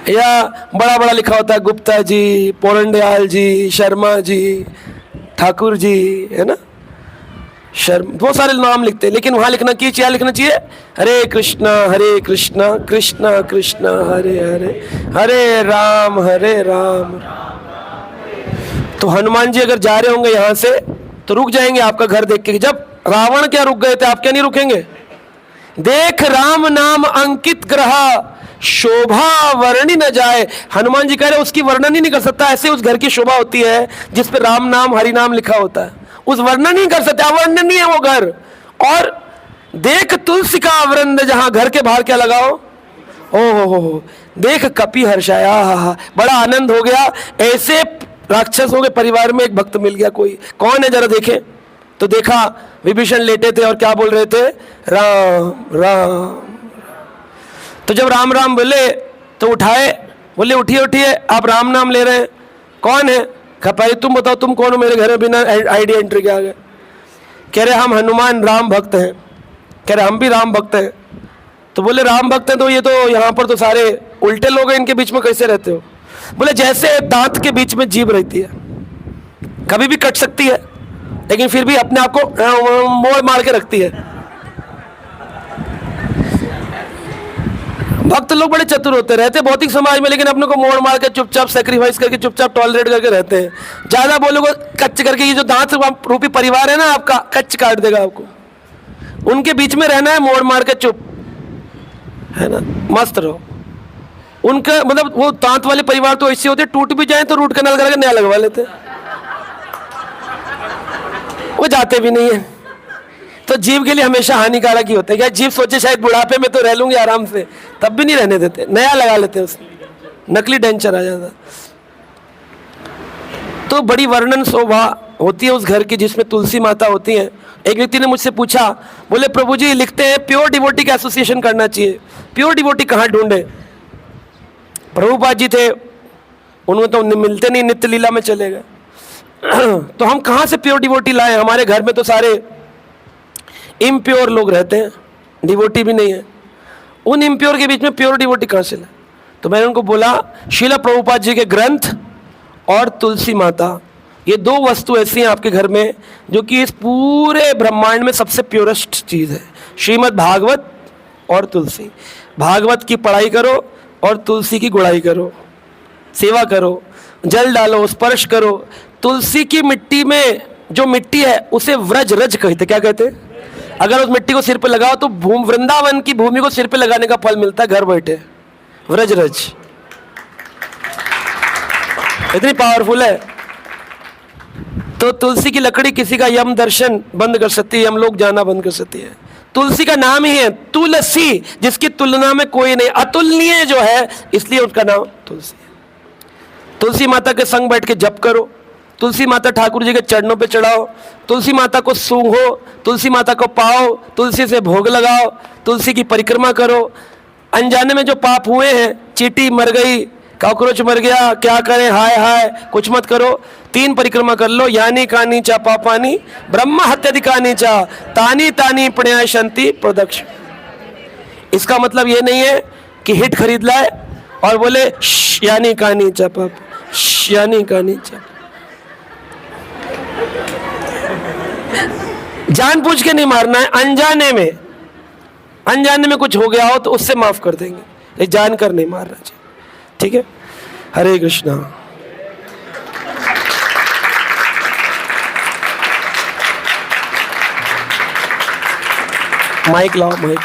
या बड़ा बड़ा लिखा होता है गुप्ता जी, पोरंडयाल जी, शर्मा जी, ठाकुर जी, है ना, बहुत सारे नाम लिखते हैं। लेकिन वहां लिखना चाहिए, क्या लिखना चाहिए? हरे कृष्णा कृष्णा कृष्णा हरे हरे, हरे राम तो हनुमान जी अगर जा रहे होंगे यहां से तो रुक जाएंगे आपका घर देख के। जब रावण क्या रुक गए थे, आप क्या नहीं रुकेंगे? देख राम नाम अंकित ग्रह शोभा वर्णि न जाए। हनुमान जी कह रहे उसकी वर्णन ही नहीं कर सकता, ऐसे उस घर की शोभा होती है जिस पे राम नाम हरि नाम लिखा होता है। उस वर्णन नहीं कर सकते, अवर्णनीय है वो घर। और देख तुलसी का वृंद जहां घर के बाहर क्या लगाओ, ओ हो, देख कपि हर्षाया, हा, बड़ा आनंद हो गया। ऐसे राक्षसों के परिवार में एक भक्त मिल गया। कोई कौन है जरा देखें। तो देखा विभीषण लेटे थे और क्या बोल रहे थे, राम राम। तो जब राम राम बोले तो उठाए, बोले उठिए उठिए, आप राम नाम ले रहे हैं, कौन है? कहा पहले तुम बताओ तुम कौन हो, मेरे घर में बिना आईडी एंट्री के आ गए। कह रहे हम हनुमान राम भक्त हैं। कह रहे हम भी राम भक्त हैं। तो बोले राम भक्त हैं तो ये तो यहाँ पर तो सारे उल्टे लोग हैं, इनके बीच में कैसे रहते हो? बोले जैसे दांत के बीच में जीभ रहती है, कभी भी कट सकती है लेकिन फिर भी अपने आप को मोड़ मार के रखती है। भक्त लोग बड़े चतुर होते रहते भौतिक समाज में, लेकिन अपने को मोड़ मार के चुपचाप सेक्रीफाइस करके चुपचाप टॉलरेट करके रहते हैं। ज्यादा बोलोगे कच्च करके, ये जो दांत रूपी परिवार है ना आपका, कच्च काट देगा आपको। उनके बीच में रहना है, मोड़ मार के चुप, है ना, मस्त रहो। उनका मतलब वो दांत वाले परिवार तो ऐसे होते, टूट भी जाए तो रूट कनाल करके नया लगवा लेते, वो जाते भी नहीं है। तो जीव के लिए हमेशा हानिकारक ही होते हैं। क्या जीव सोचे शायद बुढ़ापे में तो रह लूंगी आराम से, तब भी नहीं रहने देते, नया लगा लेते उसमें, नकली डेंचर आ जाता। तो बड़ी वर्णन शोभा होती है उस घर की जिसमें तुलसी माता होती हैं। एक व्यक्ति ने मुझसे पूछा, बोले प्रभु जी लिखते हैं प्योर डिवोटी का एसोसिएशन करना चाहिए, प्योर डिवोटी कहाँ ढूंढे? प्रभुपाद जी थे, उन्हें तो मिलते नहीं, नित्य लीला में चले गए। तो हम कहाँ से प्योर डिवोटी लाए? हमारे घर में तो सारे इम्प्योर लोग रहते हैं, डिवोटी भी नहीं है। उन इम्प्योर के बीच में प्योर डिवोटी कहाँ से लाए? तो मैंने उनको बोला श्रील प्रभुपाद जी के ग्रंथ और तुलसी माता, ये दो वस्तु ऐसी हैं आपके घर में जो कि इस पूरे ब्रह्मांड में सबसे प्योरेस्ट चीज़ है। श्रीमद् भागवत और तुलसी। भागवत की पढ़ाई करो और तुलसी की गुड़ाई करो, सेवा करो, जल डालो, स्पर्श करो। तुलसी की मिट्टी में जो मिट्टी है उसे व्रज रज कहते। क्या कहते? अगर उस मिट्टी को सिर पे लगाओ तो वृंदावन की भूमि को सिर पे लगाने का फल मिलता है घर बैठे। व्रज रज इतनी पावरफुल है। तो तुलसी की लकड़ी किसी का यम दर्शन बंद कर सकती है, यम लोग जाना बंद कर सकती है। तुलसी का नाम ही है तुलसी, जिसकी तुलना में कोई नहीं, अतुलनीय जो है, इसलिए उसका नाम तुलसी है। तुलसी माता के संग बैठ के जप करो, तुलसी माता ठाकुर जी के चरणों पे चढ़ाओ, तुलसी माता को सूंघो, तुलसी माता को पाओ, तुलसी से भोग लगाओ, तुलसी की परिक्रमा करो। अनजाने में जो पाप हुए हैं, चींटी मर गई, कॉकरोच मर गया, क्या करें, हाय हाय, कुछ मत करो। 3 परिक्रमा कर लो, यानी कानी चा पापानी ब्रह्म हत्याधिकानी चा तानी तानी पुण्याशंति प्रदक्ष। इसका मतलब ये नहीं है कि हिट खरीद लाए और बोले यानी कानी चा पाप, यानी कानी चा। जानबूझ के नहीं मारना है, अनजाने में कुछ हो गया हो तो उससे माफ कर देंगे, ये जानकर नहीं मारना चाहिए। ठीक है, हरे कृष्णा। माइक लाओ, माइक।